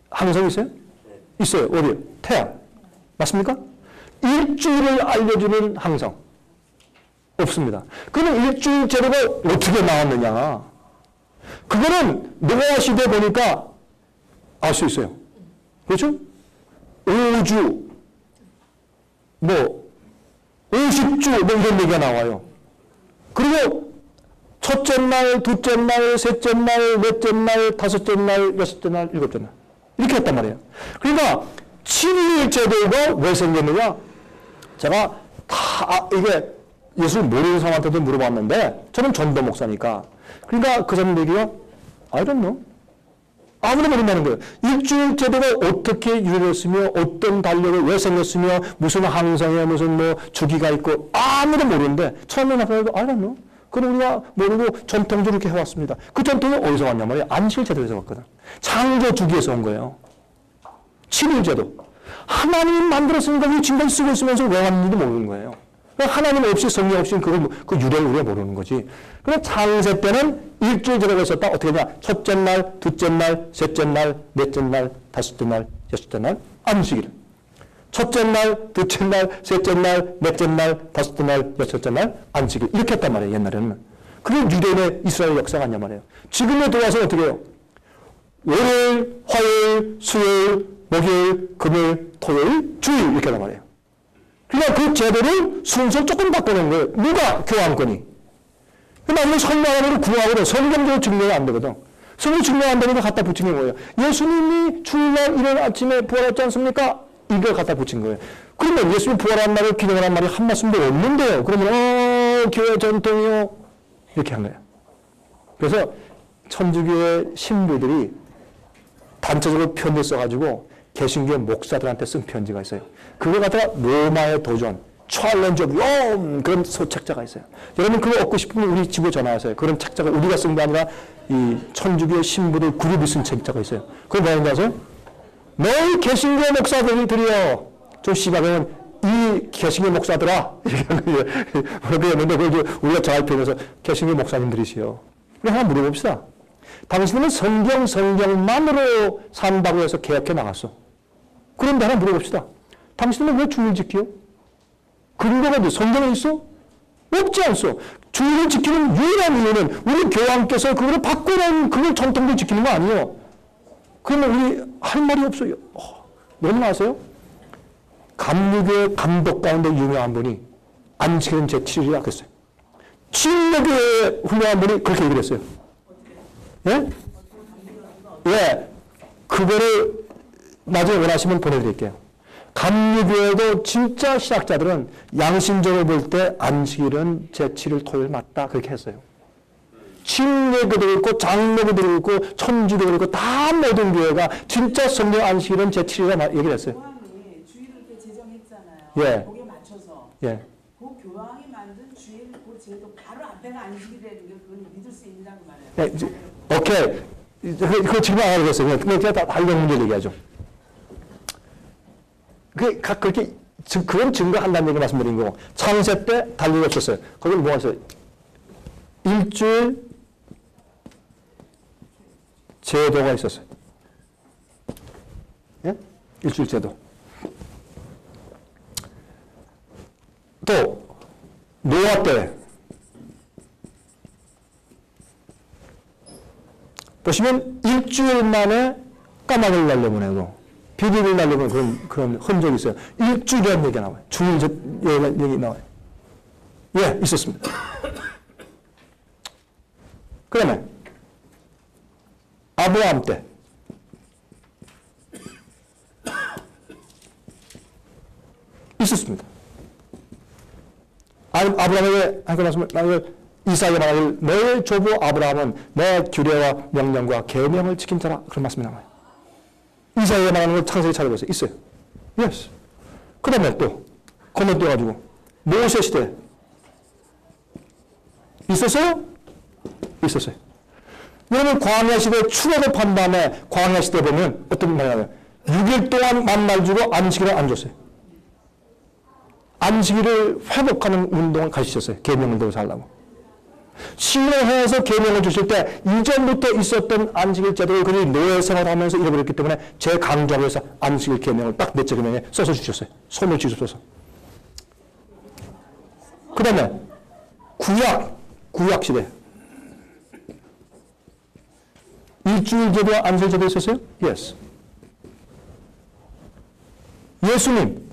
항성이 있어요? 있어요. 어디요? 태양. 맞습니까? 일주일을 알려주는 항성. 없습니다. 그럼 일주일 제도가 어떻게 나왔느냐? 그거는 노아 시대 보니까 알 수 있어요. 그렇죠? 5주, 50주, 이런 얘기가 나와요. 그리고 첫째 날, 둘째 날, 셋째 날, 넷째 날, 다섯째 날, 여섯째 날, 일곱째 날. 이렇게 했단 말이에요. 그러니까 7일 제도가 왜 생겼느냐? 제가 이게 예수 모르는 사람한테도 물어봤는데 저는 전도 목사니까. 그러니까 그 사람 얘기가 I don't know. 아무도 모른다는 거예요. 일주일 제도가 어떻게 유래했으며 어떤 달력이 왜 생겼으며 무슨 항성에 무슨 주기가 있고 아무도 모르는데 처음에 나타나도 I don't know. 그건 우리가 모르고 전통적으로 이렇게 해왔습니다. 그 전통이 어디서 왔냐 말이에요. 안식 제도에서 왔거든. 창조 주기에서 온 거예요. 7일 제도. 하나님이 만들었으니까 우리 지금까지 쓰고 있으면서 왜 왔는지도 모르는 거예요. 하나님 없이 성령 없이 그 유래를 우리가 모르는 거지. 그럼 창세 때는 일주일 제도가 있었다. 어떻게 하냐? 첫째 날, 둘째 날, 셋째 날, 넷째 날, 다섯째 날, 여섯째 날, 안식일. 첫째 날, 둘째 날, 셋째 날, 넷째 날, 다섯째 날, 여섯째 날, 안식일. 이렇게 했단 말이에요. 옛날에는. 그게 유대인의 이스라엘 역사가 아니란 말이에요. 지금에 들어와서 어떻게 해요? 월요일, 화요일, 수요일, 목요일, 금요일, 토요일, 주일 이렇게 하단 말이에요. 그러니까 그 제도를 순서를 조금 바꿔놓은 거예요. 누가? 교황권이. 나중에 설명하면 구하거든. 성경적으로 증명이 안 되거든. 성경 증명 안 되니까 갖다 붙인 게 뭐예요? 예수님이 주일날 이른 아침에 부활했지 않습니까? 이걸 갖다 붙인 거예요. 그러면 예수님이 부활한 날을 기념하는 말이 한 말씀도 없는데요. 그러면 교회 전통이요. 이렇게 한 거예요. 그래서 천주교의 신부들이 단체적으로 편지 써가지고 개신교 목사들한테 쓴 편지가 있어요. 그걸 갖다가 로마의 도전, 챌린지 오브 롬 그런 책자가 있어요. 여러분 그거 얻고 싶으면 우리 집에 전화하세요. 그런 책자가 우리가 쓴 게 아니라 이 천주교 신부들 그룹이 쓴 책자가 있어요. 그거 뭐라는 줄 아세요? 너희 개신교 목사들이요. 좀 씨발은 이 개신교 목사들아 이렇게 했는데 그걸 우리가 좌입해서 개신교 목사님들이시요. 우리 하나 물어봅시다. 당신은 성경만으로 산다고 해서 개혁해 나갔어. 그런데 하나 물어봅시다. 당신은 왜 주일 지켜요? 근거가 뭐 성경에 있어? 없지 않소. 주일을 지키는 유일한 이유는 우리 교황께서 그걸 바꾸는 그걸 전통을 지키는 거 아니에요. 그러면 우리 할 말이 없어요. 여러분 아세요? 감리교의 감독 가운데 유명한 분이 안식일은 제7일이라 그랬어요. 친례교의 훌륭한 분이 그렇게 얘기를 했어요. 예? 예. 그거를 나중에 원하시면 보내드릴게요. 감리교회도 진짜 신학자들은 양심적으로 볼 때 안식일은 제7일 토요일 맞다 그렇게 했어요. 침례교도 있고 장로교도 있고 천주교도 있고 다 모든 교회가 진짜 성령 안식일은 제7일이라 얘기를 했어요. 교황이 주일을 이렇게 제정했잖아요. 예. 거기에 맞춰서 예. 그 교황이 만든 주일 그 제도 바로 앞에가 안식일이라는 게 그건 믿을 수 있냐고 말해요. 네, 오케이. 그거 질문 안 하려고 했어요. 근데 제가 다 다른 문제 얘기하죠. 그렇게, 그건 증거한다는 얘기 말씀드린 거고. 창세 때 달리가 없었어요. 거기 뭐가 있어요? 일주일 제도가 있었어요. 예? 일주일 제도. 또, 노아 때. 보시면 일주일 만에 까마귀를 날려보내고 비비를 날려보내고 그런 흔적이 있어요. 일주일이라는 얘기가 나와요. 주일 얘기 나와요. 예, 있었습니다. 그 다음에 아브라함 때 있었습니다. 아브라함에게 한 말씀을 이사야가 말하길 너의 조부 아브라함은 내 규례와 명령과 계명을 지킨 자라 그런 말씀이 나와요. 이사야가 말하는 걸 창세기 찾아보세요. 있어요. 예스. 그 다음에 또 건너뛰어가지고 모세 시대 있었어요? 있었어요. 여러분 광야 시대 출애굽한 다음에 광야 시대 보면 어떤 말이냐면 6일 동안 만날 주고 안식일을 안 줬어요. 안식일을 회복하는 운동을 가르치셨어요. 계명을 대고 살라고. 신뢰해서 계명을 주실 때 이전부터 있었던 안식일 제도를 그들이 노예 생활하면서 잃어버렸기 때문에 재강조하기 위해서 안식일 계명을 딱 넷째 계명에 써서 주셨어요. 손을 쥐셔서. 그 다음에 구약 시대. 일주일 제도, 안식일 제도 있었어요? Yes. 예수님.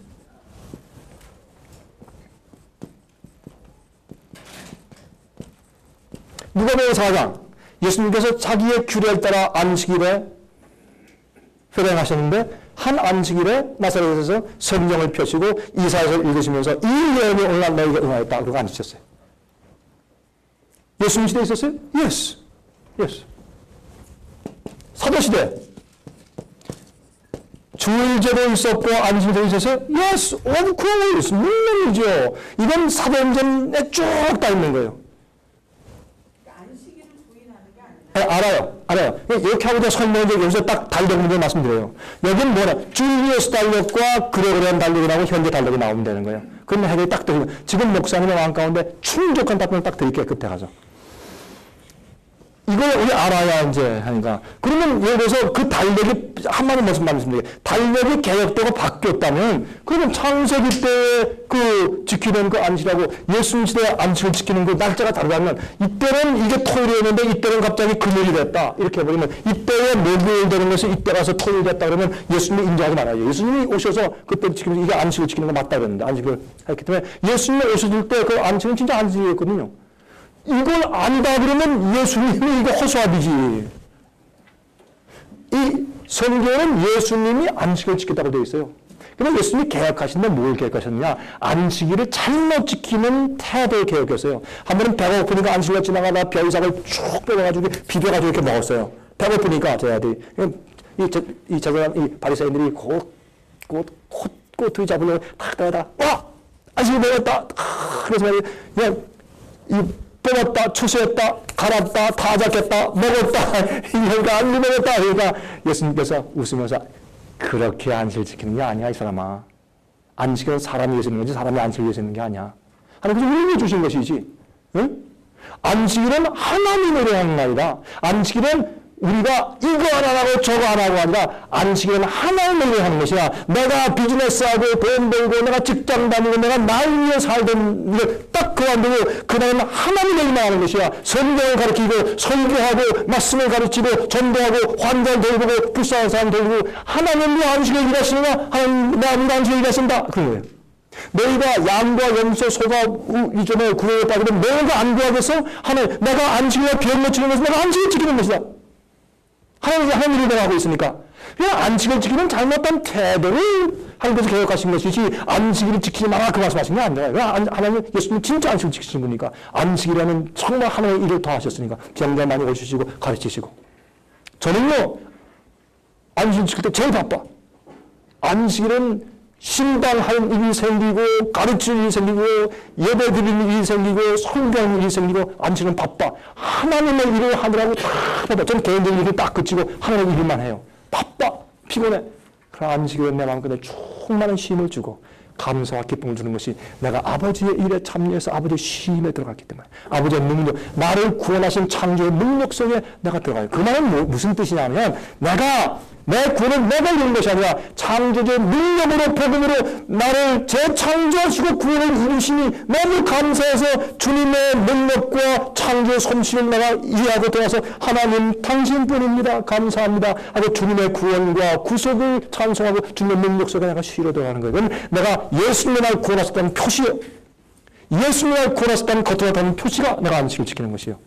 누가복음 4장 예수님께서 자기의 규례에 따라 안식일에 회당하셨는데 한 안식일에 나사렛에서 성경을 펴시고 이사야서를 읽으시면서 이 예언이 오늘날 너희에게 응하였다 그러고 앉으셨어요. 예수님 시대에 있었어요? Yes. Yes. 사도시대 주일제도 있었고 안식일도 있었어요? Yes. Of course. 물론이죠. 이건 사도행전에 쭉 다 있는 거예요. 알아요. 이렇게 하고 설명을 여기서 딱 달력 문제 말씀드려요. 여기는 뭐냐? 줄리우스 달력과 그레고리안 달력이 나오고 현대 달력이 나오면 되는 거예요. 그러면 해결이 딱 되고 지금 목사님의 마음 가운데 충족한 답변을 딱 드릴게요. 그때 가서. 이걸 우리 알아야 이제 하니까. 그러면 예를 들어서 그 달력이 한마디 말씀드릴게요. 달력이 개혁되고 바뀌었다면 그러면 창세기 때 그 지키는 그 안식이라고 예수님 시대에 안식을 지키는 그 날짜가 다르다면 이때는 이게 토요일이었는데 이때는 갑자기 금요일이 됐다. 이렇게 해버리면 이때에 목요일 되는 것이 이때 가서 토요일 됐다 그러면 예수님이 인정하지 말아요. 예수님이 오셔서 그때 지키면서 이게 안식을 지키는 거 맞다 그랬는데 안식을 했기 때문에 예수님이 오셨을 때 그 안식은 진짜 안식이었거든요. 이걸 안다 그러면 예수님이 이거 허수아비지. 이 성경은 예수님이 안식을 지켰다고 되어 있어요. 그런데 예수님이 개혁하신데 뭘 개혁하셨느냐? 안식일을 잘못 지키는 태도를 개혁했어요. 한 번은 배가 고프니까 안식일로 지나가다 벼이삭을 쭉 빼가지고 비벼가지고 이렇게 먹었어요. 배가 고프니까 제 아들이 이 바리새인들이 꼬투리 잡으려고 탁 따다가 와! 안식일 먹었다! 그래서 그냥 이 뽑았다, 추수했다, 갈았다, 다 잡겠다, 먹었다, 이러니까 안 먹었다. 그러니까 예수님께서 웃으면서 그렇게 안식을 지키는 게 아니야, 이 사람아. 안식은 사람이 위해서 있는 거지 사람이 안식을 위해서 있는 게 아니야. 하나님께서 우리에게 주신 것이지. 응? 안식일은 하나님으로 하는 날이다. 안식일은 우리가 이거 안 하고 저거 안 하고 아니라 안식일은 하나님을 위해 하는 것이야. 내가 비즈니스하고 돈 벌고 내가 직장 다니고 내가 날 위해 살던 일 딱 그거 안 되고 그날은 하나님을 위해 하는 것이야. 성경을 가르치고 설교하고 말씀을 가르치고 전도하고 환자를 돌보고 불쌍한 사람 돌보고 하나님을 위해 안식을 일하시느냐? 하나님 내 안식을 일하신다. 그런 거예요. 너희가 양과 염소, 소가 이전에 구원을 받으면 너희가 안 구하겠어? 하나님 내가 안식일에 병 고치는 것은 내가 안식을 지키는 것이다. 하나님이 일을 하고 있으니까. 그냥 안식을 지키는 잘못된 태도를 하나님께서 개혁하신 것이지 안식일을 지키지 마라 그 말씀하신 게 아니라요. 하나님 예수님 진짜 안식을 지키신 분이니까 안식이라는 정말 하나님의 일을 더 하셨으니까 병자 많이 오시고 가르치시고 저는요 안식일 지킬 때 제일 바빠. 안식일은 신방할 일이 생기고 가르칠 일이 생기고 예배 드리는 일이 생기고 성경 일이 생기고 안식일은 바빠. 하나님의 일을 하느라고 다 바빠. 저는 개인적인 일을 딱 그치고 하나님의 일만 해요. 바빠. 피곤해. 그러나 안식일은 내 마음속에 충만한 쉼을 주고 감사와 기쁨을 주는 것이 내가 아버지의 일에 참여해서 아버지의 쉼에 들어갔기 때문에 아버지의 능력, 나를 구원하신 창조의 능력 속에 내가 들어가요. 그 말은 무슨 뜻이냐면 내 구원은 내가 이룬 것이 아니라 창조주의 능력으로 복음으로 나를 재창조하시고 구원을 이루시니 너무 감사해서 주님의 능력과 창조의 솜씨를 내가 이해하고 들어와서 하나님 당신뿐입니다. 감사합니다. 하고 주님의 구원과 구속을 찬송하고 주님의 능력 속에 내가 쉬러 들어가는 거예요. 그건 내가 예수님의 날 구원하셨다는 표시예요. 예수님의 날 구원하셨다는 겉으로 다는 표시가 내가 안식을 지키는 것이에요.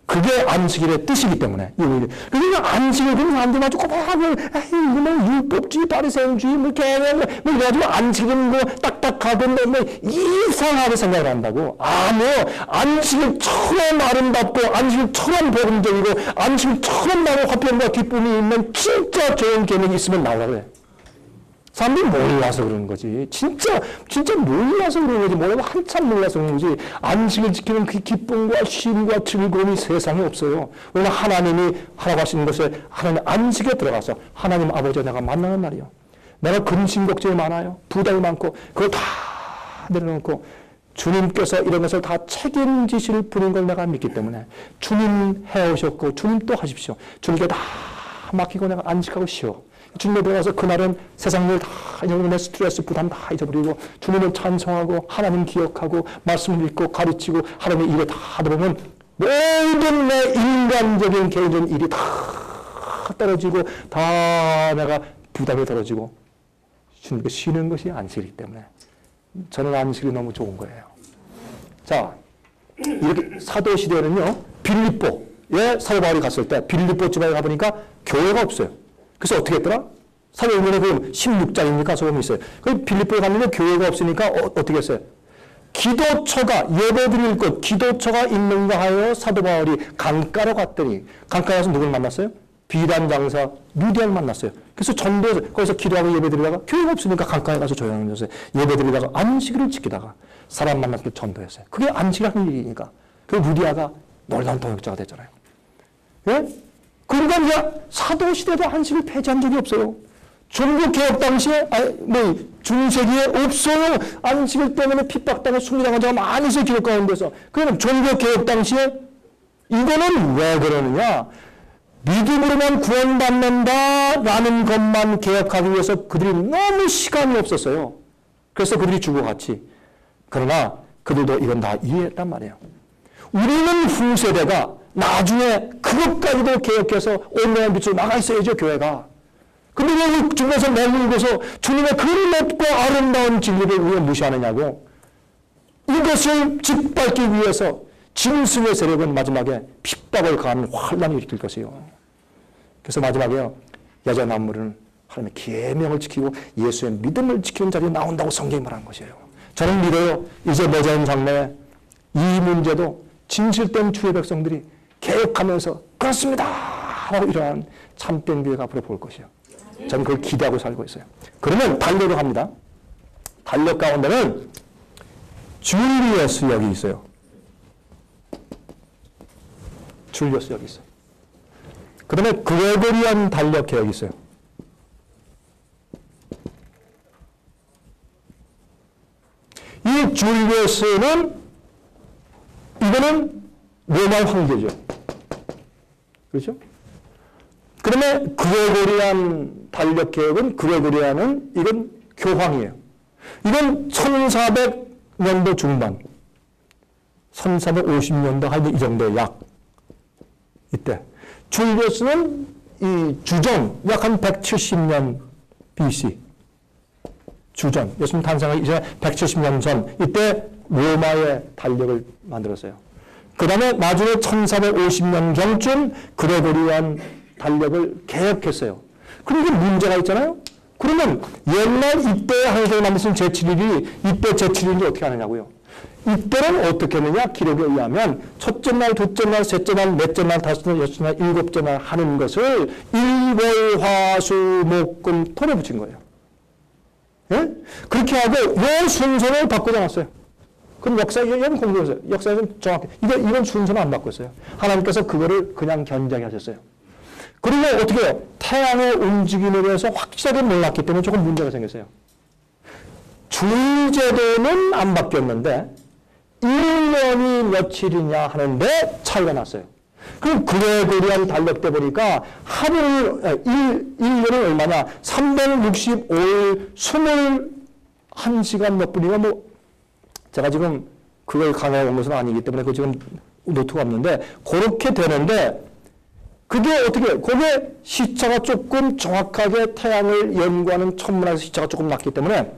그게 안식일의 뜻이기 때문에. 그러니까 안식일, 그런 사람들 아주 꼬박하게, 이거 뭐 율법주의, 바리새인주의, 뭐 개념, 뭐 이래가지고 안식일은 뭐 딱딱하고 뭐 이상하게 생각을 한다고. 안식일처럼 아름답고, 안식일처럼 복음적이고, 안식일처럼 나의 화평과 기쁨이 있는 진짜 좋은 개념이 있으면 나오라 그래. 사람들이 몰라서 그러는 거지. 진짜 몰라서 그러는 거지. 몰라서 한참 몰라서 그러는 거지. 안식을 지키는 그 기쁨과 쉼과 즐거움이 세상에 없어요. 왜냐하면 하나님이 하라고 하시는 것에 하나님 안식에 들어가서 하나님 아버지와 내가 만나는 날이요. 내가 근심 걱정이 많아요. 부담이 많고 그걸 다 내려놓고 주님께서 이런 것을 다 책임지실 분인 걸 내가 믿기 때문에 주님 해오셨고 주님 또 하십시오. 주님께 다 맡기고 내가 안식하고 쉬어. 주님에 들어가서 그날은 세상 일 다 잊어버리고 내 스트레스 부담 다 잊어버리고 주님을 찬송하고 하나님 기억하고 말씀을 읽고 가르치고 하나님의 일에 다 하다 보면 모든 내 인간적인 개인적인 일이 다 떨어지고 다 내가 부담이 떨어지고 주님께 쉬는 것이 안식이기 때문에 저는 안식이 너무 좋은 거예요. 자, 이렇게 사도시대에는요 빌립보에 사도 바울이 갔을 때 빌립보 지방에 가보니까 교회가 없어요. 그래서 어떻게 했더라? 사도행전에 보면 16장입니까? 소문이 있어요. 그 빌립보에 갔는데 교회가 없으니까 어떻게 했어요? 기도처가 예배드릴 것, 기도처가 있는가 하여 사도 바울이 강가로 갔더니 강가에 가서 누굴 만났어요? 비단 장사 루디아를 만났어요. 그래서 전도해서 거기서 기도하고 예배드리다가 교회가 없으니까 강가에 가서 조용히 앉아서 예배드리다가 안식일을 지키다가 사람 만나서 전도했어요. 그게 안식이라는 일이니까. 그 루디아가 놀라운 동역자가 됐잖아요. 예? 그러니까 이제 사도시대도 안식을 폐지한 적이 없어요. 종교개혁 당시에, 중세기에 없어요. 안식일 때문에 핍박당하고 순교당한 자가 많이 있어요, 기록 가운데서. 그러면 종교개혁 당시에 이거는 왜 그러느냐? 믿음으로만 구원받는다라는 것만 개혁하기 위해서 그들이 너무 시간이 없었어요. 그래서 그들이 죽어갔지. 그러나 그들도 이건 다 이해했단 말이에요. 우리는 후세대가 나중에 그것까지도 개혁해서 온전한 빛으로 나가 있어야죠, 교회가. 근데 왜 중에서 머물고서 주님의 그 높고 아름다운 진리를 왜 무시하느냐고. 이것을 짓밟기 위해서 짐승의 세력은 마지막에 핍박을 가하는 환란을 일으킬 것이에요. 그래서 마지막에요, 여자 남물은 하나님의 계명을 지키고 예수의 믿음을 지키는 자리에 나온다고 성경이 말하는 것이에요. 저는 믿어요. 이제 모자인 장래에 이 문제도 진실된 주의 백성들이 개혁하면서 그렇습니다 하고 일어나는 참된 교회가 앞으로 볼 것이에요. 저는 그걸 기대하고 살고 있어요. 그러면 달력으로 갑니다. 달력 가운데는 줄리어스 역이 있어요. 줄리어스 역이 있어요. 그 다음에 그레고리안 달력 개혁이 있어요. 이 줄리어스는 이거는 로마 황제죠. 그렇죠? 그러면 그레고리안 달력 개혁은 그레고리안은 이건 교황이에요. 이건 1400년도 중반, 1450년도 하여튼 이 정도의 약 이때. 줄리어스는 이 주전 약 한 170년 BC. 주전 예수님 탄생하기 이전에 170년 전 이때 로마의 달력을 만들었어요. 그 다음에 나중에 1450년경쯤 그레고리안 달력을 개혁했어요. 그리고 문제가 있잖아요. 그러면 옛날 이때 항쟁이 만드신 제7일이 이때 제7일인지 어떻게 하느냐고요. 이때는 어떻게 했느냐? 기록에 의하면 첫째 날, 둘째 날, 셋째 날, 넷째 날, 다섯째 날, 여섯째 날, 일곱째 날 하는 것을 일월화수목금토로 붙인 거예요. 예? 그렇게 하고 이 순서를 바꾸지 않았어요. 그럼 역사에는 공부했어요. 역사에는 정확히 이런 순서는 안 바꿨어요. 하나님께서 그거를 그냥 견제하게 하셨어요. 그리고 어떻게 해요? 태양의 움직임에 대해서 확실하게 몰랐기 때문에 조금 문제가 생겼어요. 주일제도는 안 바뀌었는데 1년이 며칠이냐 하는데 차이가 났어요. 그럼 그레고리안 달력 때 보니까 하루를 1년은 얼마냐? 365일 21시간 몇 분이가 뭐 제가 지금 그걸 강의해 온 것은 아니기 때문에 그 지금 노트가 없는데 그렇게 되는데 그게 어떻게 그게 시차가 조금 정확하게 태양을 연구하는 천문학에서 시차가 조금 낮기 때문에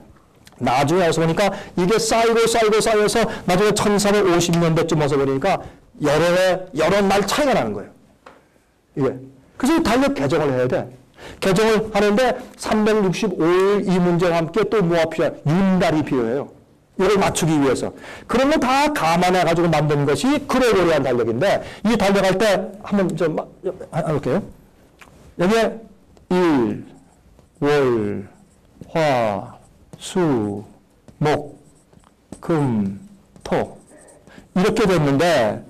나중에 와서 보니까 이게 쌓여서 나중에 1450년대쯤 와서 보니까 여러 날 차이가 나는 거예요. 이게. 그래서 이 달력 개정을 해야 돼. 개정을 하는데 365일 이 문제와 함께 또 뭐가 필요해요? 윤달이 필요해요. 이걸 맞추기 위해서. 그런 거 다 감안해가지고 만든 것이 그레고리안 달력인데 이 달력할 때 한번 좀 해볼게요. 여기에 일, 월, 화, 수, 목, 금, 토 이렇게 됐는데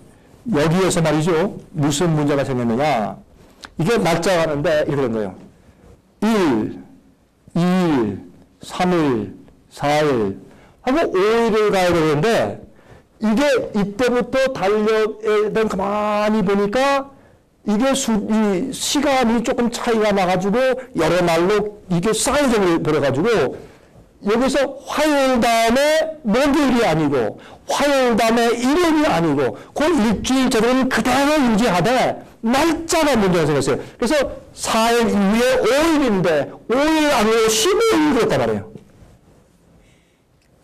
여기에서 말이죠. 무슨 문제가 생겼느냐. 이게 날짜가 하는데 이렇게 된 거예요. 1, 2일, 3일, 4일 하고 5일을 가야 되는데 이게 이때부터 달력에 대한 가만히 보니까 이게 이 시간이 조금 차이가 나가지고 여러 날로 이게 쌓여져 버려가지고 여기서 화요일 다음에 목요일이 아니고 화요일 다음에 일요일이 아니고 그 일주일 제도는 그대로 유지하되 날짜가 문제가 생겼어요. 그래서 4일 이후에 5일인데 5일 아니고 15일이 됐단 말이에요.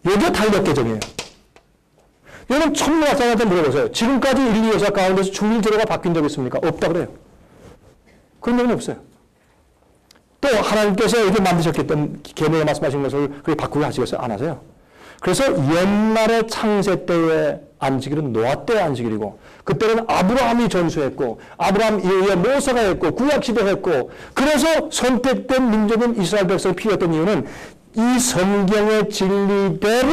이게 달력 개정이에요. 여러분 천문학자한테 물어보세요. 지금까지 1, 2 여사 가운데서 주일 제도가 바뀐 적이 있습니까? 없다 그래요. 그런 적은 없어요. 또 하나님께서 이렇게 만드셨기 때문에 계명에 말씀하신 것을 그렇게 바꾸게 하시겠어요? 안 하세요. 그래서 옛날에 창세 때의 안식일은 노아 때의 안식일이고 그때는 아브라함이 전수했고 아브라함 이후에 모세가 했고 구약시대 했고 그래서 선택된 민족인 이스라엘 백성이 필요했던 이유는 이 성경의 진리대로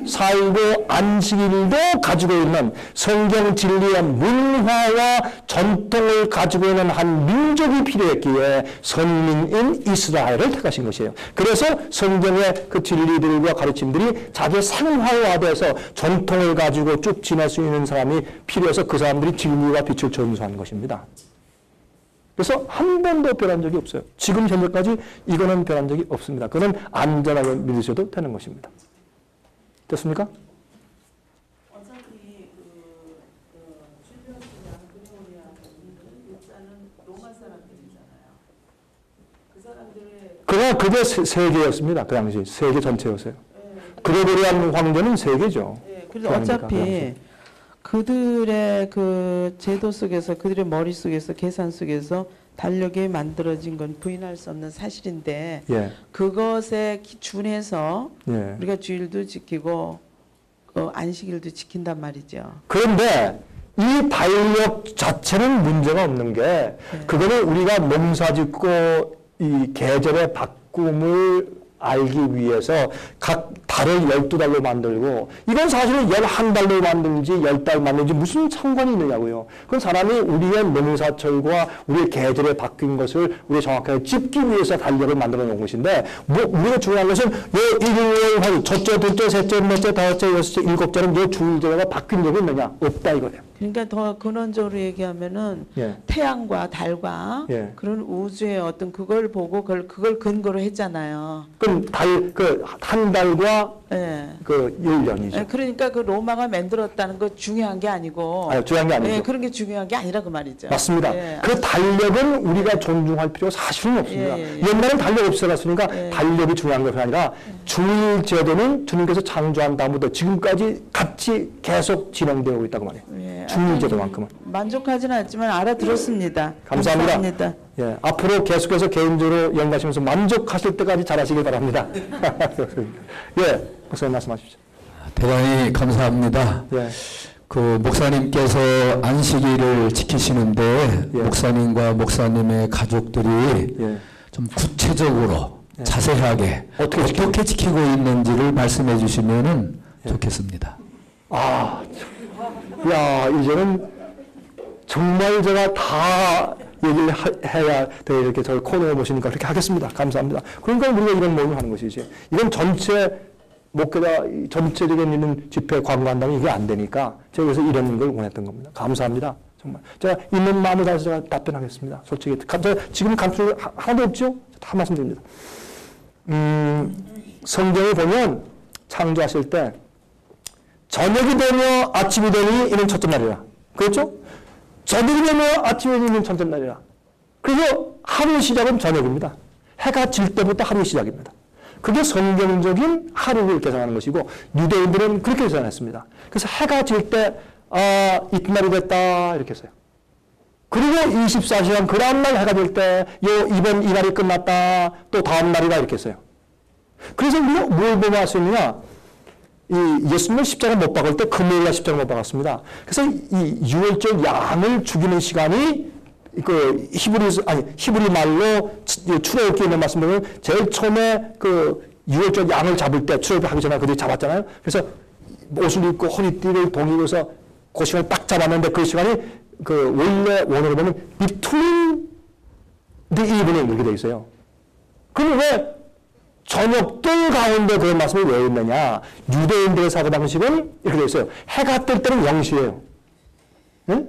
살고 안식일도 가지고 있는 성경 진리의 문화와 전통을 가지고 있는 한 민족이 필요했기에 선민인 이스라엘을 택하신 것이에요. 그래서 성경의 그 진리들과 가르침들이 자기 생활화돼서 전통을 가지고 쭉 지낼 수 있는 사람이 필요해서 그 사람들이 진리와 빛을 전수하는 것입니다. 그래서 한 번도 변한 적이 없어요. 지금 현재까지 이거는 변한 적이 없습니다. 그건 안전하게 믿으셔도 되는 것입니다. 됐습니까? 어차피 줄리어스랑 그레고리안 일자는 로마 사람들이잖아요. 그 사람들의 그게 세계였습니다. 그 당시 세계 전체였어요. 그레고리안 황제는 세계죠. 그래서 어차피 그들의 그 제도 속에서 그들의 머릿속에서 계산 속에서 달력이 만들어진 건 부인할 수 없는 사실인데 예. 그것에 준해서 예. 우리가 주일도 지키고 안식일도 지킨단 말이죠. 그런데 이 달력 자체는 문제가 없는 게 그거는 우리가 농사짓고 이 계절의 바꿈을 알기 위해서 각 달을 12달로 만들고 이건 사실은 11달로 만든지 10달 만든지 무슨 상관이 있느냐고요. 그건 사람이 우리의 농사철과 우리의 계절에 바뀐 것을 우리가 정확하게 짚기 위해서 달력을 만들어 놓은 것인데 우리가 중요한 것은 왜 일요일, 첫째, 둘째, 셋째, 넷째, 다섯째, 여섯째, 일곱째는 왜 주일제가 바뀐 적이 있느냐? 없다 이거예요. 그러니까 더 근원적으로 얘기하면은 태양과 달과 그런 우주의 어떤 그걸 보고 그걸 근거로 했잖아요. 그럼 한 달과 그 1년이죠. 그러니까 그 로마가 만들었다는 거 중요한 게 아니고. 중요한 게 아니죠. 그런 게 중요한 게 아니라 그 말이죠. 맞습니다. 그 달력은 우리가 존중할 필요가 사실은 없습니다. 옛날엔 달력 없어갔으니까 달력이 중요한 것이 아니라 주일 제도는 주님께서 창조한 다음부터 지금까지 같이 계속 진행되고 있다고 말해요. 주일 제도만큼은. 만족하지는 않지만 알아들었습니다. 감사합니다. 예, 앞으로 계속해서 개인적으로 연구하시면서 만족하실 때까지 잘하시길 바랍니다. 예, 목사님 말씀하십시오. 대단히 감사합니다. 예. 그 목사님께서 안식일을 지키시는데 예. 목사님과 목사님의 가족들이 예. 좀 구체적으로 자세하게 어떻게 지키고 있는지를 말씀해 주시면은 좋겠습니다. 아, 야, 이제는 정말 제가 다 얘기를 해야 돼. 이렇게 저희 코너에 모시니까 그렇게 하겠습니다. 감사합니다. 그러니까 우리가 이런 모임을 하는 것이지. 이건 전체 목회자 전체적인 있는 집회 광고한다면 이게 안 되니까 제가 그래서 이런 걸 원했던 겁니다. 감사합니다. 정말. 제가 있는 마음을 다해서 제가 답변하겠습니다. 솔직히. 지금 감출 하나도 없죠? 다 말씀드립니다. 성경에 보면 창조하실 때 저녁이 되며 아침이 되니 이는 첫째 날이라. 그렇죠? 저녁이 되며 아침이 되니 이는 첫째 날이라. 그래서 하루의 시작은 저녁입니다. 해가 질 때부터 하루의 시작입니다. 그게 성경적인 하루를 계산하는 것이고 유대인들은 그렇게 계산했습니다. 그래서 해가 질 때 이튿날이 됐다 이렇게 했어요. 그리고 24시간 그 다음날 해가 될 때 이번 이날이 끝났다 또 다음 날이다 이렇게 했어요. 그래서 우리가 뭘 보면 알 수 있느냐, 이 예수님을 십자가 못 박을 때 금요일날 십자가 못 박았습니다. 그래서 이 유월절 양을 죽이는 시간이 그 히브리 말로 출애굽기에 있는 말씀 보면 제일 처음에 그 유월절 양을 잡을 때 출애굽하기 전에 그들이 잡았잖아요. 그래서 옷을 입고 허리띠를 동이고서 그 시간을 딱 잡았는데 그 시간이 그 원래 원어로 보면 between the evening 이렇게 돼 있어요. 그럼 왜 저녁들 가운데 그런 말씀을 왜 있느냐? 유대인들의 사고 방식은 이렇게 돼 있어요. 해가 뜰 때는 0시예요. 응?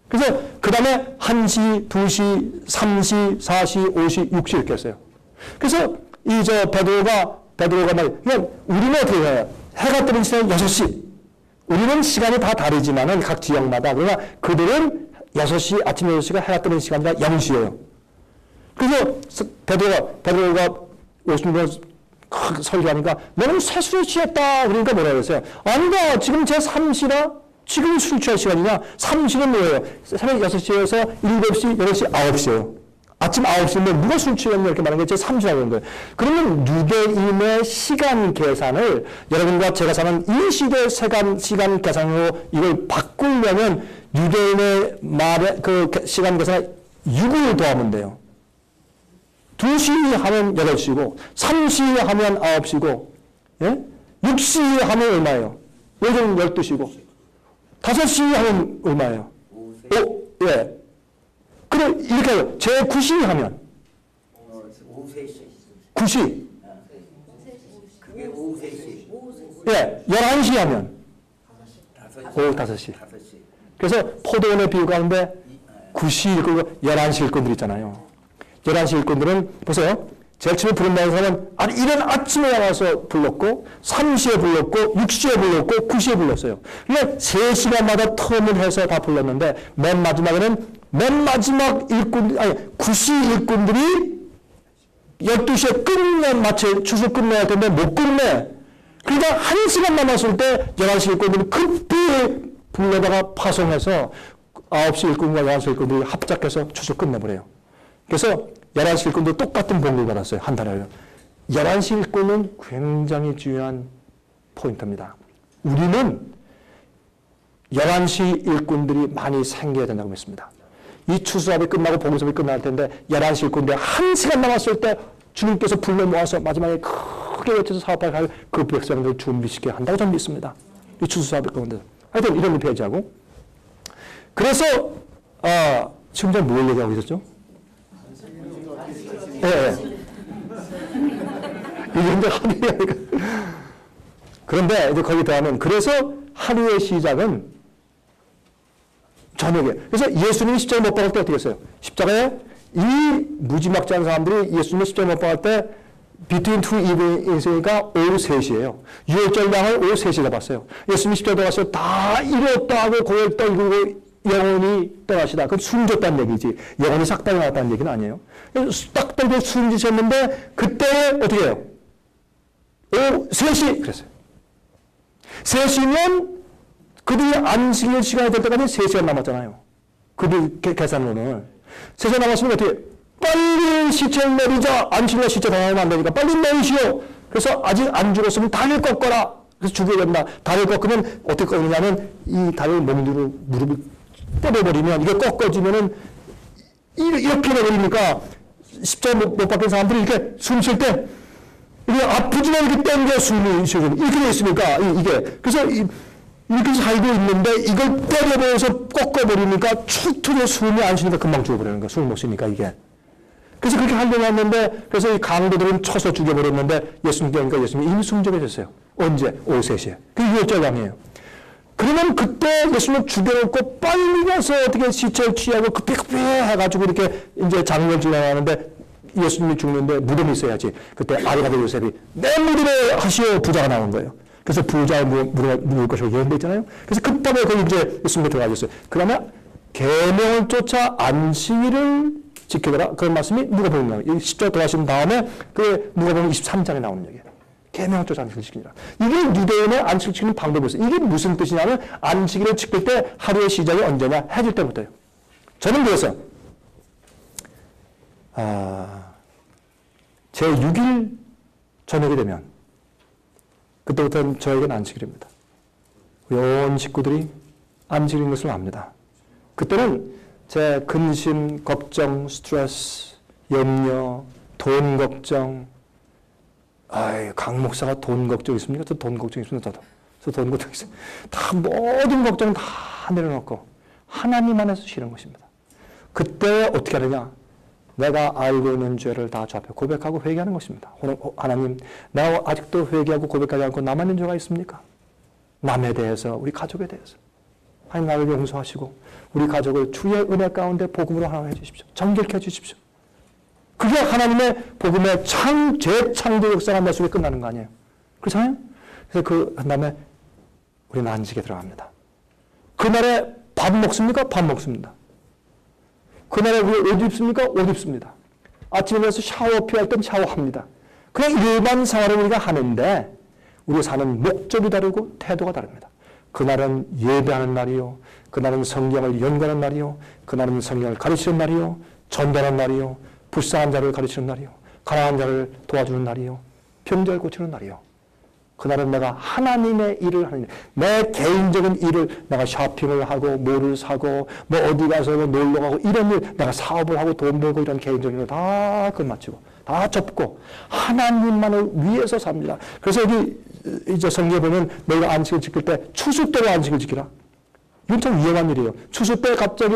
그래서 그 다음에 1시, 2시, 3시, 4시, 5시, 6시 이렇게 했어요. 그래서 베드로가 그냥 우리는 어떻게 해요? 해가 뜨는 시간은 6시. 우리는 시간이 다 다르지만은 각 지역마다. 그러나 그들은 6시, 아침 6시가 해가 뜨는 시간이라 0시예요. 그래서 베드로가 오순절 설교하니까 너는 새술에 취했다. 그러니까 뭐라 그랬어요? 아니다. 지금 제 3시라 지금 술 취할 시간이냐? 3시는 뭐예요? 새벽 6시에서 7시, 8시, 9시예요. 아침 9시면 누가 술 취했냐 이렇게 말하는 게 제 3시라고 하는 거예요. 그러면 유대인의 시간 계산을 여러분과 제가 사는 이 시대 시간 계산으로 이걸 바꾸려면 유대인의 말의 그 시간 계산에 6을 더하면 돼요. 2시 하면 8시고 3시 하면 9시고 예? 6시 하면 얼마예요? 요즘 12시고 5시 하면 얼마예요? 예. 그럼 이렇게 해요. 제 9시 하면 오후 3시. 9시. 그게 오후 3시. 예. 11시 하면 5시. 오후 5시. 그래서 포도원의 비유가 하는데 9시 일꾼, 11시 일꾼들 있잖아요. 11시 일꾼들은 보세요. 제일 처음에 부른다는 사람은 이른 아침에 나가서 불렀고 3시에 불렀고 6시에 불렀고 9시에 불렀어요. 그러니까 3시간마다 텀을 해서 다 불렀는데 맨 마지막 일꾼 9시 일꾼들이 12시에 마치 추수 끝내야 되는데 못 끝내. 그러니까 1시간 남았을 때 11시 일꾼들이 급히 불러다가 파송해서 9시 일꾼과 11시 일꾼들이 합작해서 추수 끝내버려요. 그래서 11시 일꾼도 똑같은 봉급을 받았어요. 한 달에. 11시 일꾼은 굉장히 중요한 포인트입니다. 우리는 11시 일꾼들이 많이 생겨야 된다고 믿습니다. 이 추수업이 끝나고 복음수업이 끝날 텐데 11시 일꾼들이 1시간 남았을 때 주님께서 불러 모아서 마지막에 크게 외쳐서 사업할 그 백성들을 준비시켜야 한다고 저는 믿습니다. 이 추수업이 가운데. 하여튼 이런 걸 배제하고. 그래서 지금 제가 뭘 얘기하고 있었죠? 예. 이게 이제 하루에 그런데 이제 거기 더하면 그래서 하루의 시작은 저녁에. 그래서 예수님이 십자가에 못 박을 때 어떻게 했어요? 십자가에 이 무지막지한 사람들이 예수님이 십자가에 못 박을 때 between two evening이니까 오후 3시예요. 유월절 양을 오후 3시에 잡았어요. 예수님이 십자가에 들어가서 다 이뤘다 하고 고열 떨고 영혼이 떠나시다. 그건 숨졌다는 얘기지. 영혼이 싹다 나왔다는 얘기는 아니에요. 딱 떨고 숨지셨는데 그때 어떻게 해요? 오후 3시 그랬어요. 3시면 그들이 안식일 시간이 될 때까지 3시간 남았잖아요. 그들 계산으로는. 3시간 남았으면 어떻게 빨리 시체를 내리자. 안식일날 시체 당하면 안 되니까 빨리 내리시오. 그래서 아직 안 죽었으면 다리를 꺾어라. 그래서 죽여야 된다. 다리를 꺾으면 어떻게 꺾느냐면 이 다리를 몽두로 무릎을 때려버리면 이게 꺾어지면은 이렇게 내버리니까 십자가 못 박힌 사람들이 이렇게 숨 쉴 때 이게 아프지만 이렇게 땡겨 숨이 쉬고 이렇게 돼 있으니까 이게 그래서 이렇게 살고 있는데 이걸 때려버려서 꺾어버리니까 축 트여 숨이 안 쉬니까 금방 죽어버리는 거야. 숨을 못 쉬니까 이게. 그래서 그렇게 하려고 했는데 그래서 이 강도들은 쳐서 죽여버렸는데 예수님께 오니까 예수님이 이미 순종해졌어요. 언제? 오후 3시에. 그게 6월절 왕이에요. 그러면 그때 예수님 죽여놓고 빨리 가서 어떻게 시체를 취하고 급히 해가지고 이렇게 이제 장례를 진행하는데 예수님이 죽는데 무덤이 있어야지. 그때 아리마대 요셉이 내 무덤에 하시오 부자가 나온 거예요. 그래서 부자의 무덤을 묻을 것이라고 예언됐잖아요. 그래서 급하게 거기 이제 예수님이 들어가셨어요. 그러면 계명을 쫓아 안식일을 지켜라. 그런 말씀이 누가복음 나와요. 10절 들어가신 다음에 그 누가복음 23장에 나오는 얘기예요. 계명을 쫓아 안식일을 지키라. 이게 유대인의 안식일 지키는 방법이었어요. 이게 무슨 뜻이냐면 안식일을 지킬 때 하루의 시작이 언제냐? 해질 때부터요. 저는 그래서 제 6일 저녁이 되면 그때부터는 저에게는 안식일입니다. 온 식구들이 안식일인 것을 압니다. 그때는 제 근심, 걱정, 스트레스, 염려, 돈 걱정, 강 목사가 돈 걱정 있습니까? 저 돈 걱정 있습니다. 저 돈 걱정 있어요. 다 모든 걱정 다 내려놓고 하나님 안에서 쉬는 것입니다. 그때 어떻게 하느냐? 내가 알고 있는 죄를 다 주 앞에 고백하고 회개하는 것입니다. 하나님, 내가 아직도 회개하고 고백하지 않고 남아있는 죄가 있습니까? 남에 대해서, 우리 가족에 대해서. 하나님 나를 용서하시고 우리 가족을 주의 은혜 가운데 복음으로 하나님 해주십시오. 정결케 해주십시오. 그게 하나님의 복음의 재창조 역사가 내 속에 끝나는 거 아니에요? 그렇잖아요? 그래서 그 다음에 우리는 안식에 들어갑니다. 그날에 밥 먹습니까? 밥 먹습니다. 그날에 우리 옷 입습니까? 옷 입습니다. 아침에 일어나서 샤워 필요할 땐 샤워합니다. 그냥 일반 생활을 우리가 하는데 우리가 사는 목적이 다르고 태도가 다릅니다. 그날은 예배하는 날이요. 그날은 성경을 연구하는 날이요. 그날은 성경을 가르치는 날이요. 전달하는 날이요. 불쌍한 자를 가르치는 날이요. 가난한 자를 도와주는 날이요. 병자를 고치는 날이요. 그날은 내가 하나님의 일을 하는 내 개인적인 일을 내가 쇼핑을 하고 뭐를 사고 뭐 어디 가서 뭐 놀러 가고 이런 일 내가 사업을 하고 돈 벌고 이런 개인적인 일 다 끝마치고 다 접고 하나님만을 위해서 삽니다. 그래서 여기 이제 성경에 보면 너희가 안식을 지킬 때 추수 때로 안식을 지키라. 이건 참 위험한 일이에요. 추수 때 갑자기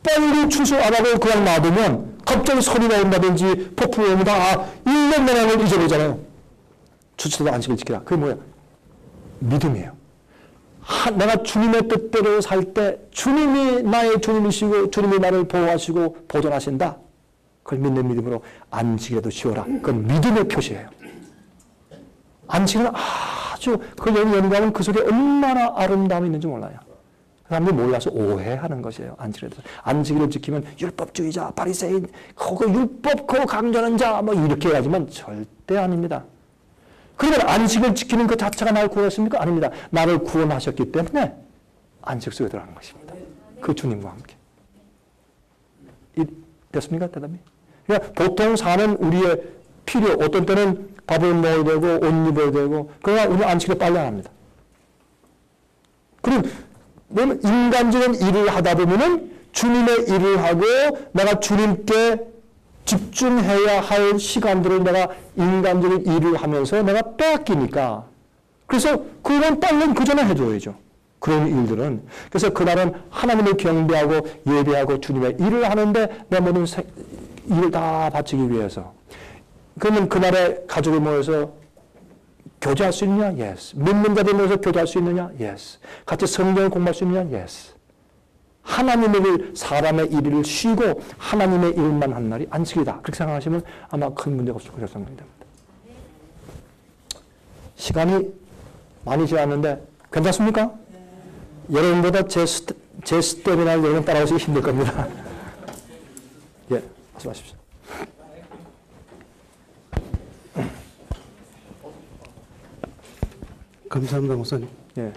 빨리 추수 안 하고 그냥 놔두면 갑자기 소리가 온다든지 폭풍이 오면 다 1년 내내 걸 잊어버리잖아요. 추수 때도 안식을 지키라. 그게 뭐야? 믿음이에요. 내가 주님의 뜻대로 살 때 주님이 나의 주님이시고 주님이 나를 보호하시고 보존하신다. 그걸 믿는 믿음으로 안식이라도 쉬어라. 그건 믿음의 표시예요. 안식은 아주 그 연구하면 그 속에 얼마나 아름다움이 있는지 몰라요. 사람들이 몰라서 오해하는 것이에요. 안식일을 지키면 율법주의자, 바리새인, 그거 율법 그거 강조하는 자 뭐 이렇게 해야지만 절대 아닙니다. 그러면 안식을 지키는 것 자체가 나를 구원했습니까? 아닙니다. 나를 구원하셨기 때문에 안식 속에 들어가는 것입니다. 그 주님과 함께. 됐습니까? 대답이? 그러니까 보통 사는 우리의 필요, 어떤 때는 밥을 먹어야 되고 옷 입어야 되고 그러나 우리는 안식을 빨리 안 합니다. 그럼 인간적인 일을 하다 보면은 주님의 일을 하고 내가 주님께 집중해야 할 시간들을 내가 인간적인 일을 하면서 내가 빼앗기니까 그래서 그건 빨리 그 전에 해줘야죠. 그런 일들은. 그래서 그날은 하나님을 경배하고 예배하고 주님의 일을 하는데 내 모든 일을 다 바치기 위해서. 그러면 그날에 가족이 모여서 교제할 수 있느냐? Yes. 믿는 자들 모여서 교제할 수 있느냐? Yes. 같이 성경을 공부할 수 있느냐? Yes. 하나님의 일, 사람의 일을 쉬고 하나님의 일만 한 날이 안식이다. 그렇게 생각하시면 아마 큰 문제가 없을 거라고 생각이 됩니다. 시간이 많이 지났는데 괜찮습니까? 여러분보다 제 스텝이나 여러분 따라오시기 힘들 겁니다. 예, 말씀하십시오. 감사합니다, 목사님. 예.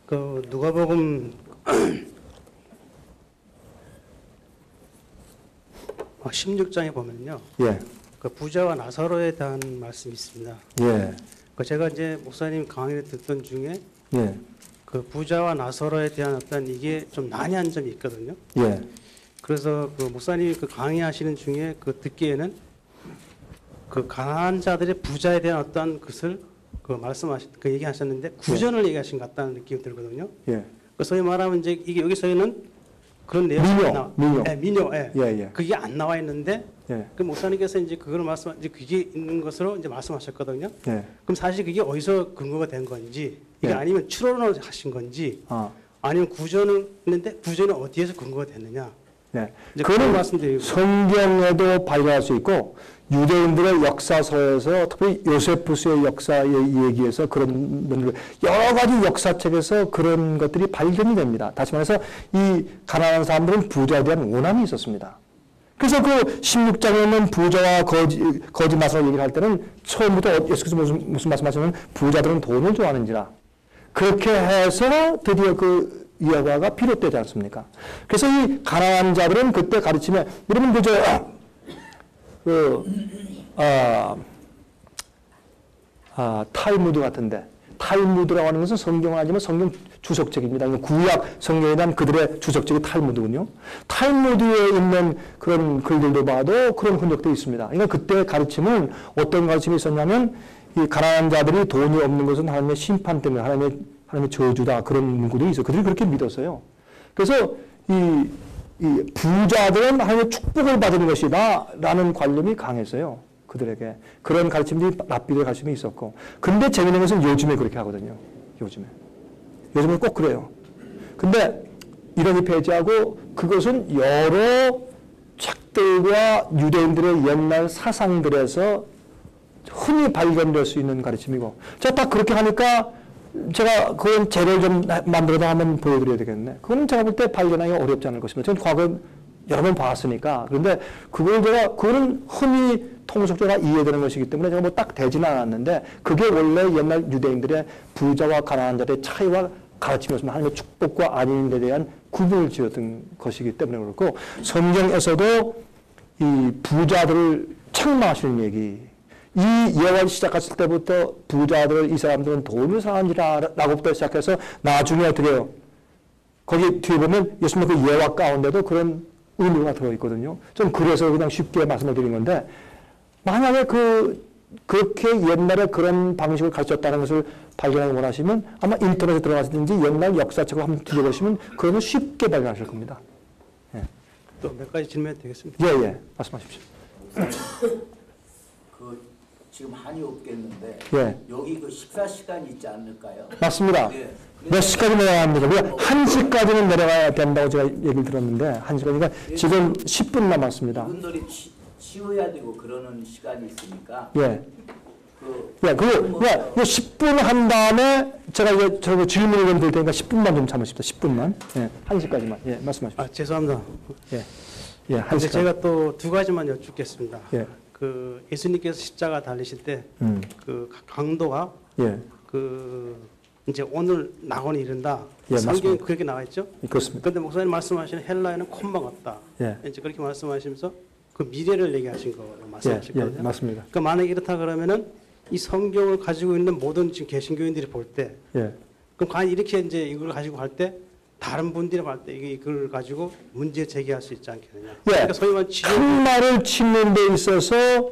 그 누가복음 16장에 보면요. 예. 그 부자와 나사로에 대한 말씀이 있습니다. 예. 그 제가 이제 목사님 강의를 듣던 중에 예. 그 부자와 나사로에 대한 어떤 이게 좀 난해한 점이 있거든요. 예. 그래서 그 목사님이 그 강의하시는 중에 그 듣기에는 그 가난한 자들의 부자에 대한 어떤 것을 그 얘기하셨는데 구전을 얘기하신 것 같다는 느낌이 들거든요. 예. 그 소위 말하면 이제 이게 여기서는 그런 내용이 민요, 안 나와. 민요. 네, 민요. 예. 예, 예. 그게 안 나와 있는데 예. 그 목사님께서 이제 그걸 이제 그게 있는 것으로 이제 말씀하셨거든요. 예. 그럼 사실 그게 어디서 근거가 된 건지 이게 예. 아니면 추론을 하신 건지 아. 아니면 구전은 있는데 구전은 어디에서 근거가 됐느냐. 네. 이제 그거는 그런 말씀드리고 성경에도 발견할 수 있고 유대인들의 역사서에서 특히 요세푸스의 역사에 얘기해서 그런 분들 여러 가지 역사책에서 그런 것들이 발견이 됩니다. 다시 말해서 이 가난한 사람들은 부자에 대한 원함이 있었습니다. 그래서 그 16장에는 부자와 거짓 나사로 얘기를 할 때는 처음부터 예수께서 무슨 말씀하시냐면 부자들은 돈을 좋아하는지라 그렇게 해서 드디어 그 여호와가 비롯되지 않습니까? 그래서 이 가난한 자들은 그때 가르치면 여러분 탈무드 같은데 탈무드라고 하는 것은 성경은 아니지만 성경 주석책입니다. 구약 성경에 대한 그들의 주석책이 탈무드군요. 탈무드에 있는 그런 글들도 봐도 그런 흔적도 있습니다. 그러니까 그때 가르침은 어떤 가르침이 있었냐면 이 가난한 자들이 돈이 없는 것은 하나님의 심판 때문에 하나님의 저주다 그런 문구들이 있어요. 그들이 그렇게 믿었어요. 그래서 이 부자들은 하나님의 축복을 받은 것이다 라는 관념이 강했어요. 그들에게. 그런 가르침들이 랍비들의 가르침이 있었고. 근데 재미있는 것은 요즘에 그렇게 하거든요. 요즘은 꼭 그래요. 근데 이론이 폐지하고 그것은 여러 책들과 유대인들의 옛날 사상들에서 흔히 발견될 수 있는 가르침이고. 자, 딱 그렇게 하니까 제가 그건 재료를 좀 만들어서 한번 보여드려야 되겠네. 그거는 제가 볼 때 발견하기 어렵지 않을 것입니다. 저는 과거 여러 번 봤으니까. 그런데 그거는 흔히 통속적으로 이해되는 것이기 때문에 제가 뭐 딱 되지는 않았는데 그게 원래 옛날 유대인들의 부자와 가난한 자들의 차이와 가르침이었습니다. 하나님의 축복과 아닌에 대한 구분을 지었던 것이기 때문에 그렇고 성경에서도 이 부자들을 책망하시는 얘기 이 예언 시작했을 때부터 부자들, 이 사람들은 돈을 사랑하니라라고부터 시작해서 나중에 드려요. 거기 뒤에 보면 예수님 그 예화 가운데도 그런 의미가 들어있거든요. 좀 그래서 그냥 쉽게 말씀을 드린 건데 만약에 그렇게 옛날에 그런 방식을 가르쳤다는 것을 발견하기 원하시면 아마 인터넷에 들어가시든지 옛날 역사책을 한번 뒤져보시면 그거는 쉽게 발견하실 겁니다. 예. 또 몇 가지 질문해도 되겠습니까? 예. 말씀하십시오. 지금 한이 없겠는데 예. 여기 그 식사 시간이 있지 않을까요? 맞습니다. 예. 몇 시까지 내려가야 합니까? 우리가 1시까지는 내려가야 된다고 제가 얘기를 들었는데 1시까지니까 지금 10분 남았습니다. 이분들이 치워야 되고 그러는 시간이 있으니까 예. 그거 10분 한 다음에 제가 이제 저 질문을 좀 드릴 테니까 10분만 좀 참으십시오. 10분만. 예. 1시까지만. 예. 말씀하십시오. 죄송합니다. 예. 예. 근데 제가 또 두 가지만 여쭙겠습니다. 예. 그 예수님께서 십자가 달리실 때 그 강도가 예. 그 이제 오늘 낙원에 이른다. 예, 성경에 맞습니다. 그렇게 나와 있죠? 그렇습니다. 그런데 목사님 말씀하시는 헬라에는 콤마가 없다. 예. 이제 그렇게 말씀하시면서 그 미래를 얘기하신 거로 말씀하셨거든요. 예, 맞습니다. 그러니까 만약에 이렇다 그러면은 이 성경을 가지고 있는 모든 지금 개신교인들이 볼 때, 예. 그럼 과연 이렇게 이제 이걸 가지고 갈 때 다른 분들이 볼 때 이걸 가지고 문제 제기할 수 있지 않겠느냐. 예. 그러니까 소위 말하는 큰 말을 짓는 데 있어서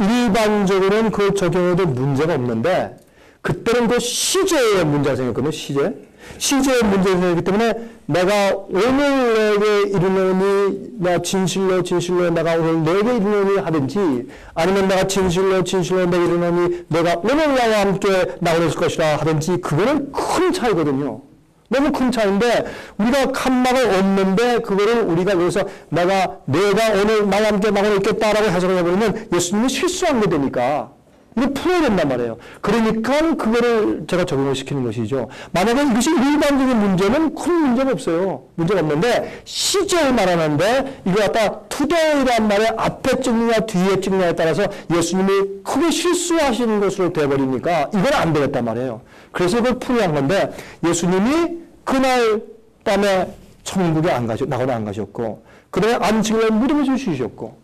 일반적으로는 그걸 적용해도 문제가 없는데 그때는 그 시제의 문제가 생겼거든요. 시제의 문제가 생겼기 때문에 내가 오늘 내게 이르노니 내가 진실로 내가 오늘 내게 이르노니 하든지 아니면 내가 진실로 내게 이르노니 내가 오늘 나와 함께 나오는 것이라 하든지 그거는 큰 차이거든요. 너무 큰 차이인데 우리가 칸막을 없는데 그거를 우리가 여기서 내가 오늘 나와 함께 나오고 있겠다라고 해석을 해버리면 예수님이 실수한 게 되니까 이거 풀어야 된단 말이에요. 그러니까 그거를 제가 적용을 시키는 것이죠. 만약에 이것이 일반적인 문제는 큰 문제가 없어요. 문제가 없는데 시제를 말하는데 이거 갖다 today란 말에 앞에 찍느냐 뒤에 찍느냐에 따라서 예수님이 크게 실수하시는 것으로 돼버리니까 이건 안 되겠단 말이에요. 그래서 이걸 풀어야 한 건데 예수님이 그날 밤에 천국에 나가러 안 가셨고 그 다음에 안식일날 무덤에 주시셨고,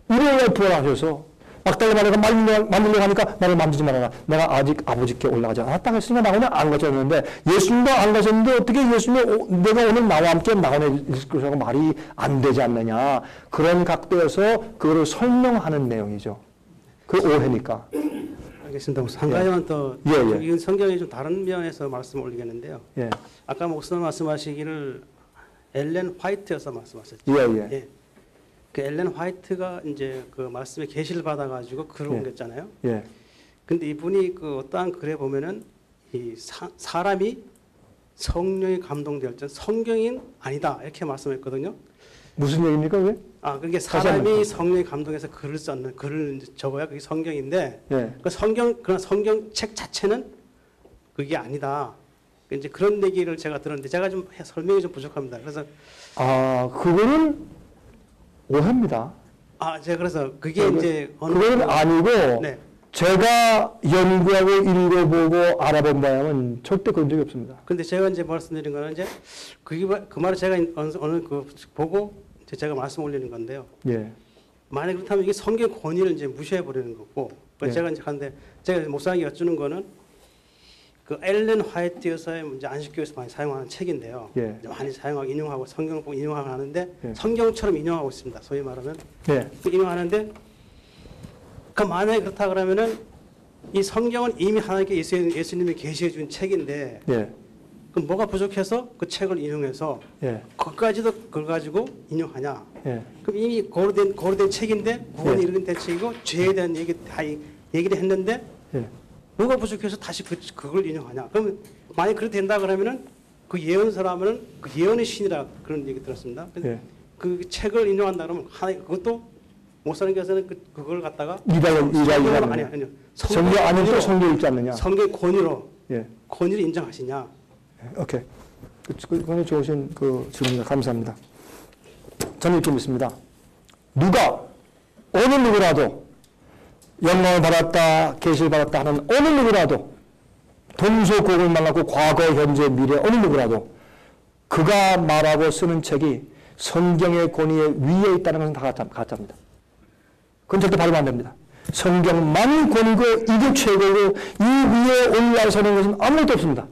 일요일날 부활하셔서 막달라 마리아가 만들려고 하니까 나를 만지지 말아라. 내가 아직 아버지께 올라가지 않았다 했으니까 나 오늘 안 가셨는데, 예수님도 안 가셨는데 어떻게 예수님이 내가 오늘 나와 함께 나가는 것이라고 말이 안 되지 않느냐. 그런 각도에서 그거를 설명하는 내용이죠. 그 오해니까. 알겠습니다. 한 가지만 더 예, 예. 이건 성경의 좀 다른 면에서 말씀을 올리겠는데요. 예. 아까 목사님 말씀하시기를 엘렌 화이트여서 말씀하셨죠. 예, 예. 그 엘렌 화이트가 이제 그 말씀에 계시를 받아가지고 글을 예. 옮겼잖아요. 예. 근데 이분이 그 어떠한 글에 보면은 이 사람이 성령이 감동될 때 성경인 아니다 이렇게 말씀했거든요. 무슨 얘기입니까, 그게? 그게 다시 한번 사람이 성령이 감동해서 글을 썼는 글을 이제 적어야 그게 성경인데 예. 그런 성경책 자체는 그게 아니다. 이제 그런 얘기를 제가 들었는데 제가 좀 설명이 좀 부족합니다. 그래서 그거는 오해입니다. 제가 그래서 그게 이제 그건 아니고, 네. 제가 연구하고 읽어보고 알아본 바에는 절대 그런 적이 없습니다. 근데 제가 이제 말씀드린 거는 이제 그 말을 제가 어느 보고 이제 제가 말씀 올리는 건데요. 예. 만약 그렇다면 이게 성경 권위를 이제 무시해 버리는 거고. 예. 제가 이제 하는데 제가 목사님이 여쭈는 거는 그 엘렌 화이트 여사의 이제 안식교에서 많이 사용하는 책인데요. 예. 이제 많이 사용하고 인용하고 성경 보고 인용하고 하는데 예. 성경처럼 인용하고 있습니다. 소위 말하면 예. 인용하는데 그 만약에 그렇다 그러면은 이 성경은 이미 하나님께 예수님이 계시해 준 책인데 예. 그럼 뭐가 부족해서 그 책을 인용해서 예. 그것까지도 그걸 가지고 인용하냐? 예. 그럼 이미 고려된 책인데 구원이 예. 이르는 책이고 죄에 대한 얘기 다 얘기를 했는데 예. 뭐가 부족해서 다시 그걸 인용하냐? 그러면 만약 그렇게 된다 그러면은 그 예언서라면은 그 예언의 신이라 그런 얘기 들었습니다. 예. 그 책을 인용한다 그러면 그것도 목사님께서는 그걸 갖다가 이라이라는 아니요. 성경 아니면 성경 읽지 않느냐? 성경 권위로 예. 권위를 인정하시냐? 오케이. 그건 좋으신 그 질문입니다. 감사합니다. 저는 이렇게 믿습니다. 누가 어느 누구라도 영광을 받았다, 계시를 받았다 하는 어느 누구라도 동서고을 만나고 과거, 현재, 미래 어느 누구라도 그가 말하고 쓰는 책이 성경의 권위에 위에 있다는 것은 다 가짜입니다. 그건 절대 받으면 안 됩니다. 성경만 권위고 이게 최고고 이 위에 올라서는 것은 아무것도 없습니다.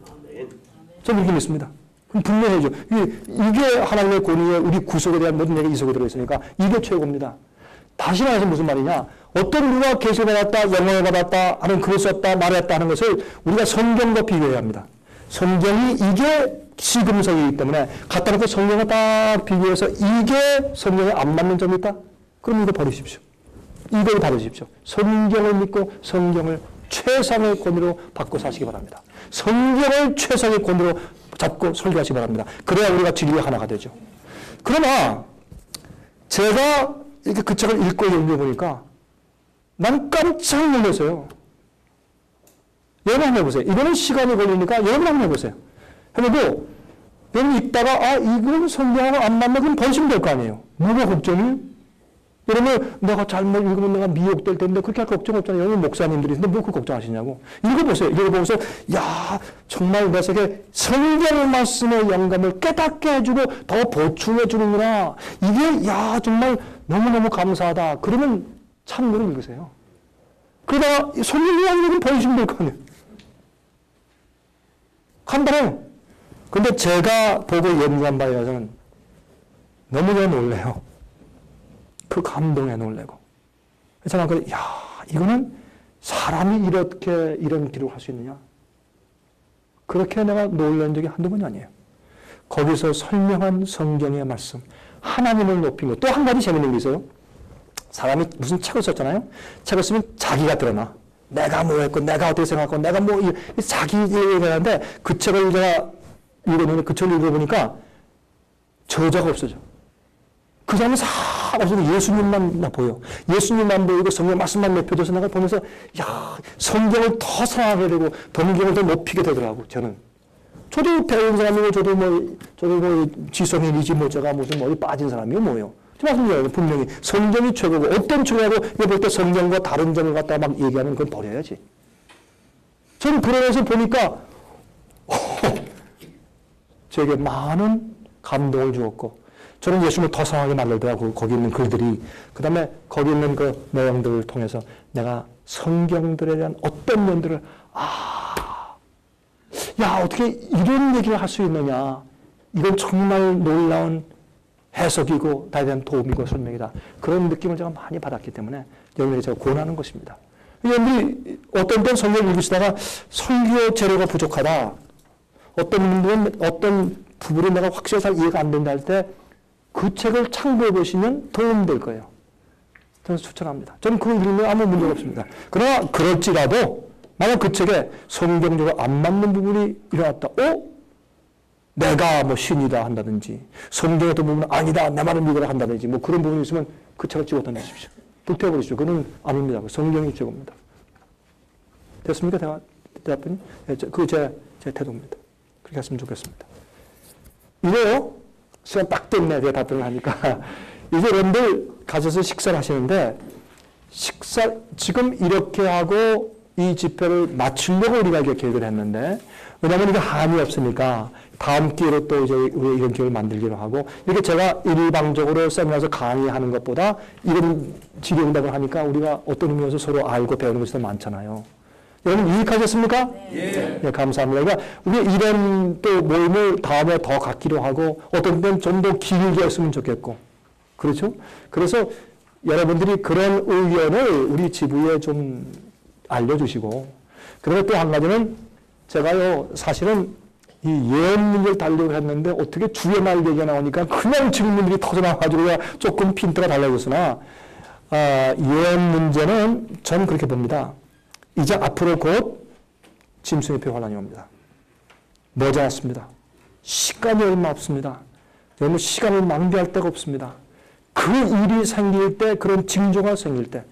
저는 이렇게 믿습니다. 그럼 분명해죠. 이게 하나님의 권위에 우리 구속에 대한 모든 얘기가 이 속에 들어있으니까 이게 최고입니다. 다시 말해서 무슨 말이냐. 어떤 누가 계시를 받았다, 영광을 받았다 하는 글을 썼다, 말했다 하는 것을 우리가 성경과 비교해야 합니다. 성경이 이게 시금석이기 때문에 갖다 놓고 성경과 딱 비교해서 이게 성경에 안 맞는 점이 있다? 그럼 이거 버리십시오. 이걸 받으십시오. 성경을 믿고 성경을 최상의 권위로 받고 사시기 바랍니다. 성경을 최상의 권위로 잡고 설교하시기 바랍니다. 그래야 우리가 진리가 하나가 되죠. 그러나 제가 이렇게 그 책을 읽고 읽어보니까 난 깜짝 놀랐어요. 여러분 한번 해보세요. 이거는 시간이 걸리니까 여러분 한번 해보세요. 해보고 여러분 읽다가 이건 성경하고 안 맞나 그럼 번시면 될 거 아니에요. 뭐가 걱정이에요? 여러분 내가 잘못 읽으면 내가 미혹될 텐데 그렇게 할 걱정 없잖아요. 여러분 목사님들이 근데 뭐 그 걱정하시냐고. 읽어보세요. 읽어보면서 야 정말 내 속에 성경 말씀의 영감을 깨닫게 해주고 더 보충해 주는구나. 이게 야 정말 너무너무 감사하다. 그러면 참고로 읽으세요. 그러다가 성경이 아니면 번시면 될 거 아니에요. 간단해요. 근데 제가 보고 연구한 바에 의해서는 너무나 놀래요. 그 감동에 놀래고. 그래서 제가 야 이거는 사람이 이렇게 이런 기록을 할 수 있느냐. 그렇게 내가 놀란 적이 한두 번이 아니에요. 거기서 설명한 성경의 말씀, 하나님을 높인 것. 또 한 가지 재밌는 게 있어요. 사람이 무슨 책을 썼잖아요. 책을 쓰면 자기가 드러나. 내가 뭐 했고, 내가 어떻게 생각하고, 내가 뭐, 자기 얘기를 하는데 그 책을 제가 읽어보니까, 그 책을 읽어보니까 저자가 없어져. 그 사람은 싹 없어도 예수님만 나 보여. 예수님만 보이고 성경 말씀만 내펴져서 내가 보면서, 야, 성경을 더 사랑하게 되고, 동경을 더 높이게 되더라고, 저는. 저도 배운 사람이고, 저도 뭐, 지성인이지, 뭐, 제가 무슨 머리 빠진 사람이고, 뭐예요. 말씀드려요. 분명히 성경이 최고고 어떤 최고라고 볼 때 성경과 다른 점을 갖다 막 얘기하면 그건 버려야지. 저는 그러면서 보니까 제게 많은 감동을 주었고 저는 예수님을 더 사랑하게 만들더라고요. 거기 있는 글들이. 그 다음에 거기 있는 그 내용들을 통해서 내가 성경들에 대한 어떤 면들을 야 어떻게 이런 얘기를 할 수 있느냐. 이건 정말 놀라운 해석이고 나에 대한 도움이고 설명이다. 그런 느낌을 제가 많이 받았기 때문에 여러분에게 제가 권하는 것입니다. 여러분들이 어떤 때는 성경을 읽으시다가 설교 재료가 부족하다. 어떤 분들은 어떤 부분이 내가 확실히 잘 이해가 안 된다 할 때 그 책을 참고해 보시면 도움될 거예요. 저는 추천합니다. 저는 그걸 읽으면 아무 문제가 없습니다. 그러나 그럴지라도 만약 그 책에 성경적으로 안 맞는 부분이 일어났다. 내가 뭐 신이다 한다든지 성경의 어떤 부분은 아니다 내 말을 믿으라 한다든지 뭐 그런 부분이 있으면 그 책을 집어 던지십시오. 불태워버리십시오. 그건 아닙니다. 성경이 최고입니다. 됐습니까? 대답은? 그게 제 태도입니다. 그렇게 했으면 좋겠습니다. 이래요. 시간 딱 됐네. 제가 답변을 하니까. 이제 여러분들 가셔서 식사를 하시는데 지금 이렇게 하고 이 집회를 마치려고 우리가 이렇게 계획을 했는데 왜냐하면 이게 한이 없으니까 다음 기회로 또 이제 우리 이런 기회를 만들기로 하고 이렇게 제가 일방적으로 세미나에서 강의하는 것보다 이런 질의응답을 하니까 우리가 어떤 의미에서 서로 알고 배우는 것이 더 많잖아요. 여러분 유익하셨습니까? 네. 네, 감사합니다. 그러니까 우리 이런 또 모임을 다음에 더 갖기로 하고 어떤 때는 좀 더 길게 했으면 좋겠고 그렇죠? 그래서 여러분들이 그런 의견을 우리 지부에 좀 알려주시고 그리고 또 한 가지는 제가요 사실은 이 예언 문제를 달려고 했는데 어떻게 주의 말 얘기가 나오니까 그냥 질문들이 터져나와가지고 조금 핀트가 달라졌으나 예언 문제는 저는 그렇게 봅니다. 이제 앞으로 곧 짐승의 표 환란이 옵니다. 머지않았습니다. 시간이 얼마 없습니다. 여러분 시간을 낭비할 데가 없습니다. 그 일이 생길 때 그런 징조가 생길 때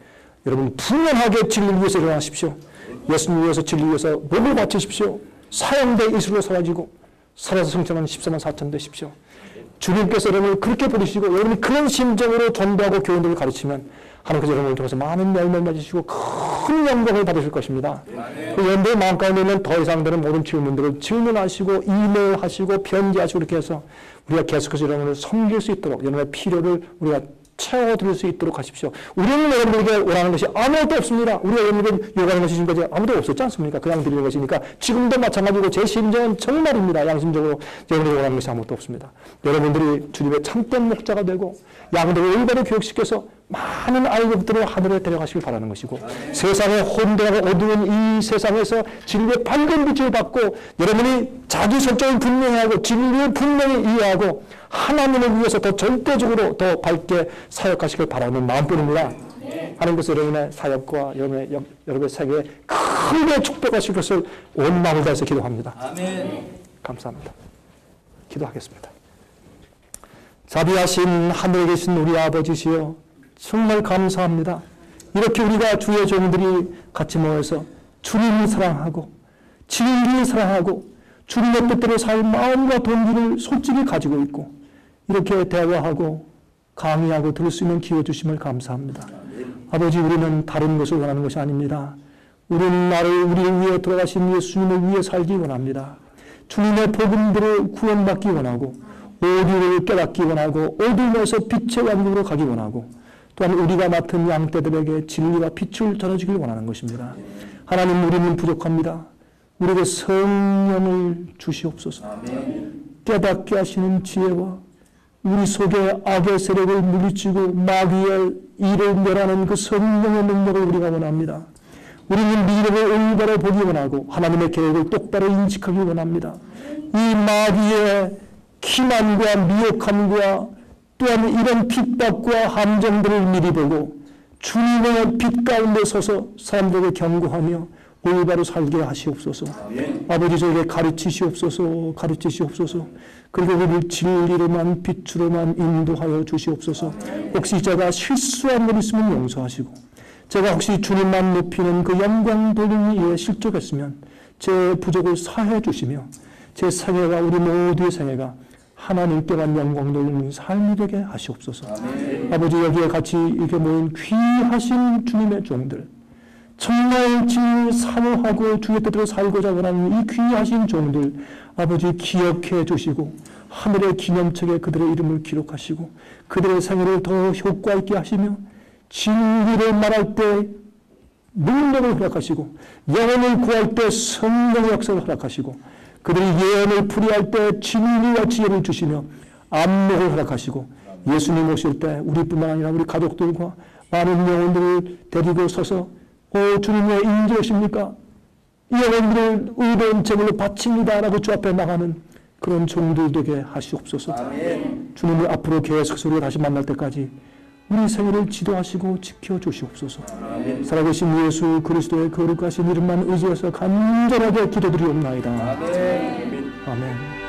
여러분 분명하게 진리를 위해서 일어나십시오. 예수님 위해서 진리 위해서 목을 바치십시오. 사형대 이슬로 사라지고 살아서 성천한 14만 4천 되십시오. 주님께서 여러분을 그렇게 부르시고 여러분이 그런 심정으로 전도하고 교인들을 가르치면 하나님께서 여러분을 통해서 많은 열매를 맺으시고 큰 영광을 받으실 것입니다. 그 여러분들의 마음 가운데 있는 더 이상 되는 모든 질문들을 질문하시고 이메일하시고 편지하시고 이렇게 해서 우리가 계속해서 여러분을 섬길 수 있도록 여러분의 필요를 우리가 채워드릴 수 있도록 하십시오. 우리는 여러분에게 원하는 것이 아무것도 없습니다. 우리가 여러분에게 요구하는 것이 지금까지 아무도 없었지 않습니까? 그냥 드리는 것이니까 지금도 마찬가지고 제 심정은 정말입니다. 양심적으로 여러분에게 원하는 것이 아무것도 없습니다. 여러분들이 주님의 참된 목자가 되고 양들을 올바로 교육시켜서 많은 아이들을 하늘에 데려가시길 바라는 것이고 세상의 혼돈하고 어두운 이 세상에서 진리의 밝은 빛을 받고 여러분이 자기 설정을 분명히 하고 진리를 분명히 이해하고 하나님을 위해서 더 절대적으로 더 밝게 사역하시길 바라는 마음뿐입니다. 하나님께서 여러분의 사역과 여러분의 생애에 크게 축복하실 것을 온 마음을 다해서 기도합니다. 아멘. 감사합니다. 기도하겠습니다. 자비하신 하늘에 계신 우리 아버지시여 정말 감사합니다. 이렇게 우리가 주의 종들이 같이 모여서 주님을 사랑하고 진리를 사랑하고 주님의 뜻대로 살 마음과 동기를 솔직히 가지고 있고 이렇게 대화하고 강의하고 들을 수 있는 기회 주심을 감사합니다. 아버지 우리는 다른 것을 원하는 것이 아닙니다. 우리는 나를 우리를 위해 돌아가신 예수님을 위해 살기 원합니다. 주님의 복음대로 구원받기 원하고 오류를 깨닫기 원하고 어둠에서 빛의 왕국으로 가기 원하고 또한 우리가 맡은 양떼들에게 진리와 빛을 전해주길 원하는 것입니다. 하나님 우리는 부족합니다. 우리에게 성령을 주시옵소서. 깨닫게 하시는 지혜와 우리 속에 악의 세력을 물리치고 마귀의 일을 멸하는 그 성령의 능력을 우리가 원합니다. 우리는 미래를 올바로 보기 원하고 하나님의 계획을 똑바로 인식하기 원합니다. 이 마귀의 기만과 미혹함과 또한 이런 핍박과 함정들을 미리 보고 주님의 빛 가운데 서서 사람들에게 경고하며 올바로 살게 하시옵소서. 아버지 저에게 가르치시옵소서. 그리고 우리를 진리로만 빛으로만 인도하여 주시옵소서. 혹시 제가 실수한 일 있으면 용서하시고 제가 혹시 주님만 높이는 그 영광 돌리기 위해 실족했으면 제 부족을 사해 주시며 제 생애가 우리 모두의 생애가 하나님께만 영광 돌리는 삶이 되게 하시옵소서. 아버지 여기에 같이 이렇게 모인 귀하신 주님의 종들 정말 진리를 사모하고 주의 뜻대로 살고자 원하는 이 귀하신 종들 아버지 기억해 주시고 하늘의 기념책에 그들의 이름을 기록하시고 그들의 생애를 더 효과 있게 하시며 진리를 말할 때 능력을 허락하시고 영혼을 구할 때 성령의 역사를 허락하시고 그들이 예언을 풀이할 때 진리와 지혜를 주시며 안목을 허락하시고 예수님 오실 때 우리뿐만 아니라 우리 가족들과 많은 영혼들을 데리고 서서 주님의 인자이십니까? 이 영혼들을 의로운 제물로 바칩니다 라고 주 앞에 나가는 그런 종들 되게 하시옵소서. 주님을 앞으로 계속 우리가 다시 만날 때까지 우리 생애를 지도하시고 지켜주시옵소서. 살아계신 예수 그리스도의 거룩하신 이름만 의지해서 간절하게 기도드리옵나이다. 아멘.